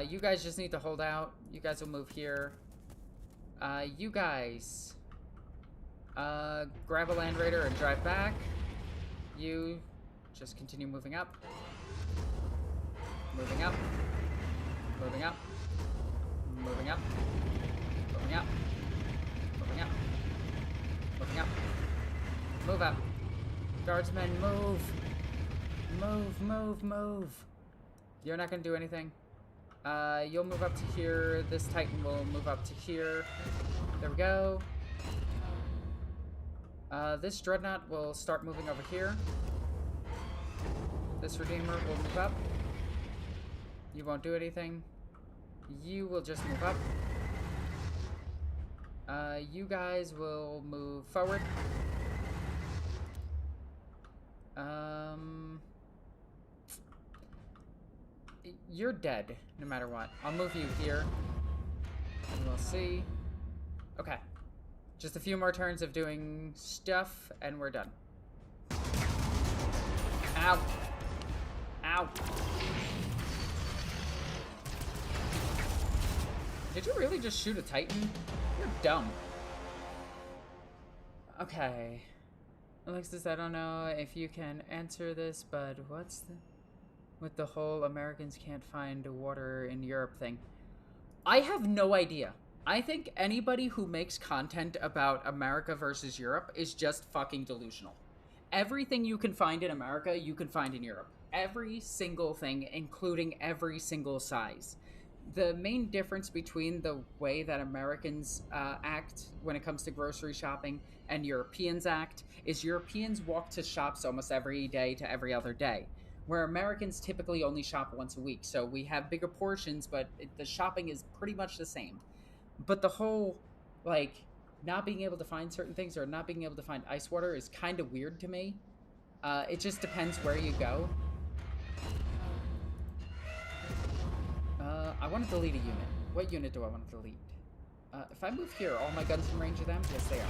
You guys just need to hold out. You guys will move here. You guys... grab a Land Raider and drive back. You just continue moving up. Moving up. Moving up. Moving up. Moving up. Moving up. Moving up. Move up. Guardsmen, move. Move, move, move. You're not gonna do anything. You'll move up to here. This Titan will move up to here. There we go. This Dreadnought will start moving over here. This Redeemer will move up. You won't do anything. You will just move up. You guys will move forward. You're dead, no matter what. I'll move you here. And we'll see. Okay. Just a few more turns of doing stuff, and we're done. Ow. Ow. Did you really just shoot a Titan? You're dumb. Okay. Alexis, I don't know if you can answer this, but what's the... with the whole Americans can't find water in Europe thing? I have no idea. I think anybody who makes content about America versus Europe is just fucking delusional. Everything you can find in America, you can find in Europe. Every single thing, including every single size. The main difference between the way that Americans act when it comes to grocery shopping and Europeans act is Europeans walk to shops almost every day to every other day, where Americans typically only shop once a week. So we have bigger portions, but the shopping is pretty much the same. But the whole, like, not being able to find certain things or not being able to find ice water is kind of weird to me. It just depends where you go. I want to delete a unit. What unit do I want to delete? If I move here, all my guns in range of them? Yes, they are.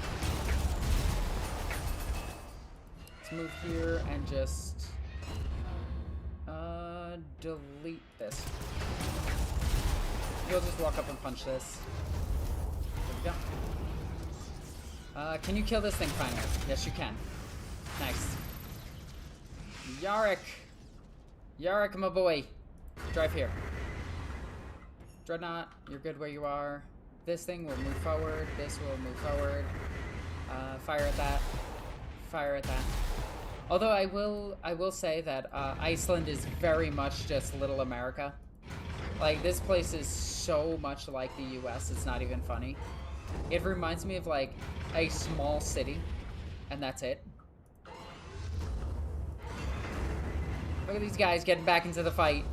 Let's move here and just... delete this. We'll just walk up and punch this. There we go. Can you kill this thing finally? Yes, you can. Nice. Yarrick! Yarrick, my boy! Drive here. Dreadnought, you're good where you are. This thing will move forward. This will move forward. Fire at that. Fire at that. Although I will say that Iceland is very much just Little America. Like, this place is so much like the US, it's not even funny. It reminds me of, like, a small city, and that's it. Look at these guys getting back into the fight.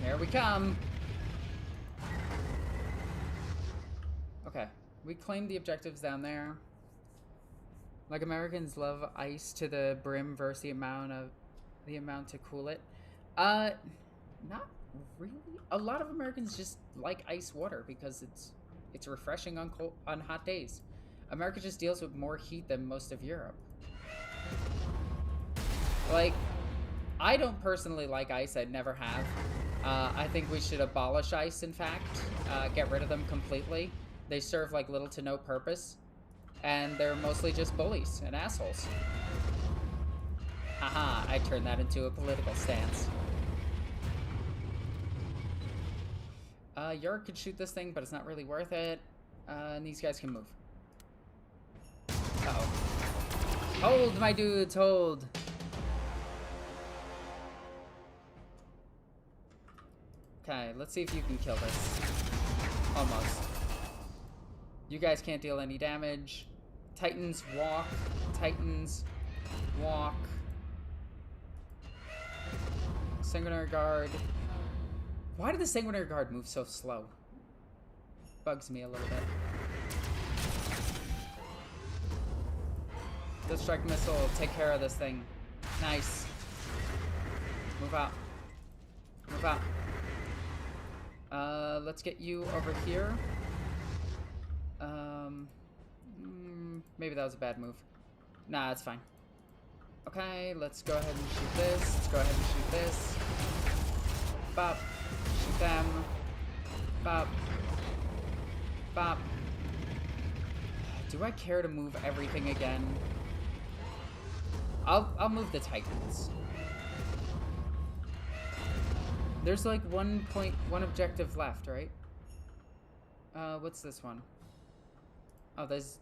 Here we come. Okay, we claimed the objectives down there. Like, Americans love ice to the brim versus the amount to cool it. Not really. A lot of Americans just like ice water because it's refreshing on hot days. America just deals with more heat than most of Europe. Like, I don't personally like ice. I never have. I think we should abolish ice, in fact. Get rid of them completely. They serve, like, little to no purpose. And they're mostly just bullies and assholes. Haha, I turned that into a political stance. York could shoot this thing, but it's not really worth it. And these guys can move. Uh-oh. Hold, my dudes, hold! Okay, let's see if you can kill this. Almost. You guys can't deal any damage. Titans, walk. Titans, walk. Sanguinary Guard. Why did the Sanguinary Guard move so slow? Bugs me a little bit. The strike missile, take care of this thing. Nice. Move out. Move out. Let's get you over here. Maybe that was a bad move. Nah, it's fine. Okay, let's go ahead and shoot this. Let's go ahead and shoot this. Bop. Shoot them. Bop. Bop. Do I care to move everything again? I'll move the Titans. There's like one objective left, right? What's this one? Oh, there's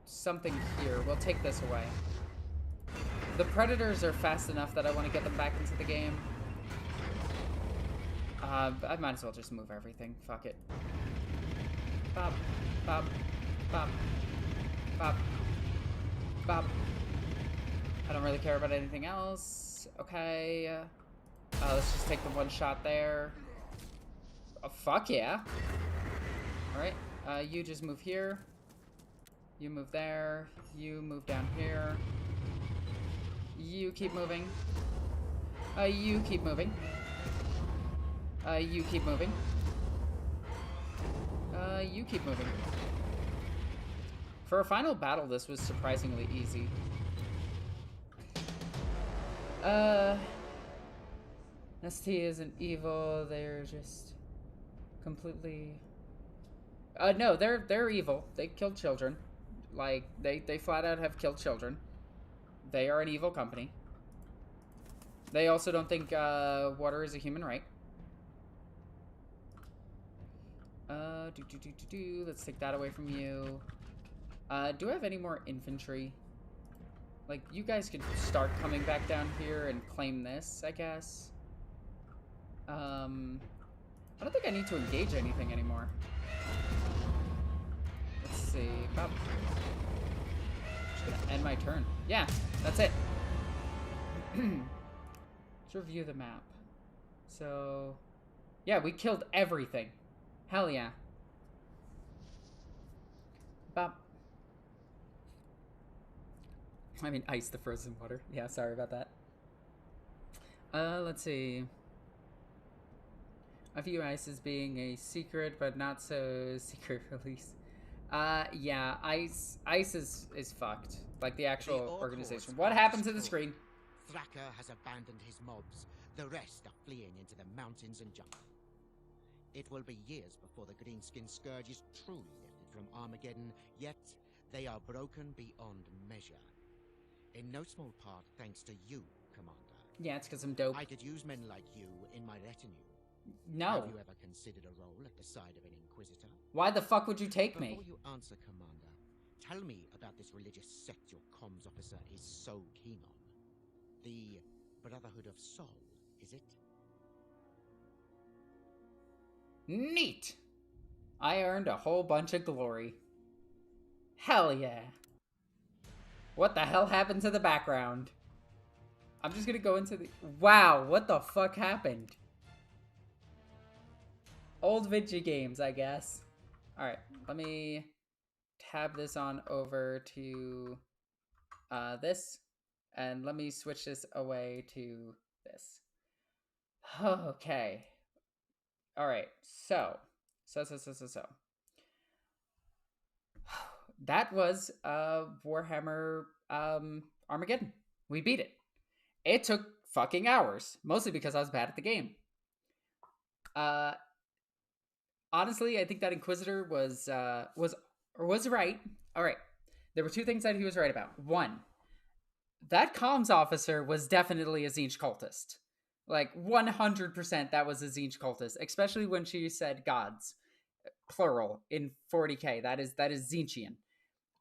something here. We'll take this away. The Predators are fast enough that I want to get them back into the game. I might as well just move everything. Fuck it. Bop, bop, bop, bop, bop. I don't really care about anything else. Okay. Let's just take the one shot there. Oh, fuck yeah. Alright. You just move here. You move there. You move down here. You keep moving. You keep moving. You keep moving. You keep moving. For a final battle, this was surprisingly easy. ST isn't evil, they're just completely... no, they're evil. They kill children. Like, they flat out have killed children. They are an evil company. They also don't think water is a human right. Let's take that away from you. Do I have any more infantry? Like, you guys could start coming back down here and claim this, I guess. I don't think I need to engage anything anymore. Let's see. Just gonna end my turn. Yeah, that's it. Let's review the map. So, yeah, we killed everything. Hell yeah. Bop. I mean, ice the frozen water. Yeah, sorry about that. Let's see. I view ice as being a secret, but not so secret release. Yeah, ICE is fucked. Like the actual The Orc organization. hordes What are happened to the destroyed. screen? Thraka has abandoned his mobs. The rest are fleeing into the mountains and jungle. It will be years before the Greenskin Scourge is truly lifted from Armageddon, yet they are broken beyond measure. In no small part thanks to you, Commander. Yeah, it's because I'm dope. I could use men like you in my retinue. No. Have you ever considered a role at the side of an Inquisitor? Why the fuck would you take me? Before you answer, Commander, tell me about this religious sect your comms officer is so keen on. The Brotherhood of Soul, is it? Neat! I earned a whole bunch of glory. Hell yeah. What the hell happened to the background? I'm just gonna go into the... Wow, what the fuck happened? Old video games, I guess. Alright, let me tab this on over to this. And let me switch this away to this. Okay. Alright, so. That was Warhammer Armageddon. We beat it. It took fucking hours, mostly because I was bad at the game. Honestly, I think that Inquisitor was right. All right, there were two things that he was right about. One, that comms officer was definitely a Tzeentch cultist. Like 100%, that was a Tzeentch cultist, especially when she said gods, plural in 40k. That is Tzeentchian.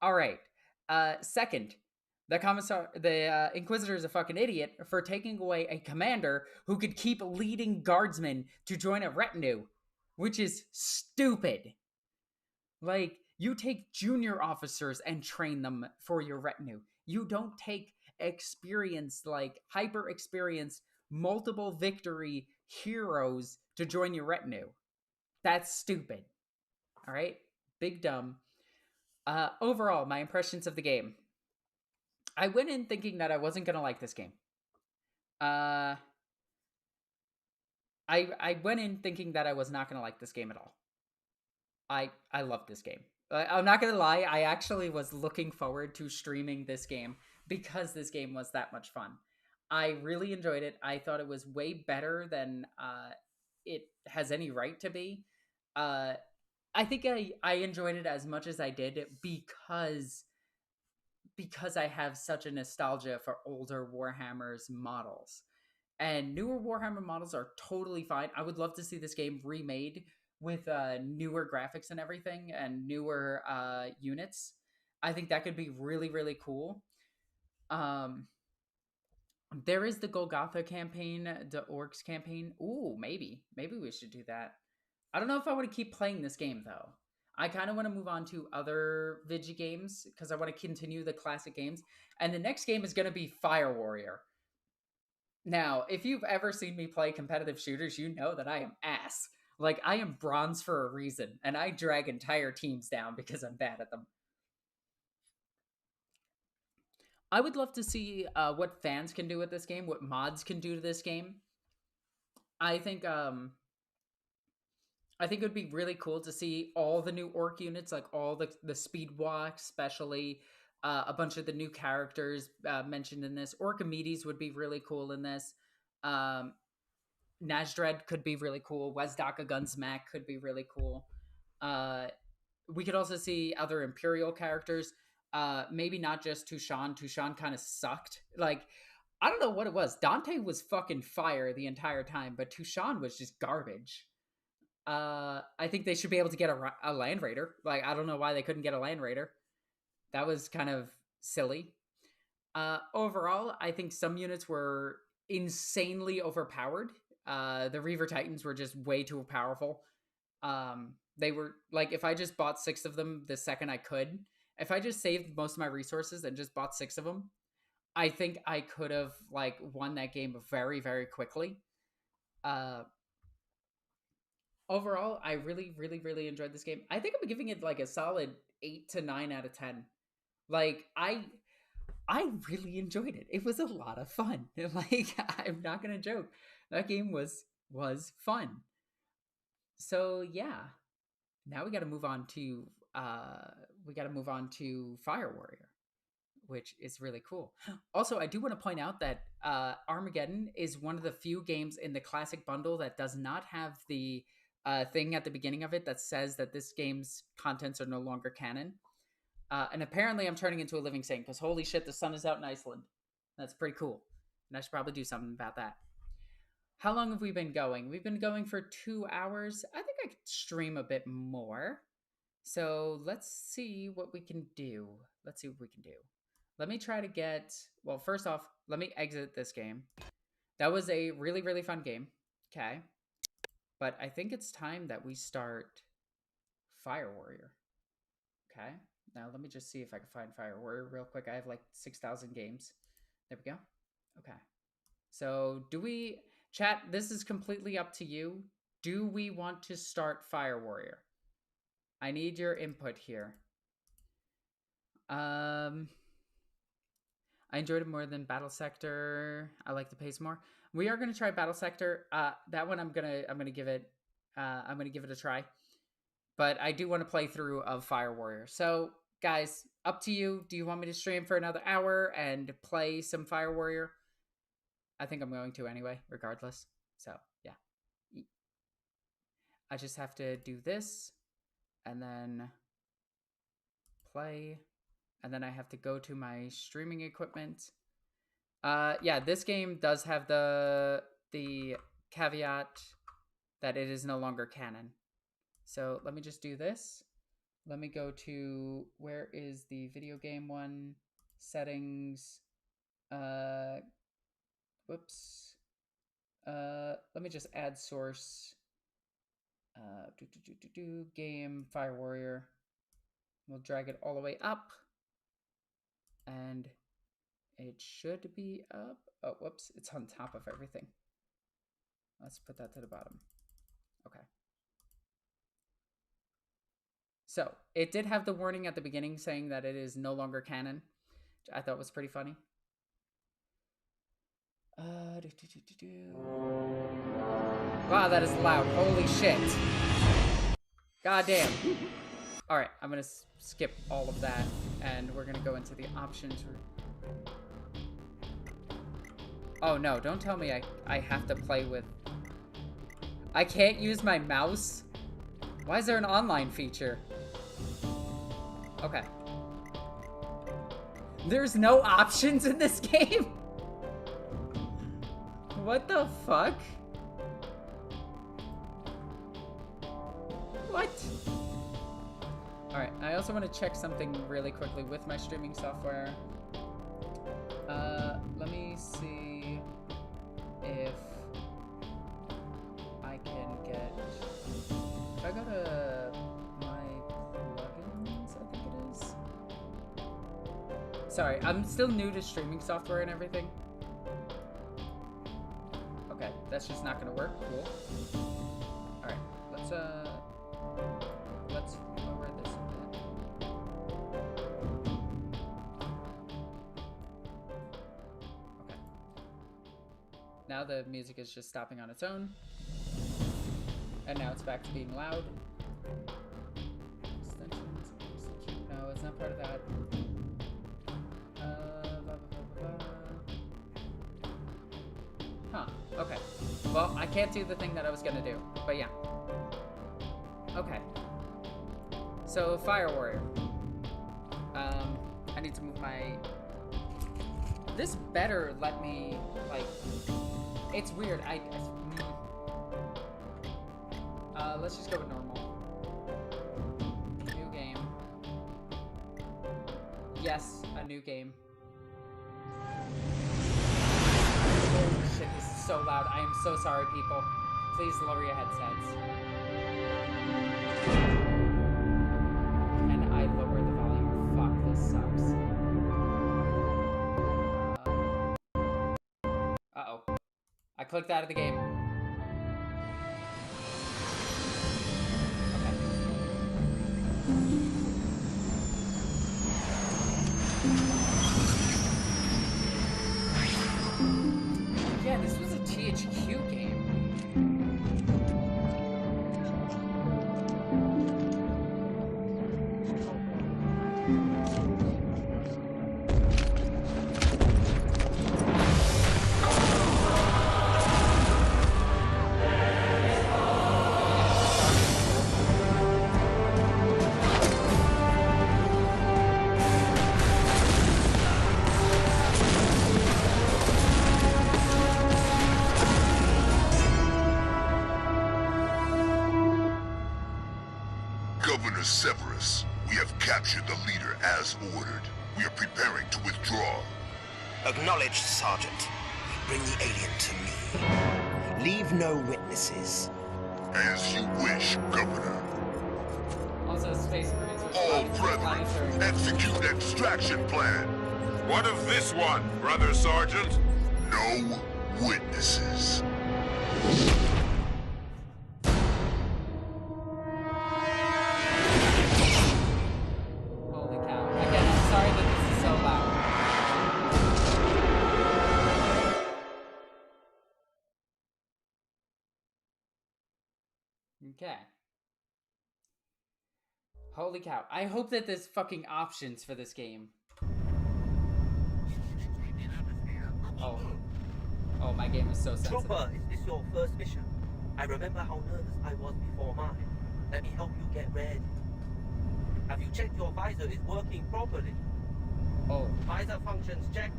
All right. Second, the Inquisitor is a fucking idiot for taking away a commander who could keep leading guardsmen to join a retinue, which is stupid. Like, you take junior officers and train them for your retinue. You don't take experienced, like hyper experienced, multiple victory heroes to join your retinue. That's stupid. All right? Big dumb. Overall, my impressions of the game. I went in thinking that I wasn't going to like this game. I went in thinking that I was not going to like this game at all. I love this game. I'm not going to lie, I actually was looking forward to streaming this game because this game was that much fun. I really enjoyed it. I thought it was way better than it has any right to be. I think I enjoyed it as much as I did because I have such a nostalgia for older Warhammer's models. And newer Warhammer models are totally fine. I would love to see this game remade with newer graphics and everything and newer units. I think that could be really, really cool. There is the Golgotha campaign, the Orcs campaign. Ooh, maybe we should do that. I don't know if I want to keep playing this game, though. I kind of want to move on to other Vigi games because I want to continue the classic games. And the next game is going to be Fire Warrior. Now, if you've ever seen me play competitive shooters, you know that I am ass. Like, I am bronze for a reason, and I drag entire teams down because I'm bad at them. I would love to see what fans can do with this game, what mods can do to this game. I think it would be really cool to see all the new orc units, like all the speed walks, especially a bunch of the new characters mentioned in this. Orcomedes would be really cool in this. Nazdred could be really cool. Wezdaka Gunsmack could be really cool. We could also see other Imperial characters. Maybe not just Tushan. Tushan kind of sucked. Like, I don't know what it was. Dante was fucking fire the entire time, but Tushan was just garbage. I think they should be able to get a Land Raider. Like, I don't know why they couldn't get a Land Raider. That was kind of silly. Overall, I think some units were insanely overpowered. The Reaver Titans were just way too powerful. They were, like, if I just bought 6 of them the second I could, if I just saved most of my resources and just bought 6 of them, I think I could have, like, won that game very, very quickly. Overall, I really, really, really enjoyed this game. I think I'm giving it like a solid 8 to 9 out of 10. Like, I really enjoyed it. It was a lot of fun. Like, I'm not gonna joke. That game was fun. So yeah. Now we gotta move on to we got to move on to Fire Warrior, which is really cool. Also, I do want to point out that Armageddon is one of the few games in the Classic Bundle that does not have the thing at the beginning of it that says that this game's contents are no longer canon. And apparently I'm turning into a living saint because holy shit, the sun is out in Iceland. That's pretty cool. And I should probably do something about that. How long have we been going? We've been going for 2 hours. I think I could stream a bit more. So let's see what we can do. Let me try to get... Well, first off, let me exit this game. That was a really, really fun game. Okay. But I think it's time that we start Fire Warrior. Okay. Now, let me just see if I can find Fire Warrior real quick. I have like 6,000 games. There we go. Okay. So, do we... Chat, this is completely up to you. Do we want to start Fire Warrior? I need your input here. I enjoyed it more than Battle Sector. I like the pace more. We are going to try Battle Sector. That one I'm gonna give it a try. But I do want to play through of Fire Warrior. So, guys, up to you. Do you want me to stream for another hour and play some Fire Warrior? I think I'm going to anyway, regardless. So, yeah. I just have to do this, and then play, and then I have to go to my streaming equipment. Yeah, this game does have the caveat that it is no longer canon. So let me just do this. Let me go to, where is the video game one? Settings. Whoops. Let me just add source. Game, Fire Warrior. We'll drag it all the way up. And it should be up. Oh, whoops. It's on top of everything. Let's put that to the bottom. Okay. So, it did have the warning at the beginning saying that it is no longer canon, which I thought was pretty funny. Wow, that is loud. Holy shit. God damn. Alright, I'm gonna skip all of that, and we're gonna go into the options. Oh no, don't tell me I have to play with... I can't use my mouse? Why is there an online feature? Okay. There's no options in this game? What the fuck? What? Alright, I also want to check something really quickly with my streaming software. Let me see if I can get... If I go to my plugins, I think it is. Sorry, I'm still new to streaming software and everything. Okay, that's just not gonna work. Cool. Alright, let's lower this a bit. Okay. Now the music is just stopping on its own. And now it's back to being loud. Extensions. No, it's not part of that. Huh, okay. Well, I can't do the thing that I was gonna do, but yeah. Okay. So, Fire Warrior. I need to move my... This better let me, like... It's weird, let's just go with normal. New game. Yes, a new game. Holy shit, this is so loud. I am so sorry, people. Please lower your headsets. Can I lower the volume? Fuck, this sucks. Uh-oh. I clicked out of the game. Yeah, this was a THQ game. is Severus. We have captured the leader as ordered. We are preparing to withdraw. Acknowledged, Sergeant. Bring the alien to me. Leave no witnesses. As you wish, Governor. Also, Space Marines are All responding to brethren, planetary- execute extraction plan. What of this one, Brother Sergeant? No witnesses. Holy cow. Again, I'm sorry that this is so loud. Okay. Holy cow. I hope that there's fucking options for this game. Oh. Oh, my game is so sensitive. Trooper, is this your first mission? I remember how nervous I was before mine. Let me help you get ready. Have you checked your visor is working properly? Oh. Visor functions check,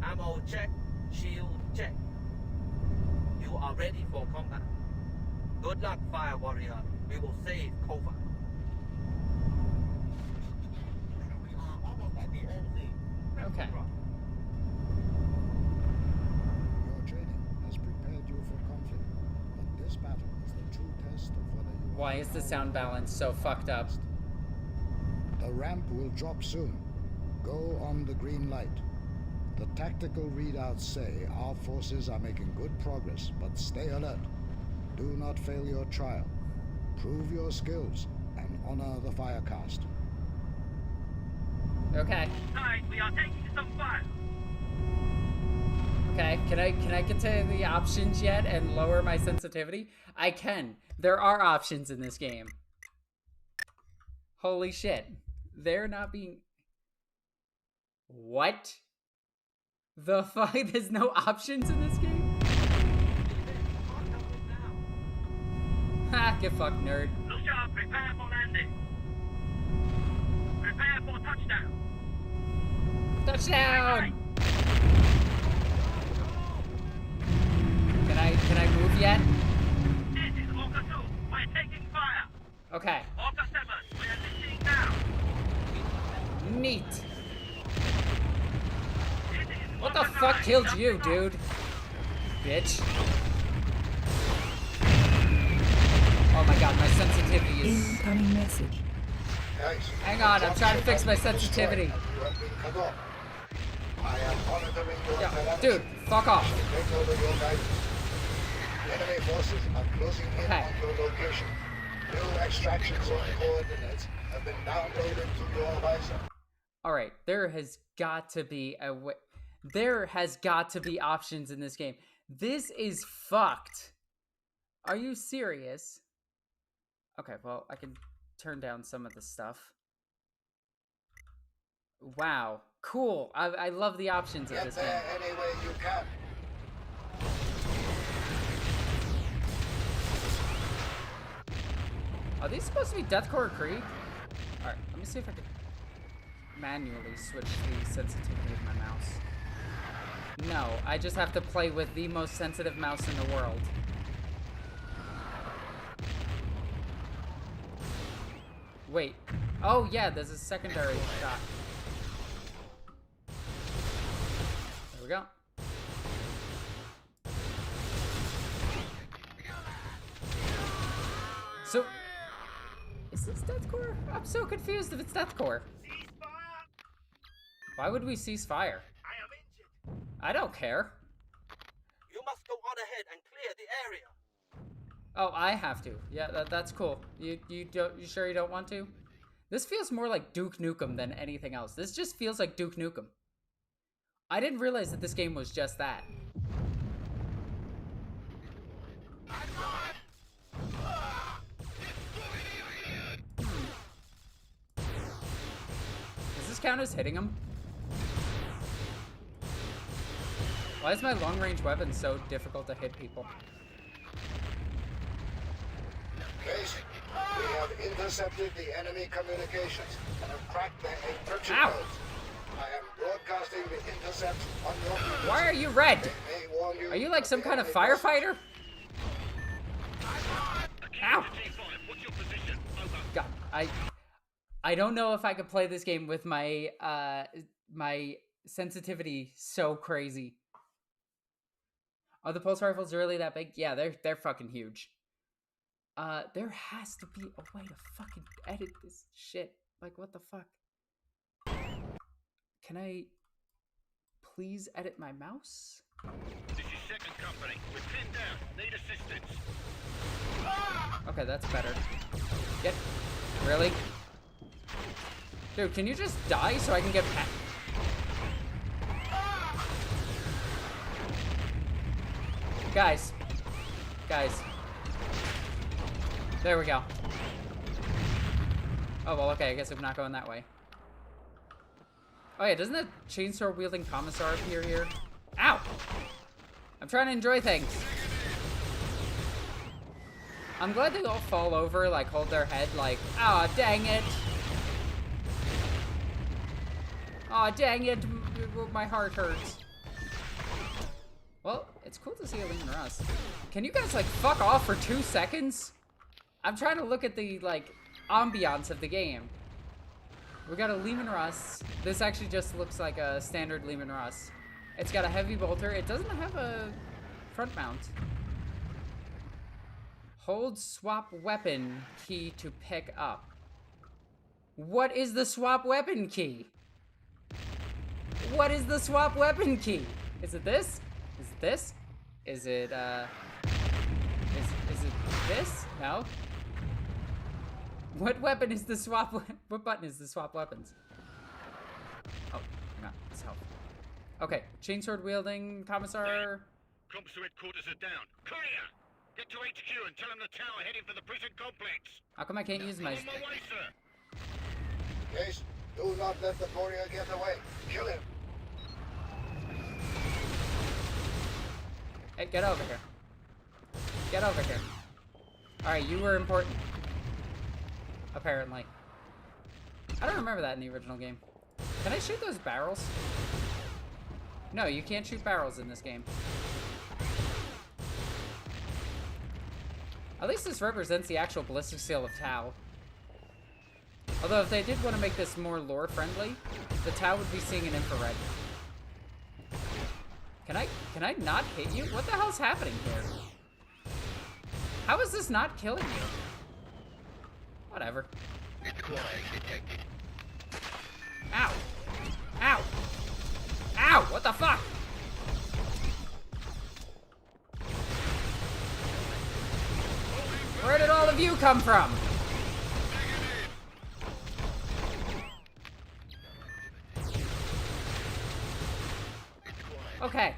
ammo check, shield check. You are ready for combat. Good luck, Fire Warrior. We will save Kova. Okay. Your training has prepared you for conflict, but this battle is the true test of whether you Why is the sound balance so fucked up? The ramp will drop soon. Go on the green light. The tactical readouts say our forces are making good progress, but stay alert. Do not fail your trial. Prove your skills and honor the Firecast. Okay. Tonight we are taking some fire. Okay, can I get to the options yet and lower my sensitivity? I can. There are options in this game. Holy shit. They're not being... What? The fuck? There's no options in this game? Ha, get fucked, nerd. Look sharp, prepare for landing. Prepare for touchdown. Touchdown! Can I move yet? This is Orca 2. We're taking fire. Okay. Orca 7, we are listening now. Neat. What the fuck killed you, dude? Bitch. Oh my god, my sensitivity is... Incoming message. Hang on, I'm trying to fix my sensitivity. Yo, dude, fuck off. Enemy forces are closing in Okay. on your location. New extraction zone coordinates have been downloaded to your visor. Alright, there has got to be a way... There has got to be options in this game. This is fucked. Are you serious? Okay, well, I can turn down some of the stuff. Wow. Cool. I love the options of this game. Get there any way you can. Are these supposed to be Deathcore Krieg? Alright, let me see if I can manually switch the sensitivity of my mouse. No, I just have to play with the most sensitive mouse in the world. Wait. Oh yeah, there's a secondary shot. There we go. So, is this Deathcore? I'm so confused if it's Deathcore. Why would we cease fire? I am injured. I don't care. You must go on ahead and clear the area. Oh, I have to. Yeah, that's cool. You sure you don't want to? This feels more like Duke Nukem than anything else. This just feels like Duke Nukem. I didn't realize that this game was just that. Does this count as hitting him? Why is my long-range weapon so difficult to hit people? Case, we have intercepted the enemy communications and have cracked their encryption Ow. codes. I am broadcasting the intercept on your frequency. Why are you red? They may warn you Are you like of some the kind of enemy firefighter? Ow! God, I don't know if I could play this game with my my sensitivity so crazy. Are the pulse rifles really that big? Yeah, they're fucking huge. There has to be a way to fucking edit this shit. Like, what the fuck? Can I please edit my mouse? This is second company. We're pinned down. Need assistance. Okay, that's better. Really? Dude, can you just die so I can get past? Guys. There we go. Oh, well, okay, I guess I'm not going that way. Oh yeah, doesn't the chainsaw wielding commissar appear here? Ow! I'm trying to enjoy things. I'm glad they all fall over, like, hold their head, like, aw, dang it. Aw, dang it, my heart hurts. Well, it's cool to see a Lehman Russ. Can you guys, like, fuck off for 2 seconds? I'm trying to look at the, like, ambiance of the game. We got a Lehman Russ. This actually just looks like a standard Lehman Russ. It's got a heavy bolter. It doesn't have a front mount. Hold swap weapon key to pick up. What is the swap weapon key? What is the swap weapon key? Is it this? Is it this? Is it, is it this? No? What weapon is the swap? What button is the swap weapons? Oh, no, it's health. Okay, chainsword wielding commissar. Comps to headquarters are down. Courier, get to HQ and tell them the tower heading for the prison complex. How come I can't use my? On my way, sir. Case, do not let the courier get away. Kill him. Hey, get over here. Get over here. All right, you were important. Apparently. I don't remember that in the original game. Can I shoot those barrels? No, you can't shoot barrels in this game. At least this represents the actual ballistic seal of Tau. Although if they did want to make this more lore friendly, the Tau would be seeing an infrared. Can I not hit you? What the hell's happening here? How is this not killing you? Whatever. Ow! Ow! Ow! What the fuck? Where did all of you come from? Okay.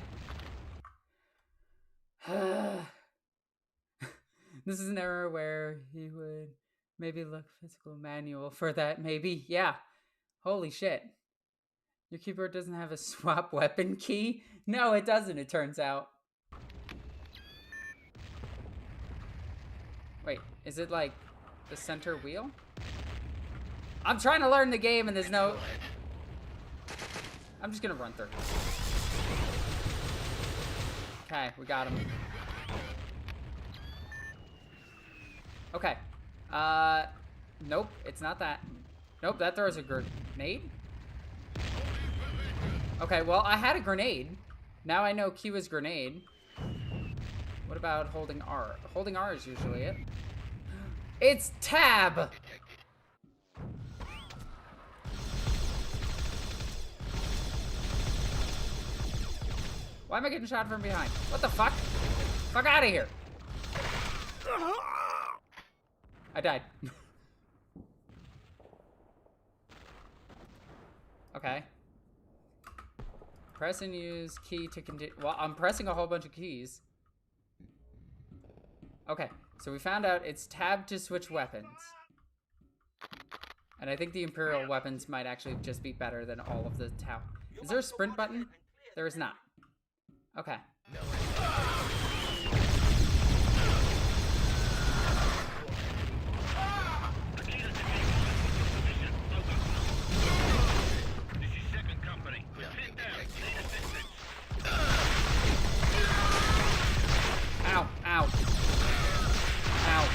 This is an era where he would maybe look physical manual for that, maybe. Yeah. Holy shit. Your keyboard doesn't have a swap weapon key? No, it doesn't, it turns out. Wait, is it like the center wheel? I'm trying to learn the game and there's no... I'm just gonna run through. Okay, we got him. Okay. Nope, it's not that. Nope, that throws a grenade? Okay, well, I had a grenade. Now I know Q is grenade. What about holding R? Holding R is usually it. It's tab! Why am I getting shot from behind? What the fuck? Fuck out of here! I died. Okay. Press and use key to continue. Well, I'm pressing a whole bunch of keys. Okay, so we found out it's tab to switch weapons. And I think the Imperial weapons might actually just be better than all of the Tau. Is there a sprint button? There is not. Okay. Ow, ow. Ow.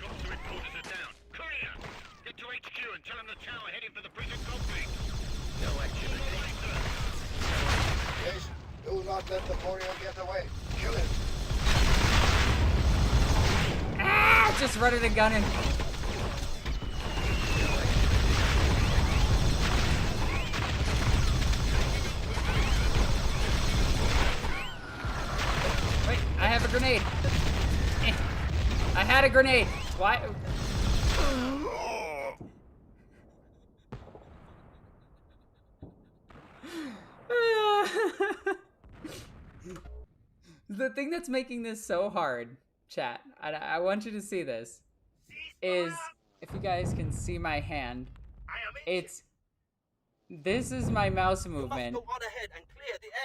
Comps to headquarters are down. Courier, get to HQ let the warrior get away. Kill him. Ah! Just running and gunning. Wait, I have a grenade. I had a grenade. Why? The thing that's making this so hard, chat, I want you to see this, is if you guys can see my hand, this is my mouse movement,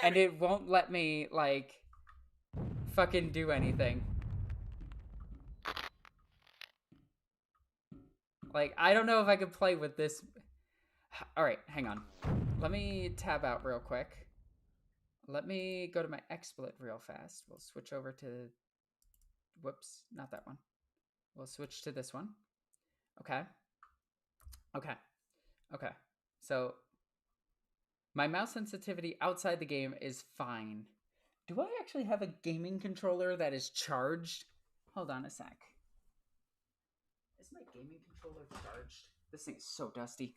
and it won't let me, like, fucking do anything. Like, I don't know if I could play with this. Alright, hang on. Let me tab out real quick. Let me go to my XSplit real fast. We'll switch over to... Whoops, not that one. We'll switch to this one. Okay. Okay. Okay. So, my mouse sensitivity outside the game is fine. Do I actually have a gaming controller that is charged? Hold on a sec. Is my gaming controller charged? This thing is so dusty.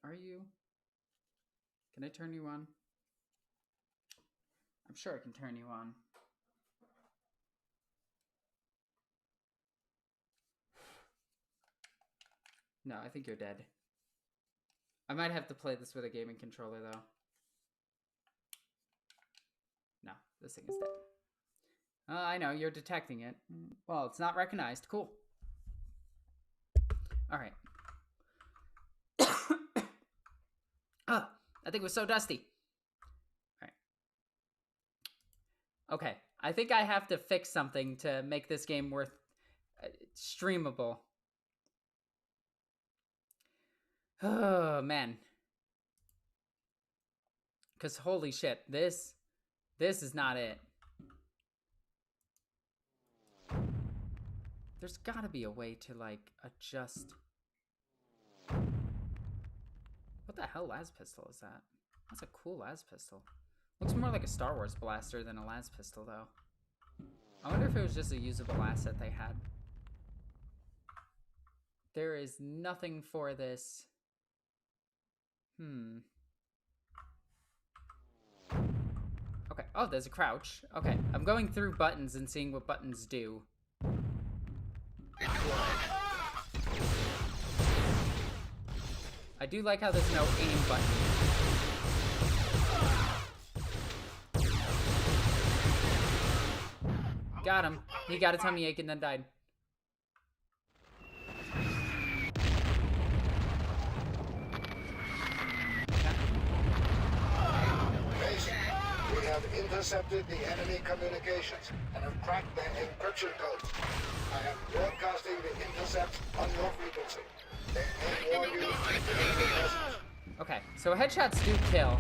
Are you? Can I turn you on? I'm sure I can turn you on. No, I think you're dead. I might have to play this with a gaming controller, though. No, this thing is dead. I know, you're detecting it. Well, it's not recognized. Cool. Alright. That thing was so dusty. Alright. Okay, I think I have to fix something to make this game worth streamable. Oh, man. Because holy shit, this is not it. There's gotta be a way to, like, adjust. What the hell las pistol is that? That's a cool las pistol. Looks more like a Star Wars blaster than a las pistol, though. I wonder if it was just a usable asset they had. There is nothing for this. Okay. Oh, there's a crouch. Okay. I'm going through buttons and seeing what buttons do. I do like how there's no aim button. Got him. He got a tummy ache and then died. We have intercepted the enemy communications and have cracked their encryption codes. I am broadcasting the intercepts on your frequency. They may warn you of enemy presence. Okay, so headshots do kill.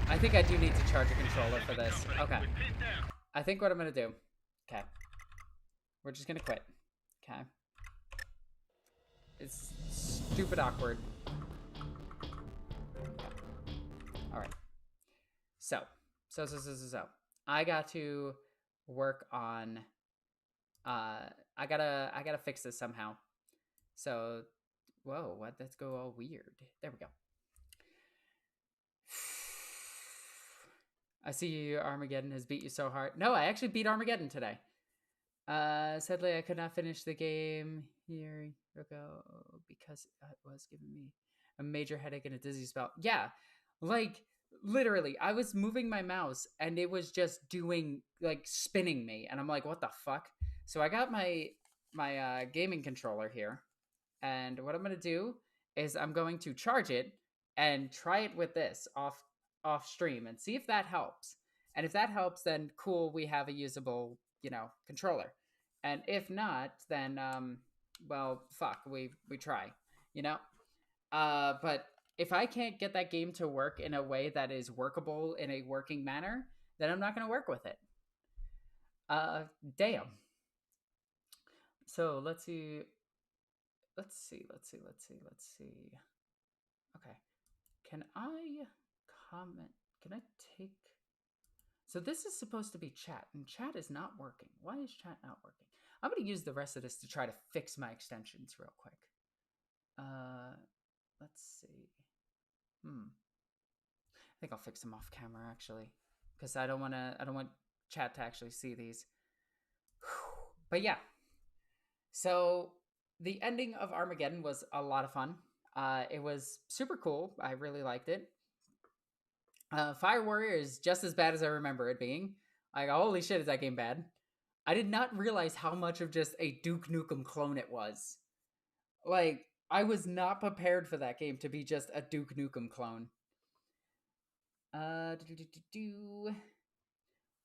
I think I do need to charge a controller for this. Okay. I think what I'm gonna do. Okay. We're just gonna quit. Okay. It's stupid awkward. Alright. So. I got to work on I gotta fix this somehow. So whoa, what? Let's go all weird. There we go. I see Armageddon has beat you so hard. No, I actually beat Armageddon today. Sadly, I could not finish the game here ago because it was giving me a major headache and a dizzy spell. Yeah, like, literally, I was moving my mouse and it was just doing, like, spinning me. And I'm like, what the fuck? So I got my gaming controller here. And what I'm going to do is I'm going to charge it and try it with this off stream and see if that helps. And if that helps, then cool, we have a usable, controller. And if not, then well, fuck, we try, but if I can't get that game to work in a way that is workable in a working manner, then I'm not going to work with it. Damn. So let's see. Okay. Can I comment? Can I take... So this is supposed to be chat, and chat is not working. Why is chat not working? I'm going to use the rest of this to try to fix my extensions real quick. Let's see. I think I'll fix them off camera, actually, because I don't want chat to actually see these. But yeah. So the ending of Armageddon was a lot of fun. It was super cool. I really liked it. Fire Warrior is just as bad as I remember it being. Like, holy shit, is that game bad? I did not realize how much of just a Duke Nukem clone it was. Like, I was not prepared for that game to be just a Duke Nukem clone.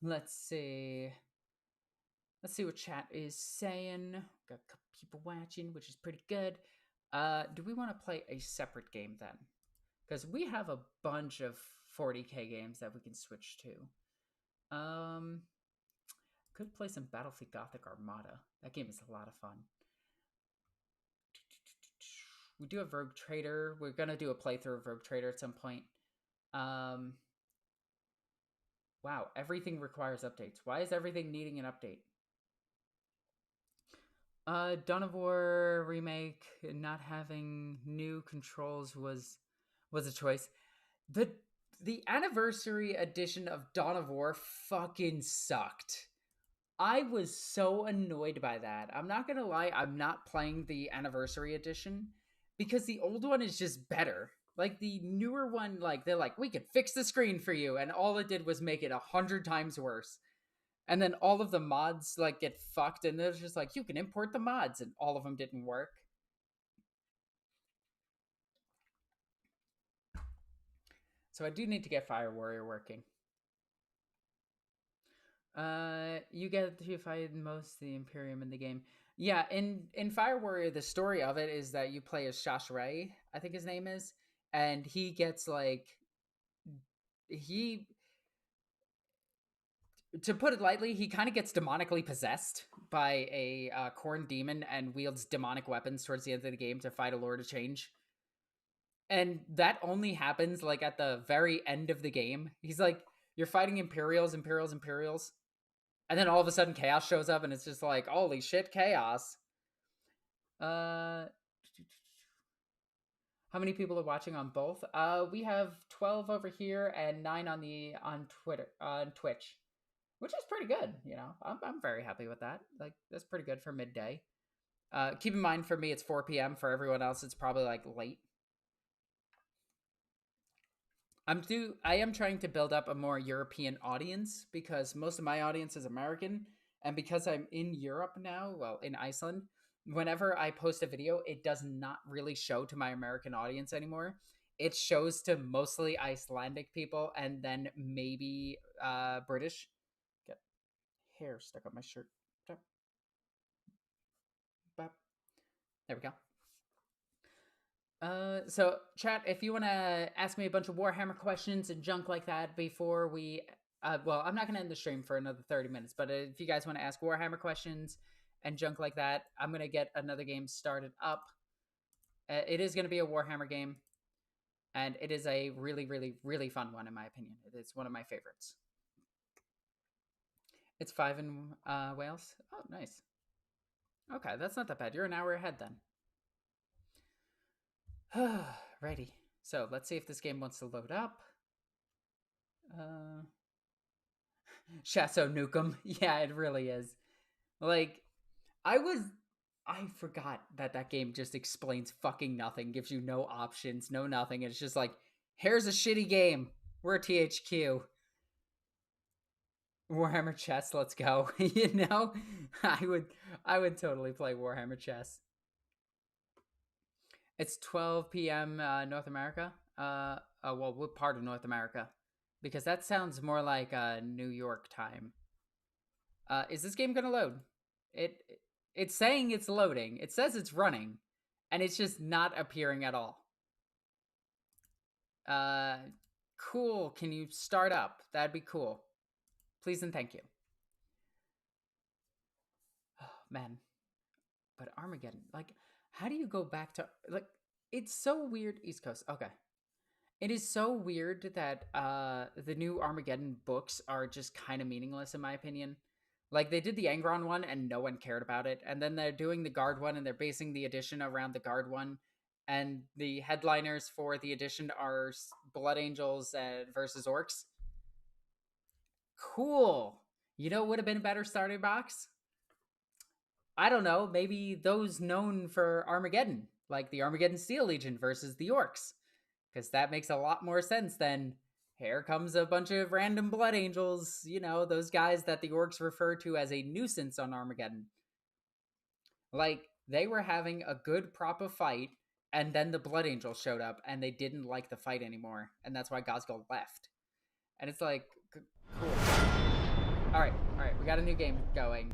Let's see. Let's see what chat is saying. Got a couple people watching, which is pretty good. Do we want to play a separate game then? Because we have a bunch of 40k games that we can switch to. Could play some Battlefield Gothic Armada. That game is a lot of fun. We do have Rogue Trader. We're going to do a playthrough of Rogue Trader at some point. Wow, everything requires updates. Why is everything needing an update? Dawn of War remake, not having new controls was a choice. The anniversary edition of Dawn of War fucking sucked. I was so annoyed by that. I'm not gonna lie, I'm not playing the anniversary edition because the old one is just better. Like, the newer one, like, they're like, we could fix the screen for you, and all it did was make it 100 times worse. And then all of the mods, like, get fucked, and they're just like, you can import the mods, and all of them didn't work. So I do need to get Fire Warrior working. You get to fight most of the Imperium in the game. Yeah, in Fire Warrior, the story of it is that you play as Shash Ray, I think his name is, and he gets, like, to put it lightly, he kind of gets demonically possessed by a corn demon and wields demonic weapons towards the end of the game to fight a Lord of Change. And that only happens, like, at the very end of the game. He's like, you're fighting Imperials. And then all of a sudden Chaos shows up and it's just like, holy shit, Chaos. How many people are watching on both? We have 12 over here and 9 on Twitch. Which is pretty good, you know. I'm very happy with that. Like, that's pretty good for midday. Keep in mind, for me, it's 4 p.m. For everyone else, it's probably, like, late. I am trying to build up a more European audience because most of my audience is American. And because I'm in Europe now, well, in Iceland, whenever I post a video, it does not really show to my American audience anymore. It shows to mostly Icelandic people and then maybe British. Get hair stuck on my shirt. There we go. So chat, if you want to ask me a bunch of Warhammer questions and junk like that before we, well, I'm not going to end the stream for another 30 minutes, but if you guys want to ask Warhammer questions and junk like that, I'm going to get another game started up. It is going to be a Warhammer game, and it is a really, really, really fun one, in my opinion. It's one of my favorites. It's 5 in Wales. Oh, nice. Okay, that's not that bad. You're an hour ahead then. Righty. So let's see if this game wants to load up. Shasso Nukem. Yeah, it really is. Like, I forgot that game just explains fucking nothing, gives you no options, no nothing. It's just like, here's a shitty game. We're THQ. Warhammer Chess, let's go. You know? I would totally play Warhammer Chess. It's 12 p.m. North America. Well, what part of North America? Because that sounds more like New York time. Is this game gonna load? It's saying it's loading. It says it's running, and it's just not appearing at all. Cool. Can you start up? That'd be cool. Please and thank you. Oh, man. But Armageddon, like, how do you go back to, like, it's so weird. East Coast. Okay. It is so weird that the new Armageddon books are just kind of meaningless in my opinion. Like they did the Angron one and no one cared about it, and then they're doing the Guard one and they're basing the edition around the Guard one, and the headliners for the edition are Blood Angels versus Orcs. Cool. You know what would have been a better starting box? I don't know, maybe those known for Armageddon, like the Armageddon Steel Legion versus the Orcs. Because that makes a lot more sense than here comes a bunch of random Blood Angels, you know, those guys that the Orcs refer to as a nuisance on Armageddon. Like, they were having a good proper fight, and then the Blood Angels showed up, and they didn't like the fight anymore, and that's why Gosgold left. And it's like, cool. Alright, we got a new game going.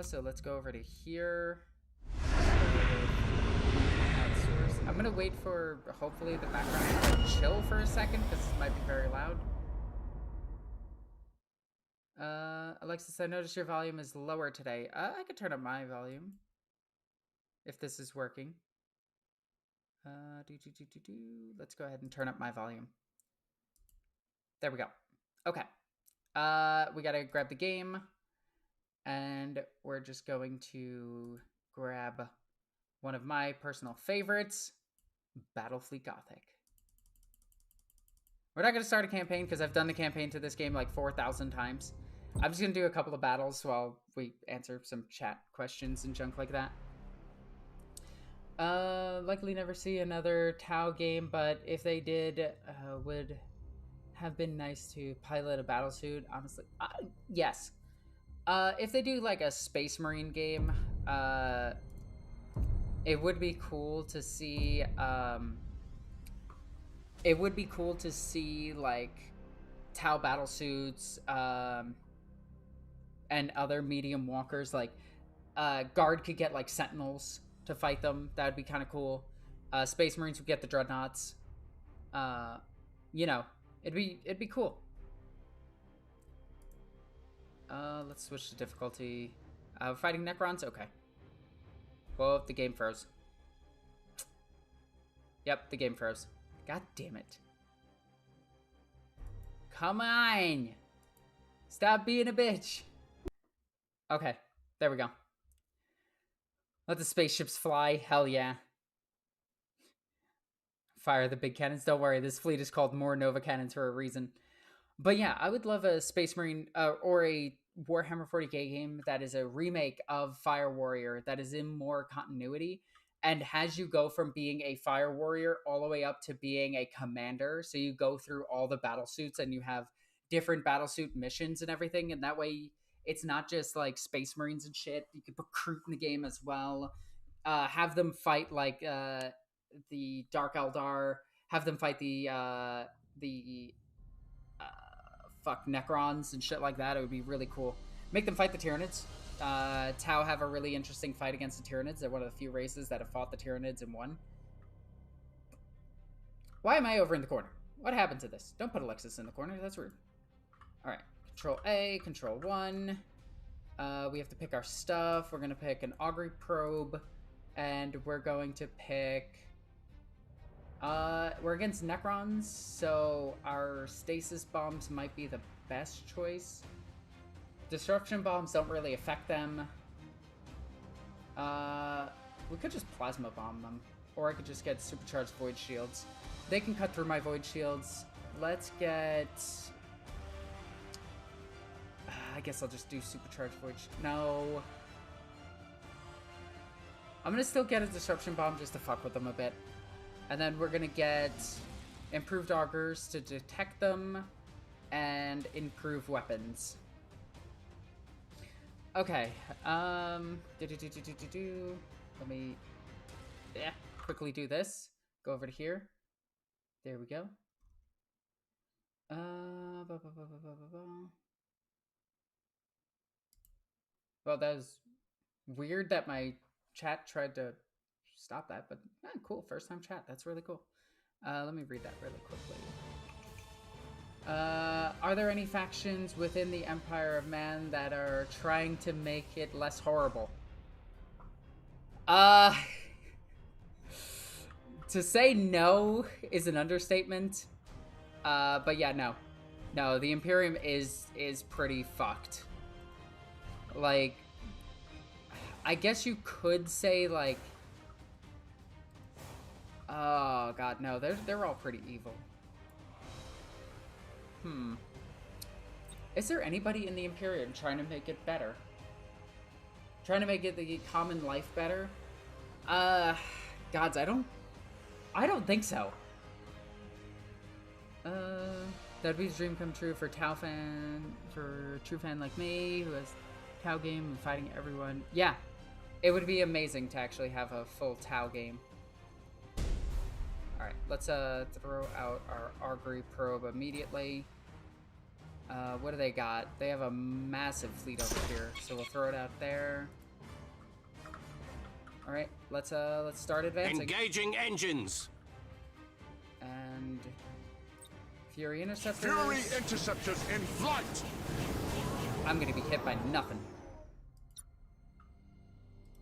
So let's go over to here. I'm gonna wait for, hopefully, the background to chill for a second, because this might be very loud. Alexis, I noticed your volume is lower today. I could turn up my volume. If this is working. Let's go ahead and turn up my volume. There we go. Okay. We gotta grab the game. And we're just going to grab one of my personal favorites, Battlefleet Gothic. We're not going to start a campaign because I've done the campaign to this game like 4,000 times. I'm just going to do a couple of battles while we answer some chat questions and junk like that. Likely never see another Tau game, but if they did, would have been nice to pilot a battlesuit, honestly. Yes. If they do like a Space Marine game, it would be cool to see, like Tau battlesuits, and other medium walkers. Like, Guard could get like Sentinels to fight them. That would be kind of cool. Space Marines would get the Dreadnoughts. You know, it'd be cool. Let's switch to difficulty. Fighting Necrons? Okay. Whoa, the game froze. Yep, the game froze. God damn it. Come on! Stop being a bitch! Okay, there we go. Let the spaceships fly, hell yeah. Fire the big cannons, don't worry, this fleet is called more Nova Cannons for a reason. But yeah, I would love a Space Marine or a Warhammer 40k game that is a remake of Fire Warrior that is in more continuity and has you go from being a Fire Warrior all the way up to being a commander. So you go through all the battlesuits and you have different battlesuit missions and everything. And that way it's not just like Space Marines and shit. You could put Kroot in the game as well. Have them fight like the Dark Eldar. Have them fight the Necrons and shit like that. It would be really cool. Make them fight the Tyranids. Tau have a really interesting fight against the Tyranids. They're one of the few races that have fought the Tyranids and won. Why am I over in the corner? What happened to this? Don't put Alexis in the corner. That's rude. Alright. Control A, Control 1. We have to pick our stuff. We're going to pick an Augury Probe. And we're going to pick... we're against Necrons, so our stasis bombs might be the best choice. Disruption bombs don't really affect them. We could just plasma bomb them, or I could just get supercharged void shields. They can cut through my void shields. Let's get... I guess I'll just do supercharged void no. I'm gonna still get a disruption bomb just to fuck with them a bit. And then we're gonna get improved augers to detect them and improve weapons. Okay, let me quickly do this. Go over to here. There we go. Well, that was weird that my chat tried to stop that, but cool, first time chat. That's really cool. Let me read that really quickly. Are there any factions within the Empire of Man that are trying to make it less horrible? To say no is an understatement. But yeah, no. No, the Imperium is pretty fucked. Like, I guess you could say, like... Oh, God, no. They're all pretty evil. Is there anybody in the Imperium trying to make it better? Trying to make it the common life better? Gods, I don't think so. That'd be a dream come true for Tau fan, for a true fan like me, who has Tau game and fighting everyone. Yeah, it would be amazing to actually have a full Tau game. Alright, let's throw out our augury probe immediately. What do they got? They have a massive fleet over here, so we'll throw it out there. Alright, let's start advancing. Engaging engines! And... Fury interceptors. Fury interceptors in flight! I'm gonna be hit by nothing.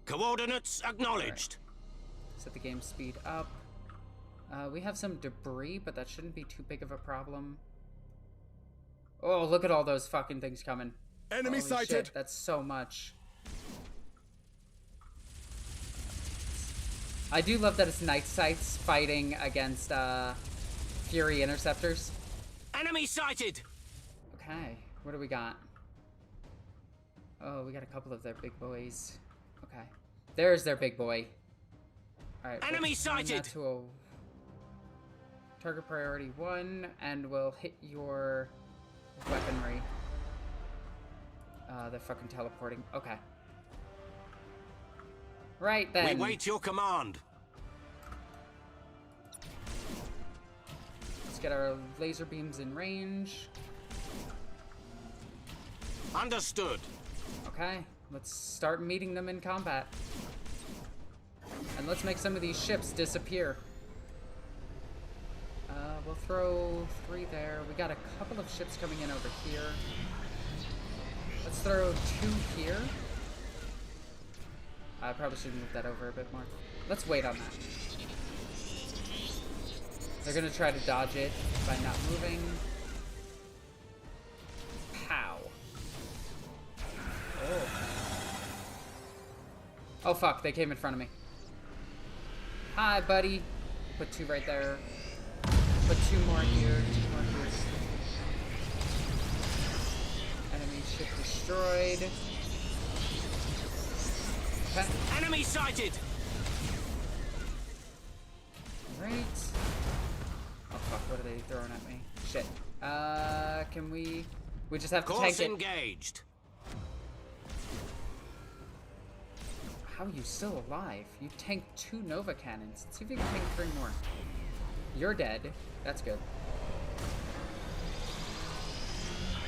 Coordinates acknowledged. Right. Set the game speed up. We have some debris, but that shouldn't be too big of a problem. Oh, look at all those fucking things coming. Enemy Holy sighted! Shit, that's so much. I do love that it's night sights fighting against Fury interceptors. Enemy sighted! Okay, what do we got? Oh, we got a couple of their big boys. Okay, there's their big boy. All right, enemy sighted! To a target priority 1, and we'll hit your weaponry. They're fucking teleporting. Okay. Right then. We wait your command. Let's get our laser beams in range. Understood. Okay, let's start meeting them in combat. And let's make some of these ships disappear. We'll throw 3 there. We got a couple of ships coming in over here. Let's throw 2 here. I probably should move that over a bit more. Let's wait on that. They're gonna try to dodge it by not moving. Pow. Oh fuck, they came in front of me. Hi, buddy. Put 2 right there. Put 2 more here, 2 more here. Enemy ship destroyed. Okay. Enemy sighted! Right. Oh fuck, what are they throwing at me? Shit. Can we just have to Course tank it. Engaged. How are you still alive? You tanked 2 Nova cannons. Let's see if you can tank 3 more. You're dead. That's good.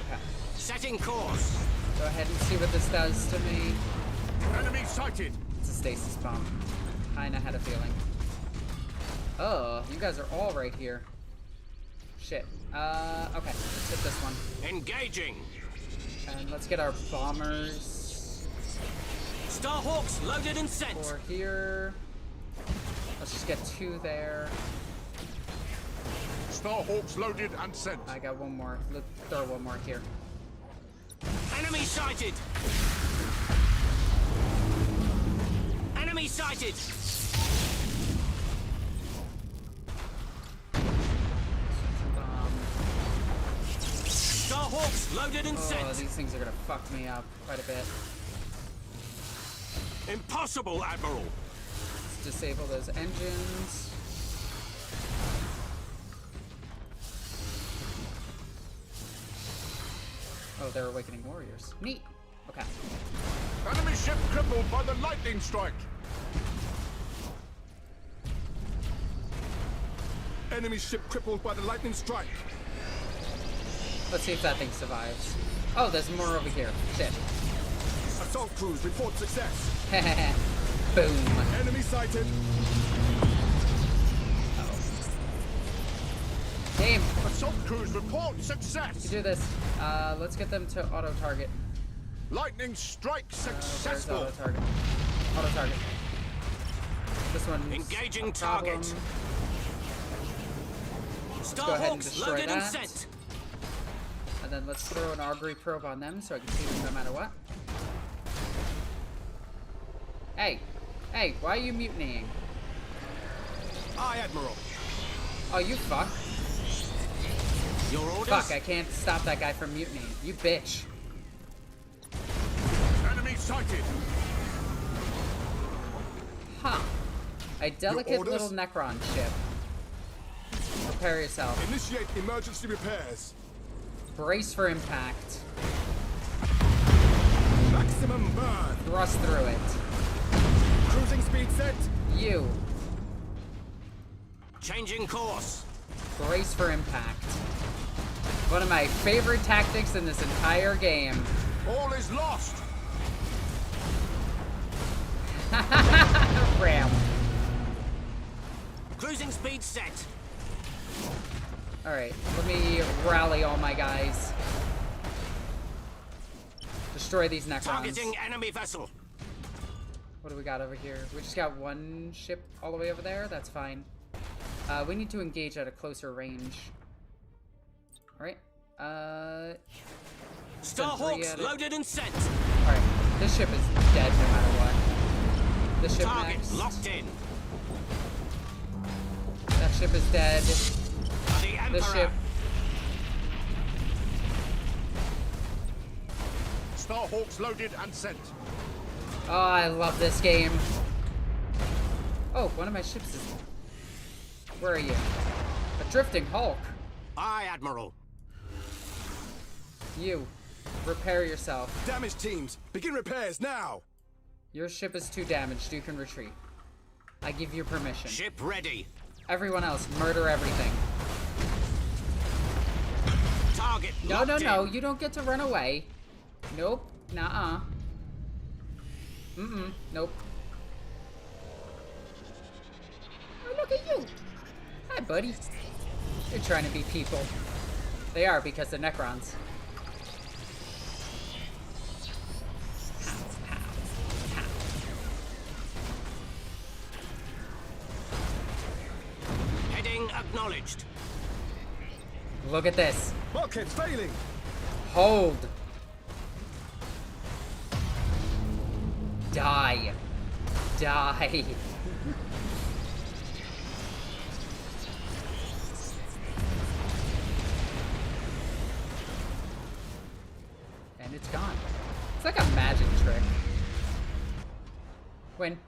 Okay. Setting course. Go ahead and see what this does to me. Enemy sighted! It's a stasis bomb. Kinda had a feeling. Oh, you guys are all right here. Shit. Okay. Let's hit this one. Engaging. And let's get our bombers. Starhawks loaded and sent. 4 here. Let's just get 2 there. Starhawks loaded and sent. I got 1 more. Let's throw 1 more here. Enemy sighted. Enemy sighted. Starhawks loaded and sent. Oh, these things are gonna fuck me up quite a bit. Impossible, Admiral. Let's disable those engines. Oh, they're awakening warriors. Neat. Okay. Enemy ship crippled by the lightning strike. Enemy ship crippled by the lightning strike. Let's see if that thing survives. Oh, there's more over here. Shit. Assault crews report success. Boom. Enemy sighted. Game. Assault crews report success. You can do this. Let's get them to auto target. Lightning strike successful. Auto target. Auto target. This one. Engaging target. Let's go ahead and Starhawks destroy loaded and that. sent. And then let's throw an augury probe on them so I can see them no matter what. Hey! Hey, why are you mutinying? Aye, Admiral. Oh, you fuck. Your orders? Fuck, I can't stop that guy from mutinying. You bitch. Enemy sighted. Huh. A delicate orders? little Necron ship. Prepare yourself. Initiate emergency repairs. Brace for impact. Maximum burn. Thrust through it. Cruising speed set. You. Changing course. Brace for impact. One of my favorite tactics in this entire game. All is lost. Ram. Cruising speed set. Alright, let me rally all my guys. Destroy these Necrons. Targeting enemy vessel. What do we got over here? We just got one ship all the way over there. That's fine. We need to engage at a closer range. Alright. Starhawks loaded and sent. Alright, this ship is dead no matter what. This ship Target next. locked in. That ship is dead. The Emperor. This ship. Starhawks loaded and sent. Oh, I love this game. Oh, one of my ships is... Where are you? A drifting Hulk. Aye, Admiral. You. Repair yourself. Damage teams, begin repairs now. Your ship is too damaged. You can retreat. I give you permission. Ship ready. Everyone else, murder everything. Target No, locked no, no. in. You don't get to run away. Nope. Nuh-uh. Mm-mm. Nope. Oh, look at you. Hi, buddy. You're trying to be people. They are, because they're Necrons. Heading acknowledged. Look at this. Bulkhead's failing. Hold. Die. Die. And it's gone. It's like a magic trick. When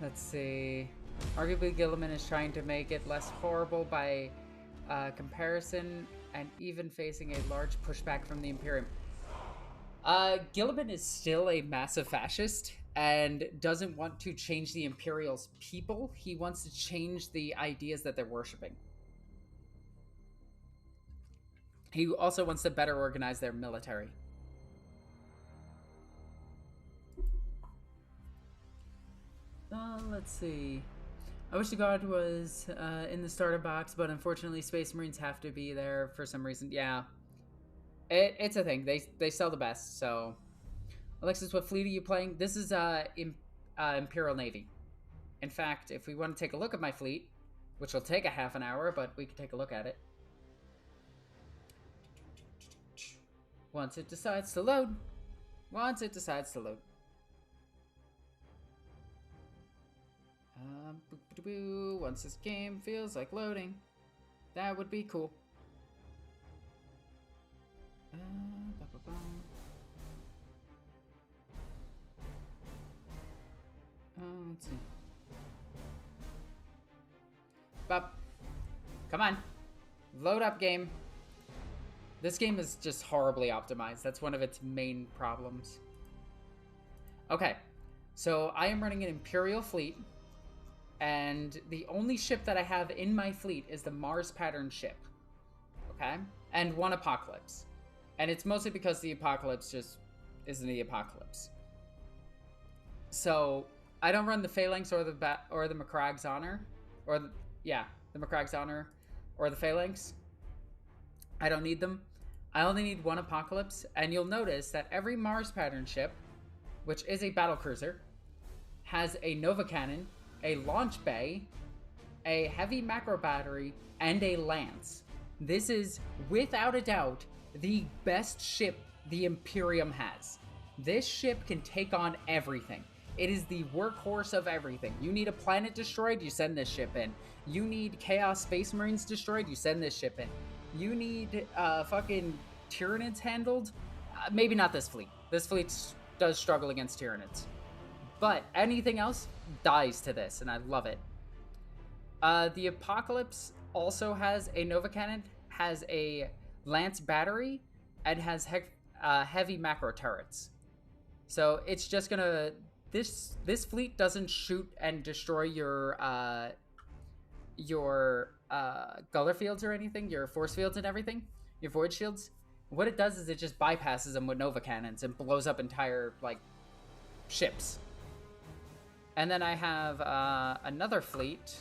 let's see. Arguably, Gilliman is trying to make it less horrible by comparison and even facing a large pushback from the Imperium. Gilliman is still a massive fascist and doesn't want to change the Imperial's people. He wants to change the ideas that they're worshipping. He also wants to better organize their military. Let's see. I wish the god was in the starter box, but unfortunately Space Marines have to be there for some reason. Yeah. It's a thing. They sell the best, so... Alexis, what fleet are you playing? This is Imperial Navy. In fact, if we want to take a look at my fleet, which will take a half an hour, but we can take a look at it. Once it decides to load. Once it decides to load. Once this game feels like loading, that would be cool. Let's see. Bop. Come on. Load up, game. This game is just horribly optimized. That's one of its main problems. Okay. So I am running an Imperial fleet. And the only ship that I have in my fleet is the Mars pattern ship. Okay? And one Apocalypse. And it's mostly because the Apocalypse just isn't the Apocalypse. So I don't run the Phalanx or the Macrag's Honor. The Macrag's Honor or the Phalanx. I don't need them. I only need one Apocalypse. And you'll notice that every Mars pattern ship, which is a battlecruiser, has a Nova Cannon, a launch bay, a heavy macro battery, and a lance. This is, without a doubt, the best ship the Imperium has. This ship can take on everything. It is the workhorse of everything. You need a planet destroyed, you send this ship in. You need Chaos Space Marines destroyed, you send this ship in. You need fucking Tyranids handled. Maybe not this fleet. This fleet does struggle against Tyranids. But anything else dies to this, and I love it. The Apocalypse also has a Nova Cannon, has a Lance battery, and has heavy macro turrets. So it's just gonna... This fleet doesn't shoot and destroy your Guller fields or anything, your force fields and everything, your void shields. What it does is it just bypasses them with Nova Cannons and blows up entire, like, ships. And then I have another fleet.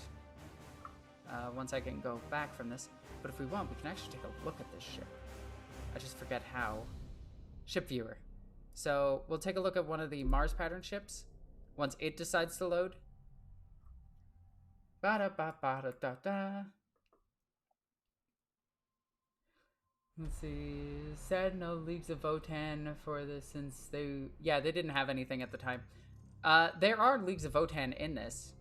Once I can go back from this. But if we want, we can actually take a look at this ship. I just forget how. Ship viewer. So we'll take a look at one of the Mars pattern ships once it decides to load. Ba-da-ba-ba-da-da-da. Let's see. Said no Leagues of Votan for this since they didn't have anything at the time. There are Leagues of Votan in this,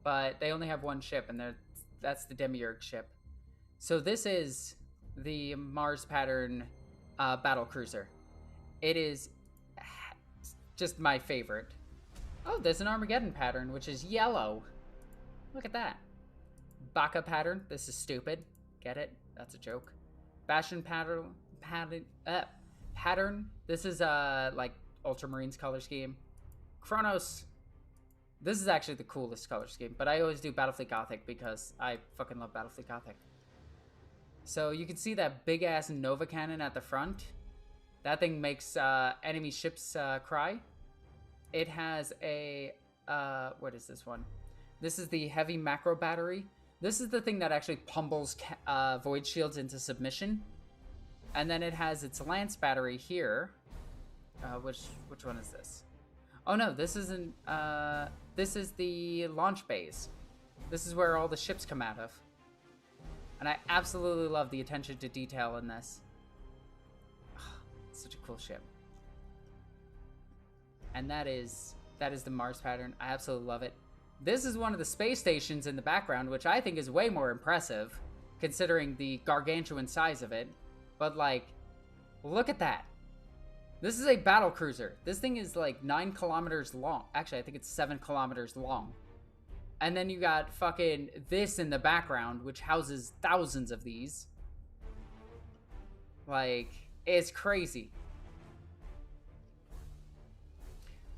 but they only have one ship, and that's the Demiurge ship. So this is the Mars pattern battle cruiser. It is just my favorite. Oh, there's an Armageddon pattern, which is yellow. Look at that. Baka pattern. This is stupid. Get it? That's a joke. Bastion pattern. This is like Ultramarines color scheme. Kronos. This is actually the coolest color scheme, but I always do Battlefleet Gothic because I fucking love Battlefleet Gothic. So you can see that big ass Nova Cannon at the front. That thing makes enemy ships cry. It has a what is this one? This is the heavy macro battery. This is the thing that actually pummels void shields into submission. And then it has its lance battery here. Which one is this? Oh no, this isn't. This is the launch bays. This is where all the ships come out of. And I absolutely love the attention to detail in this. Such a cool ship. And that is the Mars pattern. I absolutely love it. This is one of the space stations in the background, which I think is way more impressive, considering the gargantuan size of it. But, like, look at that. This is a battle cruiser. This thing is, like, 9 kilometers long. Actually, I think it's 7 kilometers long. And then you got fucking this in the background, which houses thousands of these. Like, it's crazy.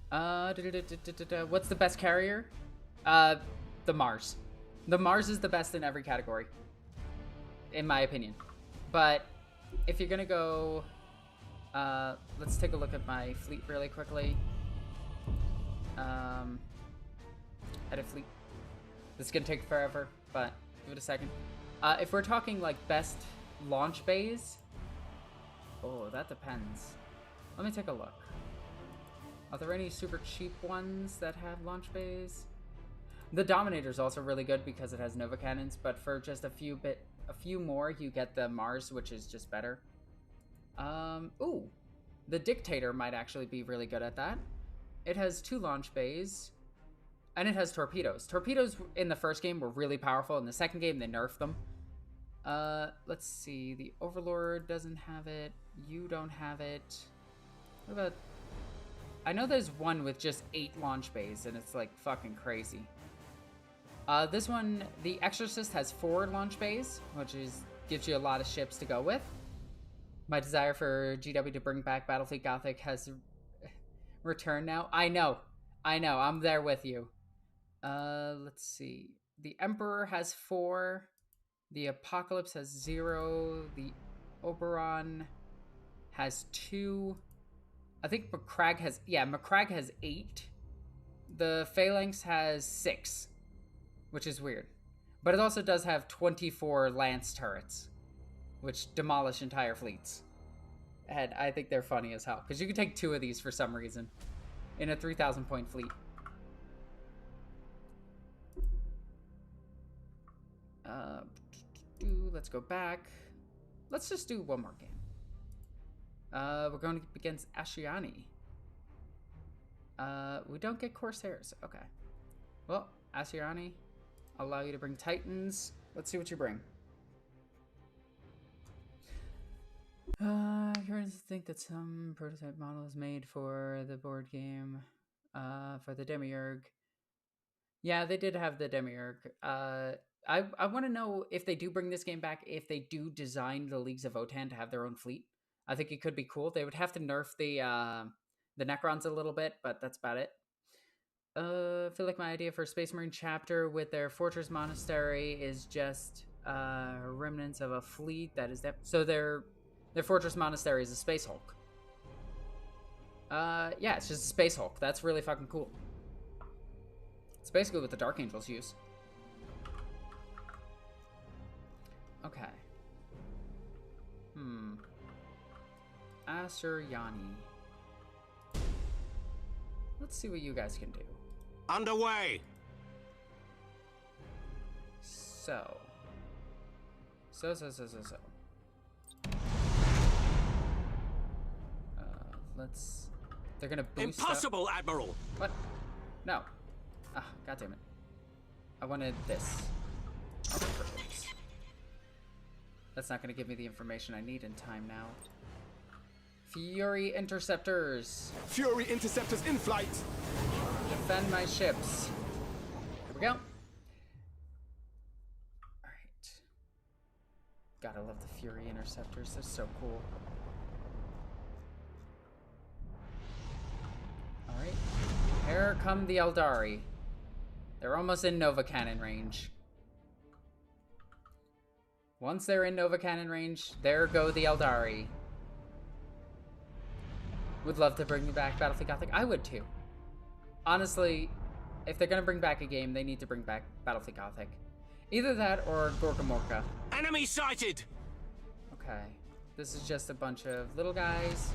What's the best carrier? The Mars. The Mars is the best in every category, in my opinion. But if you're gonna go, let's take a look at my fleet really quickly. Edit fleet. This is gonna take forever, but give it a second. If we're talking like best launch bays, oh, that depends. Let me take a look. Are there any super cheap ones that have launch bays? The Dominator is also really good because it has Nova Cannons, but for just a few more, you get the Mars, which is just better. Ooh, the Dictator might actually be really good at that. It has 2 launch bays, and it has torpedoes. Torpedoes in the first game were really powerful. In the second game, they nerfed them. Let's see. The Overlord doesn't have it. You don't have it. What about... I know there's one with just 8 launch bays, and it's, like, fucking crazy. This one, the Exorcist has 4 launch bays, which gives you a lot of ships to go with. My desire for GW to bring back Battlefleet Gothic has returned now. I know. I'm there with you. Let's see. The Emperor has 4. The Apocalypse has 0. The Oberon has 2. I think Macragge has... Yeah, Macragge has 8. The Phalanx has 6. Which is weird. But it also does have 24 Lance turrets. Which demolish entire fleets. And I think they're funny as hell. Because you can take 2 of these for some reason. In a 3,000 point fleet. Let's go back. Let's just do one more game. We're going against Ashiani. We don't get Corsairs. Okay. Well, Ashiani, I'll allow you to bring Titans. Let's see what you bring. Currently think that some prototype model is made for the board game, for the Demiurge. Yeah, they did have the Demiurge. I want to know if they do bring this game back, if they do design the Leagues of Votann to have their own fleet. I think it could be cool. They would have to nerf the Necrons a little bit, but that's about it. I feel like my idea for a Space Marine chapter with their Fortress Monastery is just remnants of a fleet that is that. So their Fortress Monastery is a Space Hulk. Yeah, it's just a Space Hulk. That's really fucking cool. It's basically what the Dark Angels use. Okay. Asuryani. Let's see what you guys can do. Underway! So. Let's... They're gonna boost Impossible, up. Admiral! What? No. Ah, goddammit. I wanted this. Okay, perfect. That's not gonna give me the information I need in time now. Fury Interceptors. Fury Interceptors in flight. Defend my ships. Here we go. Alright. Gotta love the Fury Interceptors. They're so cool. Alright. Here come the Eldari. They're almost in Nova Cannon range. Once they're in Nova Cannon range, there go the Eldari. Would love to bring back Battlefield Gothic. I would too. Honestly, if they're gonna bring back a game, they need to bring back Battlefield Gothic. Either that or Gorkamorka. Enemy sighted! Okay. This is just a bunch of little guys.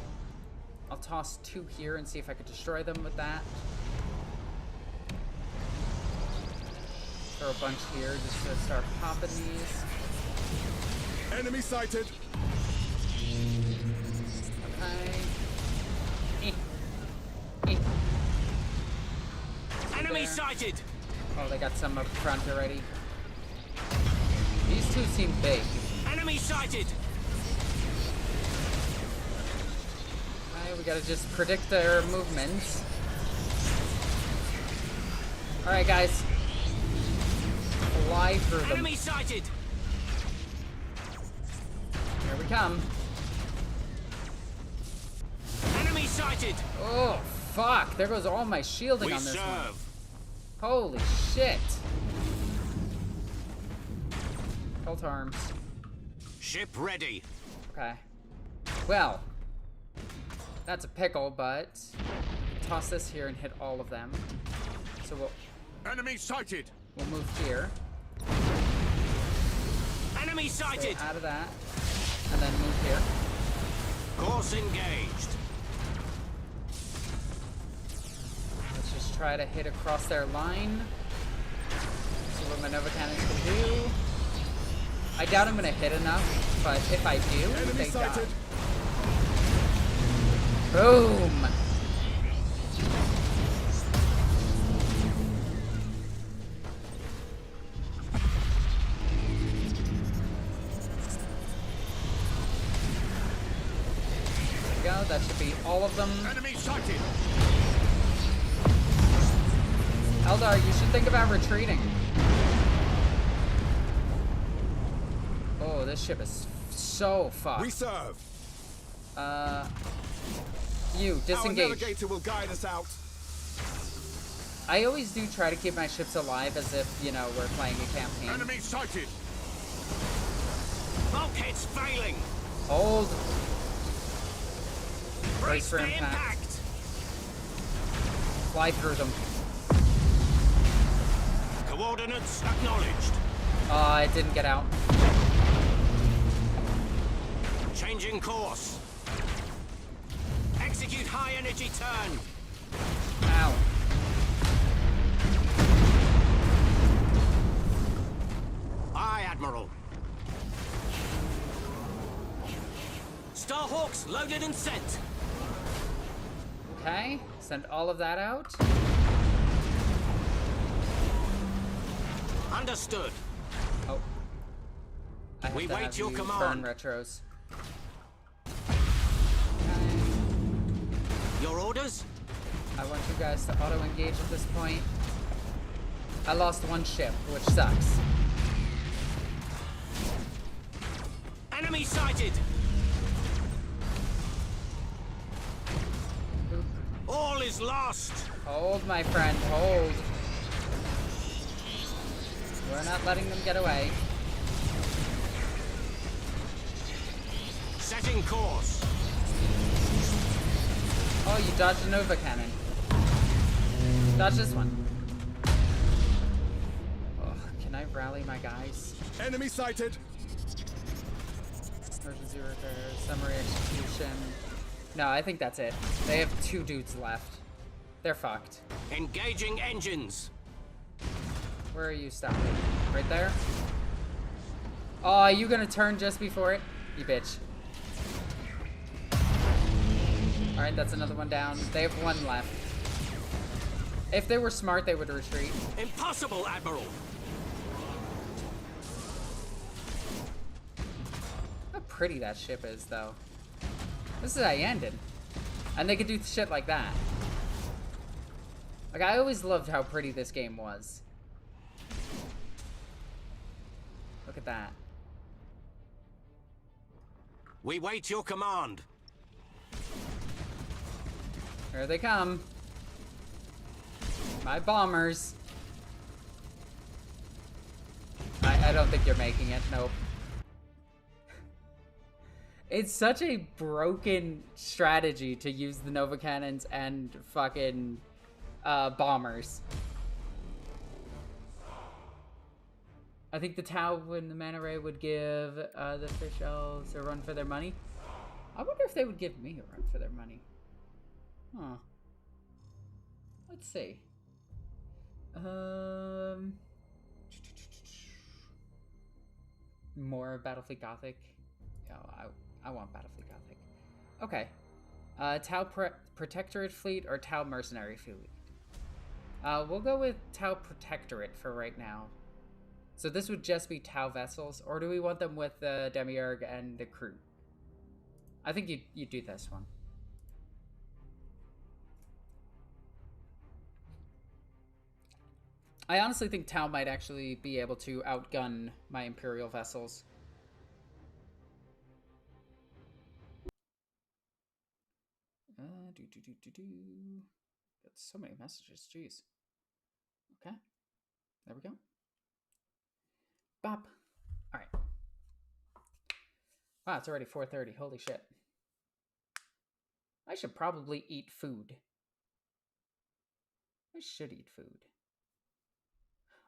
I'll toss 2 here and see if I could destroy them with that. Throw a bunch here just to start popping these. Enemy sighted! Okay. Enemy sighted! Oh, they got some up front already. These two seem big. Enemy sighted! Okay, we gotta just predict their movements. Alright, guys. Fly through them. Enemy sighted! Here we come. Enemy sighted! Oh, fuck. There goes all my shielding on this one. Holy shit. Cult arms. Ship ready. Okay. Well, that's a pickle, but toss this here and hit all of them. So we'll... Enemy sighted! We'll move here. Enemy sighted! Stay out of that. And then move here. Course engaged. Let's just try to hit across their line. See what my Nova Cannons can do. I doubt I'm gonna hit enough, but if I do, Enemy they sighted. die. Boom! Go. That should be all of them. Enemy sighted! Eldar, you should think about retreating. Oh, this ship is so fucked. We serve. You disengage. Our navigator will guide us out. I always do try to keep my ships alive as if, you know, we're playing a campaign. Enemy sighted! Bulkheads failing! Hold. Brace for impact. impact! Fly through them. Coordinates acknowledged. It didn't get out. Changing course. Execute high energy turn. Ow. Aye, loaded and sent. Okay, send all of that out. Understood. Oh. We wait your Burn command. retros. Your orders? I want you guys to auto-engage at this point. I lost one ship, which sucks. Enemy sighted. Oop. All is lost. Hold, my friend, hold. We're not letting them get away. Setting course. Oh, you dodged a Nova Cannon. Dodge this one. Oh, can I rally my guys? Enemy sighted. Emergency repair, summary execution. No, I think that's it. They have 2 dudes left. They're fucked. Engaging engines. Where are you stopping? Right there? Oh, are you gonna turn just before it? You bitch. Alright, that's another one down. They have 1 left. If they were smart, they would retreat. Impossible, Admiral. How pretty that ship is, though. This is Iandon. And they could do shit like that. Like, I always loved how pretty this game was. Look at that. We wait your command. Here they come. My bombers. I don't think you're making it. Nope. It's such a broken strategy to use the Nova Cannons and fucking bombers. I think the Tau and the Manta Ray would give the Fish Elves a run for their money. I wonder if they would give me a run for their money. Huh. Let's see. More Battlefleet Gothic. Oh, I want Battlefleet Gothic. Okay. Tau Protectorate Fleet or Tau Mercenary Fleet? We'll go with Tau Protectorate for right now. So this would just be Tau vessels, or do we want them with the Demiurge and the crew? I think you do this one. I honestly think Tau might actually be able to outgun my Imperial vessels. Got so many messages, jeez. Okay, there we go. Bop. All right. Wow, it's already 4:30. Holy shit. I should probably eat food. I should eat food.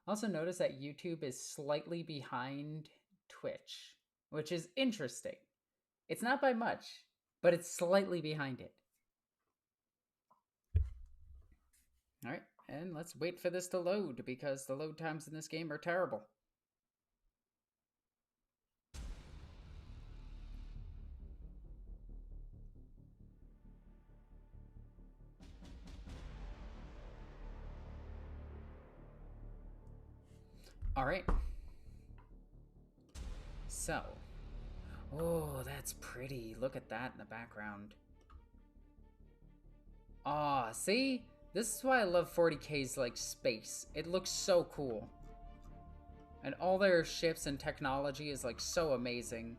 Also notice that YouTube is slightly behind Twitch, which is interesting. It's not by much, but it's slightly behind it. All right, and let's wait for this to load because the load times in this game are terrible. All right. So. Oh, that's pretty. Look at that in the background. Aw, see? This is why I love 40k's like space. It looks so cool. And all their ships and technology is like so amazing.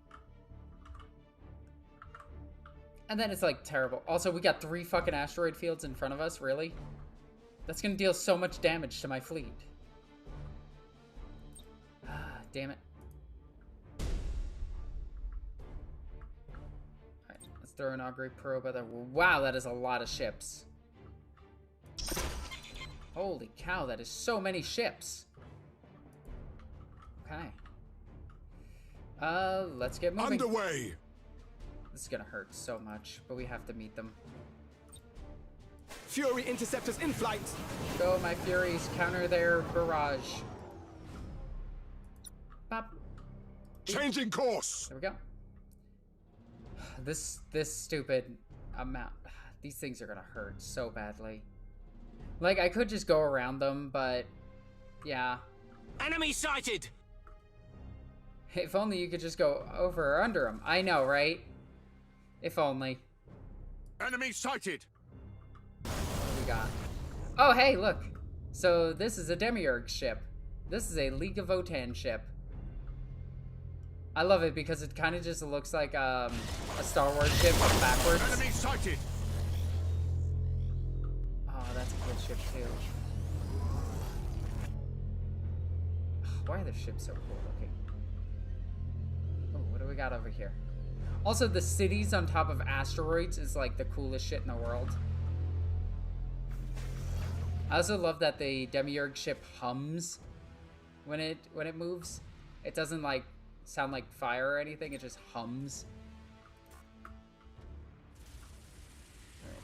And then it's like terrible. Also, we got 3 fucking asteroid fields in front of us, really? That's gonna deal so much damage to my fleet. Damn it. Alright, let's throw an augury probe at there. Wow, that is a lot of ships. Holy cow, that is so many ships. Okay. Let's get moving. Underway. This is gonna hurt so much, but we have to meet them. Fury interceptors in flight. Go, my Furies, counter their barrage. Bop. Changing course. There we go. this stupid amount. These things are gonna hurt so badly. Like, I could just go around them, but yeah. Enemy sighted! If only you could just go over or under them. I know, right? If only. Enemy sighted! What do we got? Oh, hey, look. So this is a Demiurge ship. This is a League of Votan ship. I love it because it kind of just looks like a Star Wars ship but backwards. Enemy sighted! Oh, that's a cool ship too. Why are the ships so cool looking? Oh, what do we got over here? Also, the cities on top of asteroids is like the coolest shit in the world. I also love that the Demiurge ship hums when it moves. It doesn't like sound like fire or anything, it just hums. Alright.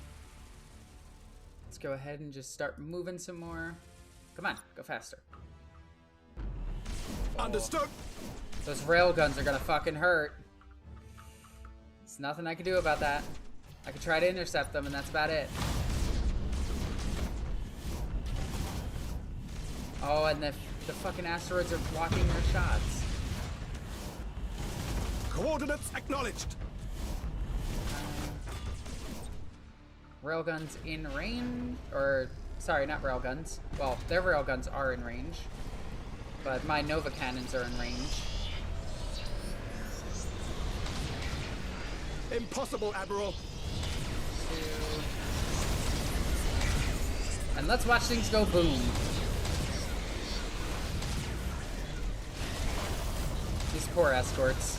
Let's go ahead and just start moving some more. Come on, go faster. Understood. Those rail guns are gonna fucking hurt. There's nothing I can do about that. I could try to intercept them and that's about it. Oh, and the fucking asteroids are blocking their shots. Coordinates acknowledged. Railguns in range, or sorry, not railguns. Well, their railguns are in range, but my Nova cannons are in range. Impossible, Admiral. And let's watch things go boom. These poor escorts.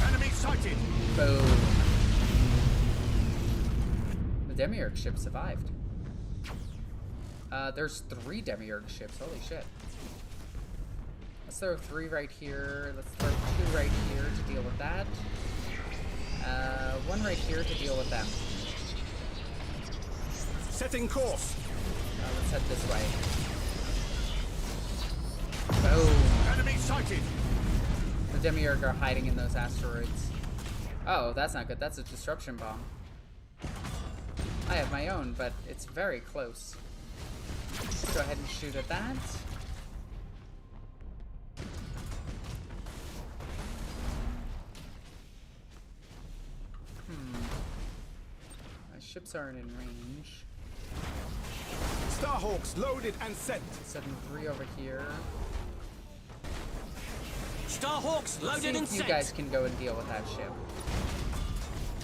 Enemy sighted! Boom. The Demiurge ship survived. There's 3 Demiurge ships. Holy shit. Let's throw 3 right here. Let's throw 2 right here to deal with that. 1 right here to deal with them. Setting course. Let's head this way. Boom. Enemy sighted! The Demiurge are hiding in those asteroids. Oh, that's not good. That's a disruption bomb. I have my own, but it's very close. Let's go ahead and shoot at that. My ships aren't in range. Starhawks loaded and sent. Setting 3 over here. Starhawks loaded and See if sent. you guys can go and deal with that ship.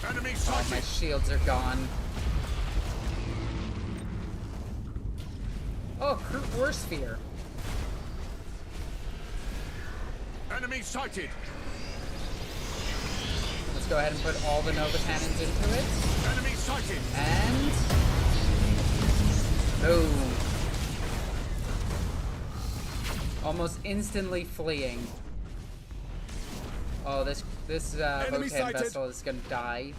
Enemy Oh, sighted! my shields are gone. Oh, Crude War Sphere. Enemy sighted! Let's go ahead and put all the Nova cannons into it. Enemy sighted! And boom. Almost instantly fleeing. Oh, this Votan vessel is gonna die.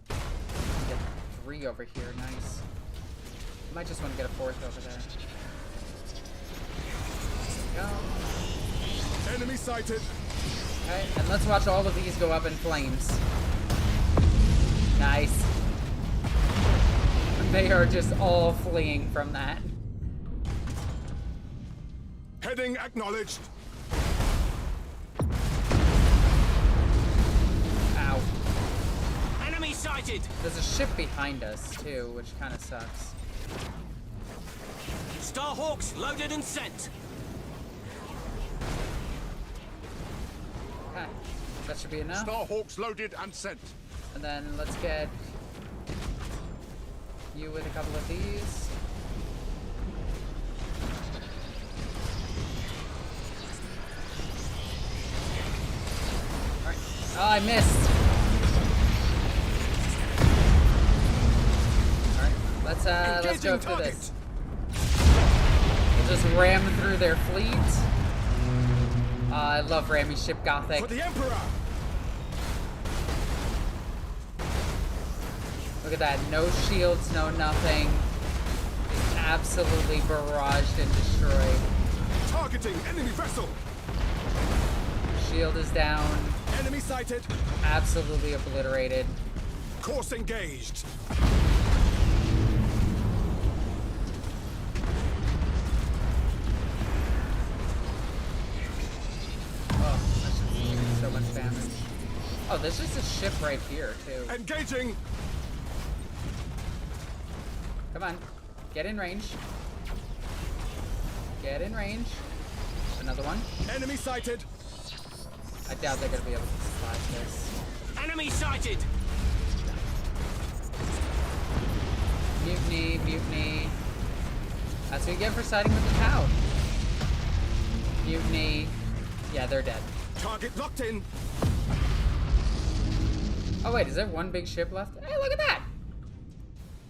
Get 3 over here, nice. Might just want to get a 4th over there. There we go. Enemy sighted. Okay, and let's watch all of these go up in flames. Nice. They are just all fleeing from that. Heading acknowledged. Ow. Enemy sighted! There's a ship behind us, too, which kind of sucks. Starhawks loaded and sent. Okay, that should be enough. Starhawks loaded and sent. And then let's get you with a couple of these. Alright. Oh, I missed. Alright, let's go for this. We'll just ram through their fleet. I love ramming ship Gothic. For the Emperor. Look at that. No shields, no nothing. Just absolutely barraged and destroyed. Targeting enemy vessel. Shield is down. Enemy sighted. Absolutely obliterated. Course engaged. Oh, that's just doing so much damage. Oh, there's just a ship right here, too. Engaging. Come on. Get in range. Get in range. Another one. Enemy sighted. I doubt they're gonna be able to survive this. Enemy sighted! Mutiny, mutiny. That's what you get for siding with the cow. Mutiny. Yeah, they're dead. Target locked in. Oh wait, is there one big ship left? Hey, look at that!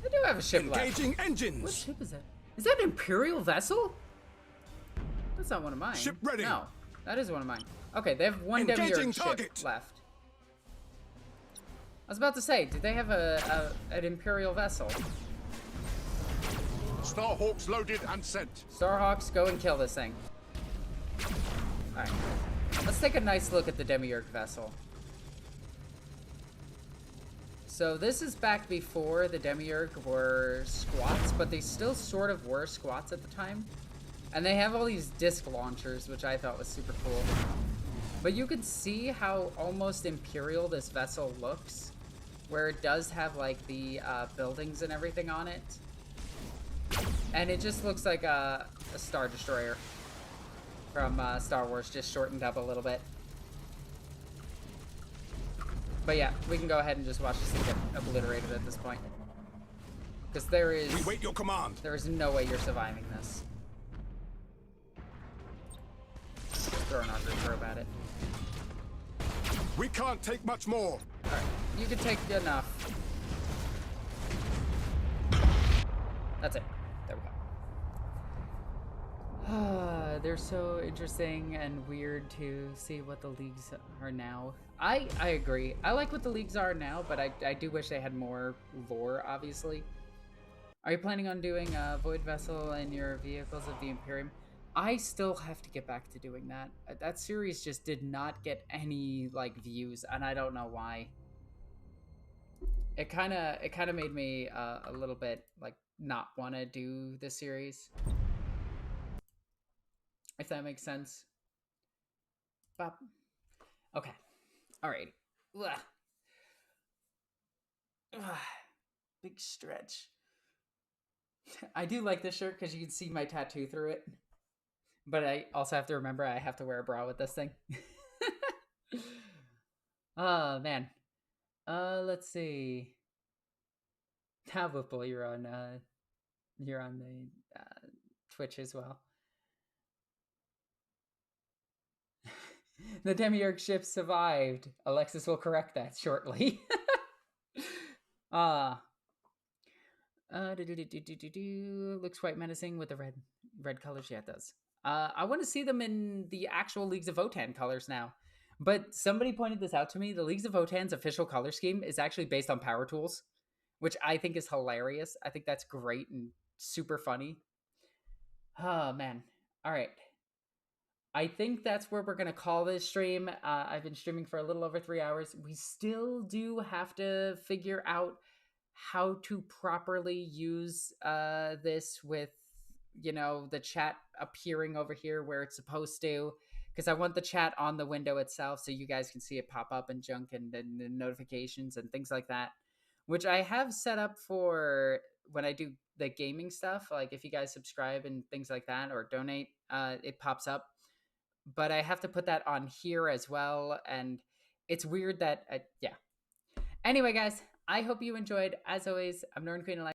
I do have a ship left. Engaging engines. What ship is that? Is that an Imperial vessel? That's not one of mine. Ship ready. No, that is one of mine. Okay, they have one Engaging Demiurge target. ship left. I was about to say, did they have an Imperial vessel? Starhawks loaded and sent. Starhawks, go and kill this thing. Alright. Let's take a nice look at the Demiurge vessel. So this is back before the Demiurge were squats, but they still sort of were squats at the time. And they have all these disc launchers, which I thought was super cool. But you can see how almost Imperial this vessel looks, where it does have like the buildings and everything on it. And it just looks like a Star Destroyer from Star Wars, just shortened up a little bit. But yeah, we can go ahead and just watch this thing get obliterated at this point. Because there is... We wait your command. There is no way you're surviving this. Throw an archer probe at it. We can't take much more. Alright, you can take enough. That's it. There we go. They're so interesting and weird to see what the leagues are now. I agree. I like what the leagues are now, but I do wish they had more lore, obviously. Are you planning on doing a Void Vessel in your Vehicles of the Imperium? I still have to get back to doing that. That series just did not get any, like, views, and I don't know why. It kind of made me a little bit, like, not want to do the series. If that makes sense. Bop. Okay. Alrighty. Big stretch. I do like this shirt because you can see my tattoo through it. But I also have to remember I have to wear a bra with this thing. Oh, man. Let's see. Now, Whipple, you're on the Twitch as well. The Demiurge ship survived. Alexis will correct that shortly. Looks quite menacing with the red colors. Yeah, it does. I want to see them in the actual Leagues of Votann colors now. But somebody pointed this out to me. The Leagues of Votann's official color scheme is actually based on power tools, which I think is hilarious. I think that's great and super funny. Oh, man. All right. I think that's where we're going to call this stream. I've been streaming for a little over 3 hours. We still do have to figure out how to properly use this with, you know, the chat appearing over here where it's supposed to. Because I want the chat on the window itself so you guys can see it pop up and junk and notifications and things like that. Which I have set up for when I do the gaming stuff. Like if you guys subscribe and things like that or donate, it pops up. But I have to put that on here as well. And it's weird that, yeah. Anyway, guys, I hope you enjoyed. As always, I'm Northern Queen of Light.